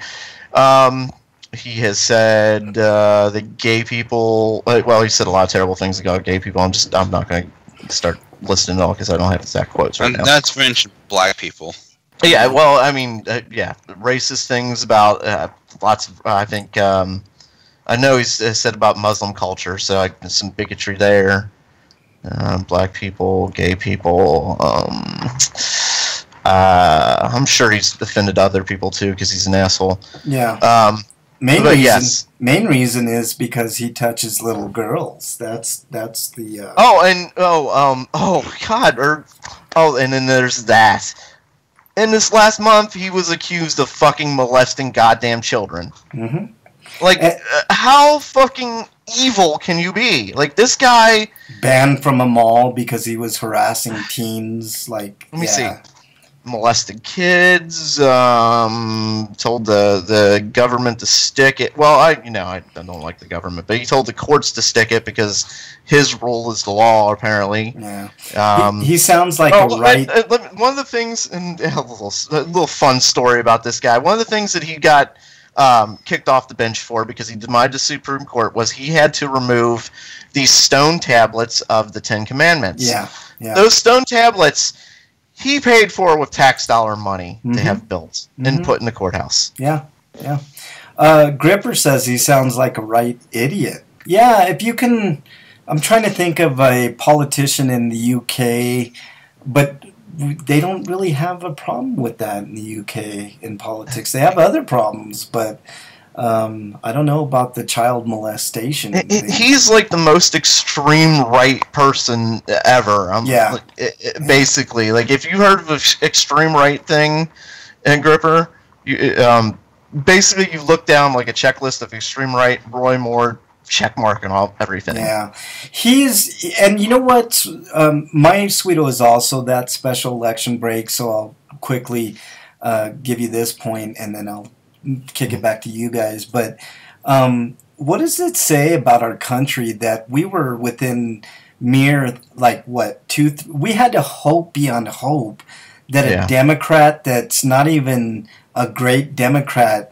He has said that gay people. He said a lot of terrible things about gay people. I'm not going to start listing it all because I don't have exact quotes right now. That's mentioned black people. Yeah, well, I mean, racist things about lots of. I think I know he's said about Muslim culture, so some bigotry there. Black people, gay people. I'm sure he's offended other people too because he's an asshole. Yeah. Main reason is because he touches little girls. That's the. And then there's that. In this last month, he was accused of fucking molesting goddamn children. Mm-hmm. Like, how fucking evil can you be? Like, this guy... Banned from a mall because he was harassing teens. Like, let me see. Molested kids, told the government to stick it. Well, I don't like the government, but he told the courts to stick it because his rule is the law, apparently. Yeah. He sounds like a right... one of the things, and a little fun story about this guy, one of the things that he got kicked off the bench for because he denied the Supreme Court was he had to remove these stone tablets of the Ten Commandments. Yeah. Those stone tablets... he paid for with tax dollar money to have built and put in the courthouse. Yeah. Gripper says he sounds like a right idiot. Yeah, if you can... I'm trying to think of a politician in the UK, but they don't really have a problem with that in the UK in politics. They have other problems, but... I don't know about the child molestation. He's like the most extreme right person ever. Basically, like if you heard of an extreme right thing, and Gripper, basically you look down like a checklist of extreme right, Roy Moore, check mark and everything. Yeah, and you know what? My Sweeto is also that special election break, so I'll quickly give you this point, and then I'll kick it back to you guys. But what does it say about our country that we were within mere, like, what, we had to hope beyond hope that a Democrat that's not even a great Democrat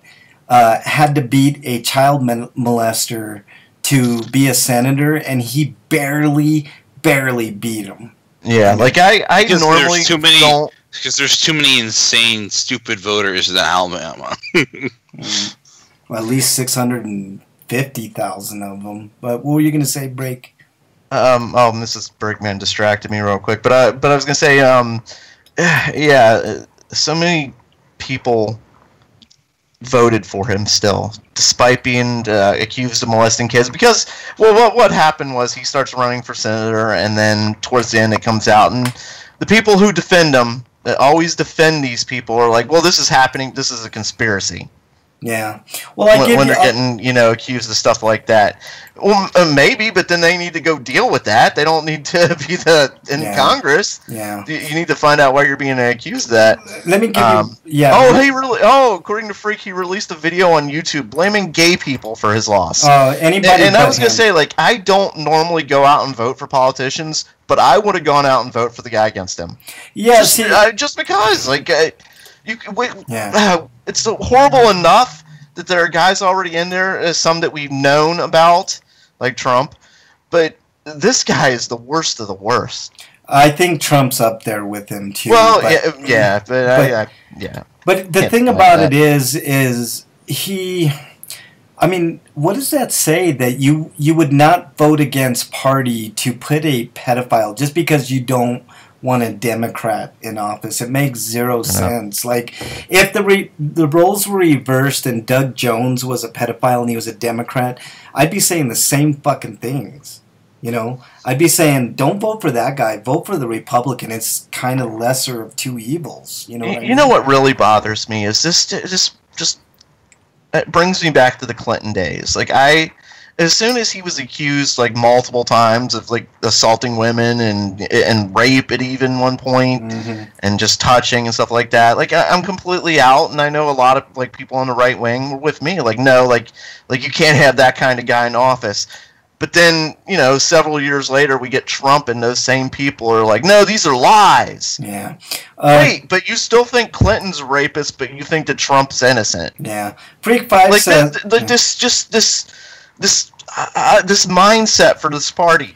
had to beat a child molester to be a senator, and he barely beat him. Yeah, like I normally don't... Because there's too many insane, stupid voters in Alabama. Well, at least 650,000 of them. But what were you going to say, Break? Mrs. Bergman distracted me real quick. But I was going to say, so many people voted for him still, despite being accused of molesting kids. Because, well, what happened was he starts running for senator, and then towards the end it comes out, and the people who defend him, that always defend these people, are like, well, this is happening, this is a conspiracy. Yeah. Well, when they're getting, accused of stuff like that. Well, maybe, but then they need to go deal with that. They don't need to be in Congress. Yeah. You need to find out why you're being accused of that. Let me give you... Yeah. According to Freak, he released a video on YouTube blaming gay people for his loss. Anybody... And I was going to say, like, I don't normally go out and vote for politicians, but I would have gone out and voted for the guy against him. Yeah, just because, like... it's horrible enough that there are guys already in there, some that we've known about, like Trump, but this guy is the worst of the worst. I think Trump's up there with him too. Well, But the thing about it is he... I mean, what does that say, that you would not vote against party to put a pedophile just because you don't want a Democrat in office? It makes zero sense. Like, if the roles were reversed and Doug Jones was a pedophile and he was a Democrat, I'd be saying the same fucking things. I'd be saying, don't vote for that guy, vote for the Republican. It's kind of lesser of two evils. You know what I mean? You know what really bothers me is this just it brings me back to the Clinton days. Like, as soon as he was accused, like, multiple times of, like, assaulting women and rape at even one point, and just touching and stuff like that, like, I'm completely out, and I know a lot of, like, people on the right wing were with me, like, no, like you can't have that kind of guy in office. But then, several years later, we get Trump, and those same people are like, no, these are lies. Yeah. Wait, but you still think Clinton's a rapist, but you think that Trump's innocent. Yeah. Freak 5 says... This mindset for this party,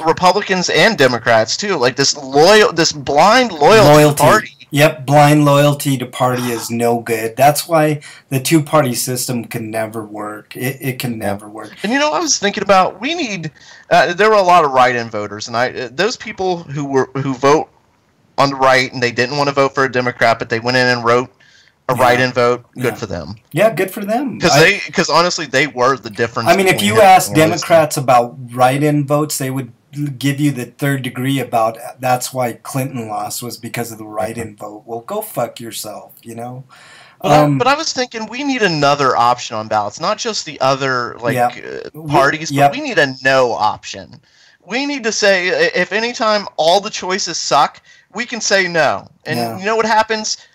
Republicans and Democrats too, like this blind loyalty to the party. Yep, blind loyalty to party is no good. That's why the two-party system can never work. It can never work. And I was thinking about, we need. There were a lot of write-in voters, and those people who vote on the right and they didn't want to vote for a Democrat, but they went in and wrote a write-in vote. Good for them. Yeah, good for them. Because honestly, they were the difference. I mean, if you ask Democrats about write-in votes, they would give you the third degree about that's why Clinton lost, was because of the write-in vote. Well, go fuck yourself, But I was thinking we need another option on ballots, not just the other parties, but we need a no option. We need to say, if anytime all the choices suck, we can say no. And you know what happens?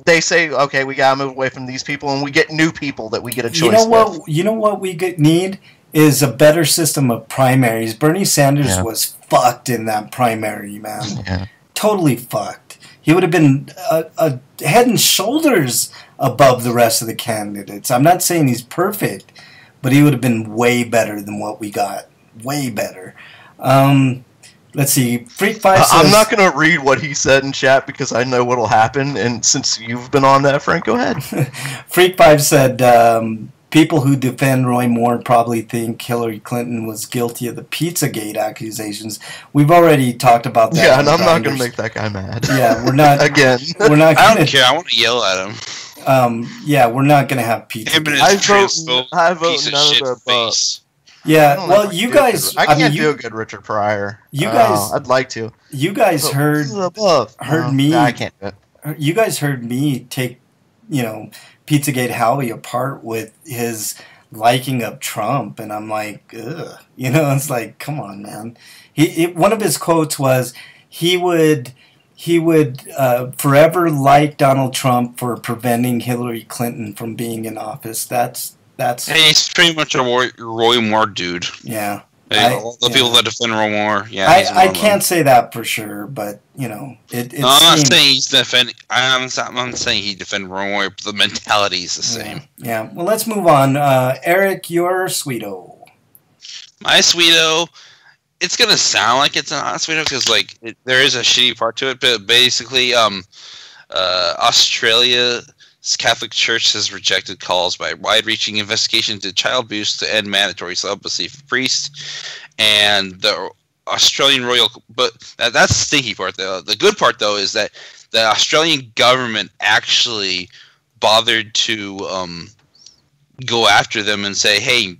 They say, okay, we gotta move away from these people, and we get new people that we get a choice with. You know what we need is a better system of primaries. Bernie Sanders was fucked in that primary, man. Yeah. Totally fucked. He would have been a head and shoulders above the rest of the candidates. I'm not saying he's perfect, but he would have been way better than what we got. Way better. Let's see. Freak 5 says... I'm not going to read what he said in chat because I know what will happen, and since you've been on that, Frank, go ahead. Freak 5 said, people who defend Roy Moore probably think Hillary Clinton was guilty of the Pizzagate accusations. We've already talked about that. Yeah, and I'm not going to make that guy mad. Yeah, we're not... Again. We're not gonna, I don't care. I want to yell at him. Yeah, we're not going to have pizza. I vote none of the above. Yeah, well, you guys... I can't do a good Richard Pryor. You guys... I'd like to. You guys heard me... I can't do it. You guys heard me take Pizzagate Howie apart with his liking of Trump, and I'm like, ugh. It's like, come on, man. One of his quotes was he would forever like Donald Trump for preventing Hillary Clinton from being in office. That's. Hey, he's pretty much a Roy Moore dude. Yeah. All the people that defend Roy Moore. Yeah. I can't say that for sure, but I'm not saying he's defending. I'm saying he defended Roy Moore, but the mentality is the same. Yeah. Well, let's move on. Eric, your Sweeto. My Sweeto. It's gonna sound like it's not a Sweeto because there is a shitty part to it, but basically, Australia's Catholic Church has rejected calls by wide-reaching investigation into child abuse to end mandatory celibacy for priests, and the Australian royal. But that's the stinky part, though. The good part, though, is that the Australian government actually bothered to go after them and say, "Hey,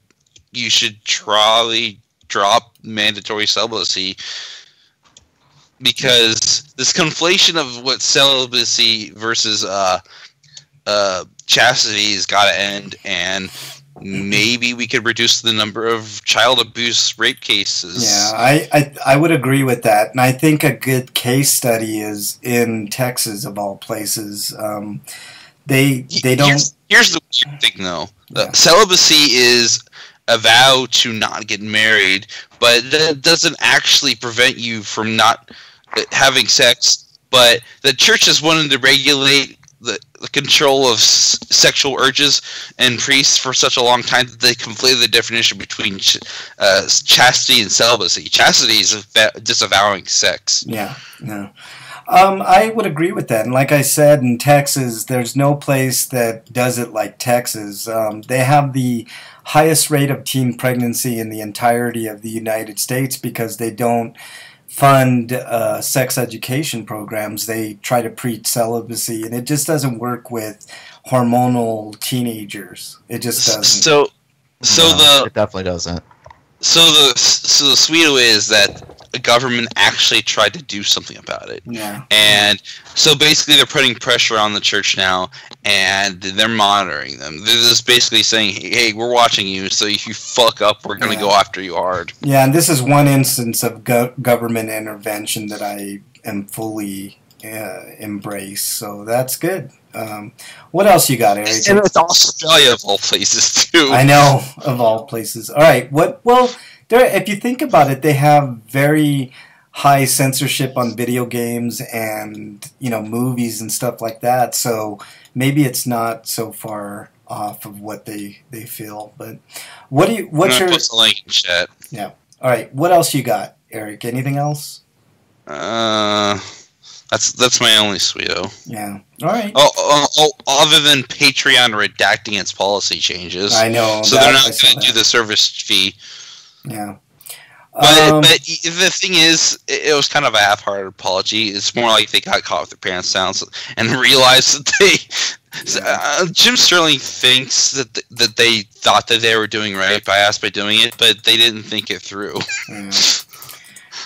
you should probably drop mandatory celibacy." Because this conflation of what celibacy versus chastity has got to end, and maybe we could reduce the number of child abuse rape cases. Yeah, I would agree with that, and I think a good case study is in Texas, of all places. They don't. Here's the weird thing, though. Celibacy is a vow to not get married, but that doesn't actually prevent you from not having sex. But the church has wanted to regulate the control of sexual urges and priests for such a long time that they conflated the definition between chastity and celibacy. Chastity is disavowing sex. Yeah. I would agree with that. And like I said, in Texas, there's no place that does it like Texas. They have the highest rate of teen pregnancy in the entirety of the United States because they don't fund sex education programs. They try to preach celibacy, and it just doesn't work with hormonal teenagers. It just doesn't. It definitely doesn't. So the Sweeto is that the government actually tried to do something about it. Yeah. And so basically they're putting pressure on the church now, and they're monitoring them. They're just basically saying, hey, we're watching you, so if you fuck up, we're going to go after you hard. Yeah, and this is one instance of government intervention that I am fully embrace. So that's good. What else you got, Eric? And it's Australia of all places, too. I know, of all places. All right. If you think about it, they have very high censorship on video games and movies and stuff like that. So maybe it's not so far off of what they feel. But what's your? Put the link in chat. Yeah. All right. What else you got, Eric? Anything else? That's my only Sweeto. Yeah. All right. Other than Patreon redacting its policy changes. I know. So they're not going to do the service fee. Yeah. But the thing is, it was kind of a half-hearted apology. It's more like they got caught with their pants down and realized that Jim Sterling thinks that they thought that they were doing right by doing it, but they didn't think it through.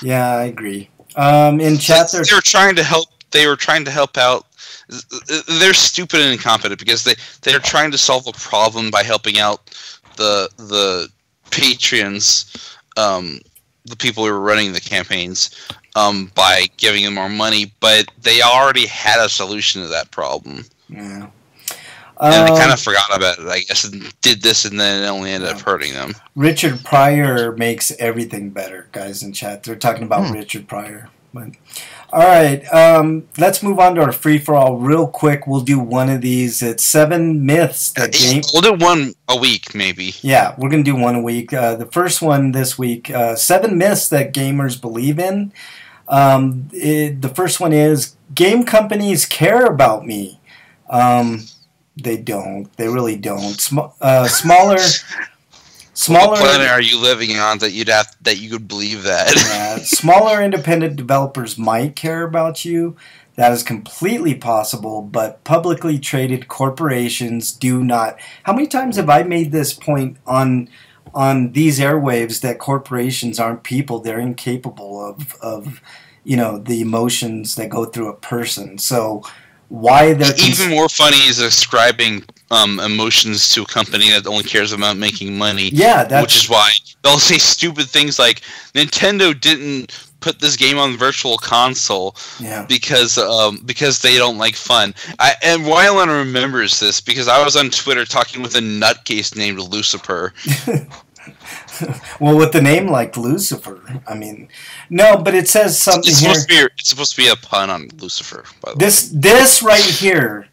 Yeah, I agree. In chat, they were trying to help. They were trying to help out. They're stupid and incompetent because they're trying to solve a problem by helping out the patrons, the people who were running the campaigns, by giving them more money. But they already had a solution to that problem. Yeah. And they kind of forgot about it, I guess, and did this, and then it only ended up hurting them. Richard Pryor makes everything better, guys in chat. They're talking about Richard Pryor. But, all right, let's move on to our free-for-all real quick. We'll do one of these. It's 7 myths that We'll do one a week, maybe. Yeah, we're going to do one a week. The first one this week, 7 myths that gamers believe in. The first one is, game companies care about me. They don't. They really don't. Smaller. What planet are you living on that you could believe that? Yeah, smaller independent developers might care about you. That is completely possible, but publicly traded corporations do not. How many times have I made this point on these airwaves that corporations aren't people? They're incapable of the emotions that go through a person. So why they're even more funny is ascribing emotions to a company that only cares about making money. Yeah, which is why they'll say stupid things like Nintendo didn't put this game on Virtual Console because they don't like fun. And Wyland remembers this because I was on Twitter talking with a nutcase named Lucifer. Well, with the name like Lucifer, I mean, no, but it says something it's here. It's supposed to be a pun on Lucifer, by the way. This right here,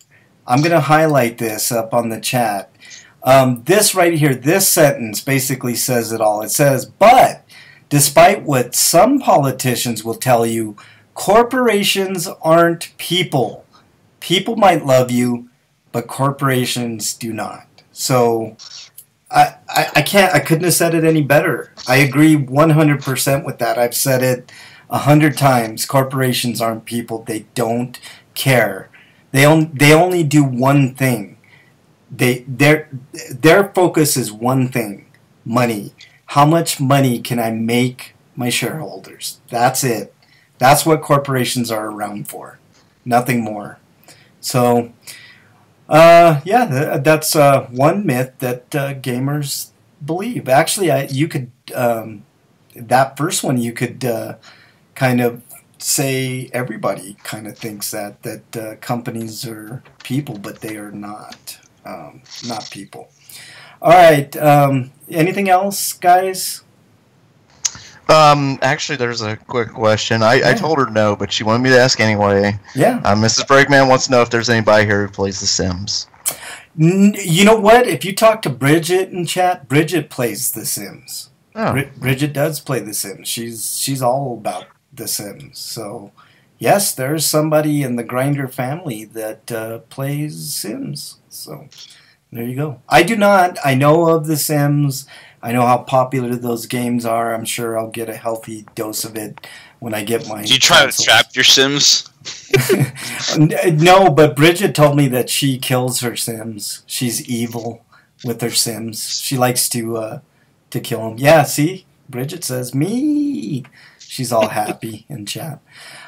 I'm going to highlight this up on the chat. This right here, this sentence basically says it all. It says, but despite what some politicians will tell you, corporations aren't people. People might love you, but corporations do not. So I couldn't have said it any better. I agree 100% with that. I've said it 100 times. Corporations aren't people. They don't care. They only do one thing. Their focus is one thing: money. How much money can I make my shareholders? That's it. That's what corporations are around for. Nothing more. So, that's one myth that gamers believe. Actually, you could that first one you could kind of say everybody kind of thinks that companies are people, but they are not people. All right. Anything else, guys? Actually, there's a quick question. I told her no, but she wanted me to ask anyway. Yeah. Mrs. Breakman wants to know if there's anybody here who plays The Sims. You know what? If you talk to Bridget in chat, Bridget plays The Sims. Oh. Bridget does play The Sims. She's all about The Sims. So, yes, there's somebody in the Grinder family that plays Sims. So, there you go. I do not. I know of The Sims. I know how popular those games are. I'm sure I'll get a healthy dose of it when I get my... Do you try to trap your Sims? No, but Bridget told me that she kills her Sims. She's evil with her Sims. She likes to kill them. Yeah, see? Bridget says, me! She's all happy in chat.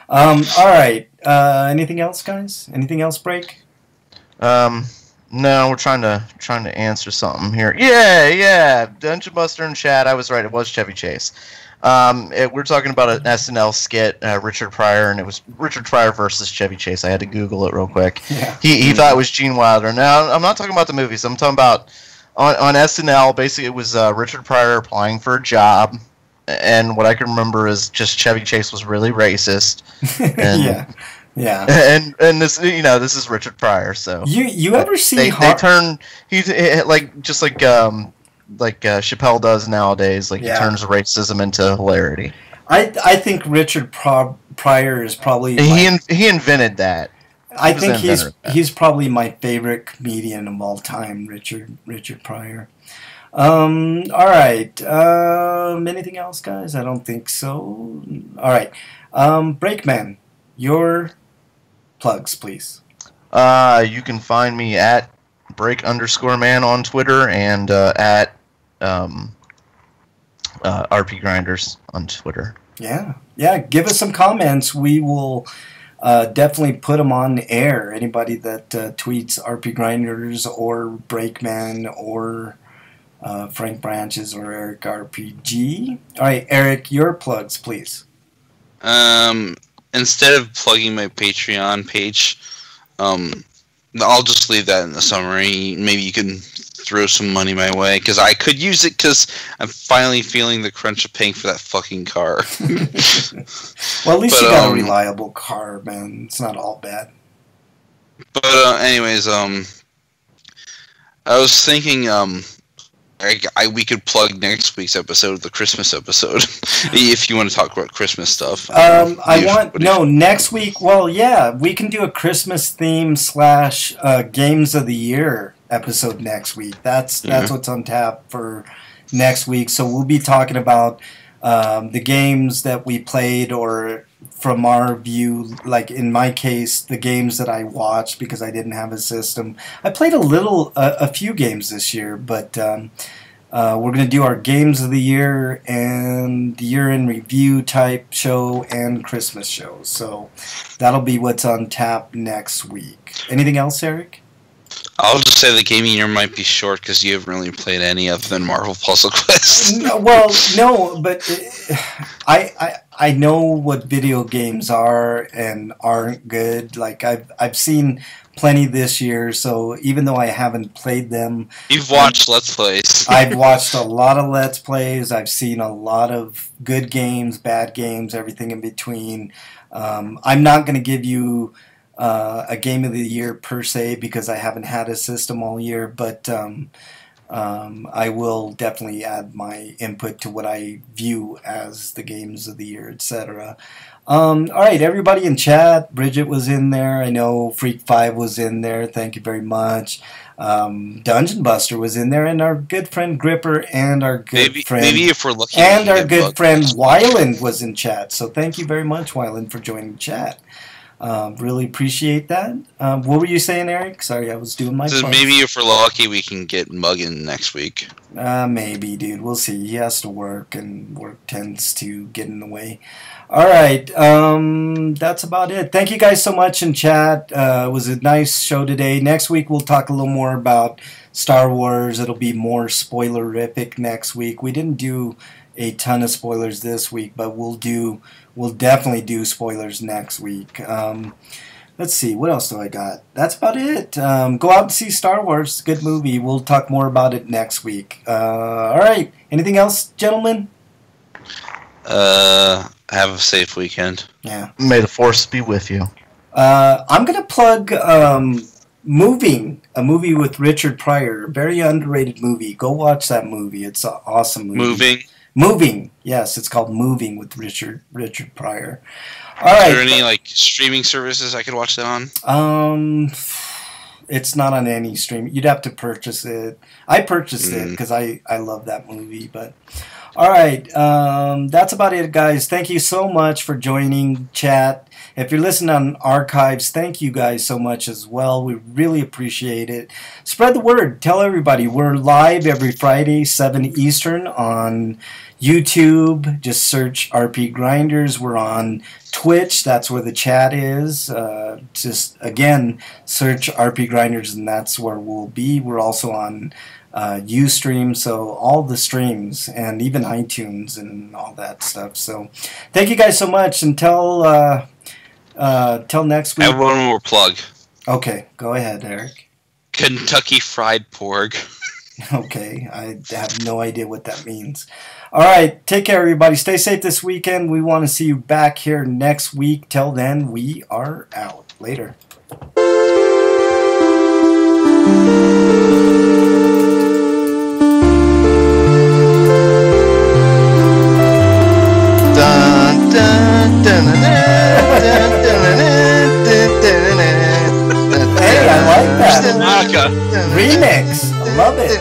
All right. Anything else, guys? Anything else, Break? No, we're trying to answer something here. Yeah, Dungeon Buster in chat. I was right. It was Chevy Chase. We're talking about an SNL skit, Richard Pryor, and it was Richard Pryor versus Chevy Chase. I had to Google it real quick. Yeah. He thought it was Gene Wilder. Now, I'm not talking about the movies. I'm talking about on SNL. Basically, it was Richard Pryor applying for a job, and what I can remember is just Chevy Chase was really racist. And, Yeah. And this, this is Richard Pryor. So you ever see they turn like Chappelle does nowadays. Like he turns racism into hilarity. I think Richard Pryor is probably he invented that. I think he's probably my favorite comedian of all time, Richard Pryor. All right. Anything else, guys? I don't think so. All right. Breakman, your plugs, please. You can find me at break_man on Twitter and at RPGrinders on Twitter. Yeah. Give us some comments. We will definitely put them on air. Anybody that tweets RPGrinders or Breakman or Frank Branches or Eric RPG. All right, Eric, your plugs, please. Instead of plugging my Patreon page, I'll just leave that in the summary. Maybe you can throw some money my way, because I could use it, because I'm finally feeling the crunch of paying for that fucking car. Well, at least you got a reliable car, man. It's not all bad. But anyways, I was thinking we could plug next week's episode, the Christmas episode, if you want to talk about Christmas stuff. Next week. Well, yeah, we can do a Christmas theme / Games of the Year episode next week. That's what's on tap for next week. So we'll be talking about the games that we played, or from our view, like in my case, the games that I watched because I didn't have a system. I played a few games this year, but We're going to do our games of the year and year in review type show and Christmas show. So that'll be what's on tap next week. Anything else, Eric? I'll just say the gaming year might be short because you haven't really played any other than Marvel Puzzle Quest. No, well, no, but I know what video games are and aren't good. Like I've seen plenty this year, so even though I haven't played them, You've watched Let's Plays. I've watched a lot of Let's Plays. I've seen a lot of good games, bad games, everything in between. I'm not going to give you a game of the year per se because I haven't had a system all year, but I will definitely add my input to what I view as the games of the year, etc. All right, everybody in chat. Bridget was in there. I know Freak5 was in there. Thank you very much. Dungeon Buster was in there, and our good friend Gripper and our good friend maybe if we're looking and our good friend Wyland was in chat. So thank you very much, Wyland, for joining chat. Really appreciate that. What were you saying, Eric? Sorry, I was doing my part. Maybe if we're lucky, we can get Muggin next week. Maybe, dude. We'll see. He has to work, and work tends to get in the way. All right. That's about it. Thank you guys so much in chat. It was a nice show today. Next week, we'll talk a little more about Star Wars. It'll be more spoilerific next week. We didn't do a ton of spoilers this week, but we'll definitely do spoilers next week. Let's see, what else do I got? That's about it. Go out and see Star Wars. Good movie. We'll talk more about it next week. All right. Anything else, gentlemen? Have a safe weekend. Yeah. May the Force be with you. I'm gonna plug Moving, a movie with Richard Pryor. A very underrated movie. Go watch that movie. It's an awesome movie. Moving, yes, it's called Moving with Richard Pryor. All right. Are there any like streaming services I could watch that on? It's not on any stream. You'd have to purchase it. I purchased it because I love that movie. But all right, that's about it, guys. Thank you so much for joining chat. If you're listening on archives, thank you guys so much as well. We really appreciate it. Spread the word. Tell everybody. We're live every Friday, 7 Eastern on YouTube. Just search RPGrinders. We're on Twitch. That's where the chat is. Just, again, search RPGrinders, and that's where we'll be. We're also on Ustream, so all the streams, and even iTunes and all that stuff. So thank you guys so much. Until till next week. I have one more plug. Okay, go ahead, Eric. Kentucky Fried Pork. Okay, I have no idea what that means. All right, take care, everybody. Stay safe this weekend. We want to see you back here next week. Till then, we are out. Later. Dun, dun, dun, dun, dun, Hey, I like that. Naka. Remix. I love it.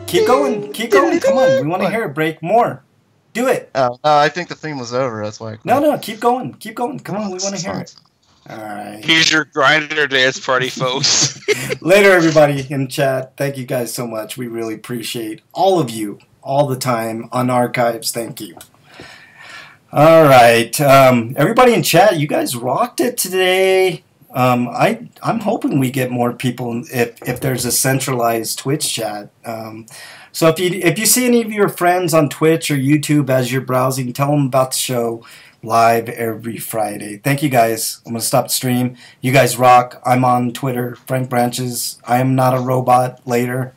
Keep going. Keep going. Come on. We want to hear it. Break more. Do it. Oh, I think the theme was over. That's why I quit. No. Keep going. Keep going. Come on. We want to hear it. All right. Here's your grinder dance party, folks. Later, everybody in chat. Thank you guys so much. We really appreciate all of you all the time on archives. Thank you. All right. Everybody in chat, you guys rocked it today. I'm hoping we get more people if there's a centralized Twitch chat. So if you see any of your friends on Twitch or YouTube as you're browsing, tell them about the show live every Friday. Thank you guys. I'm going to stop the stream. You guys rock. I'm on Twitter, Frank Branches. I am not a robot. Later.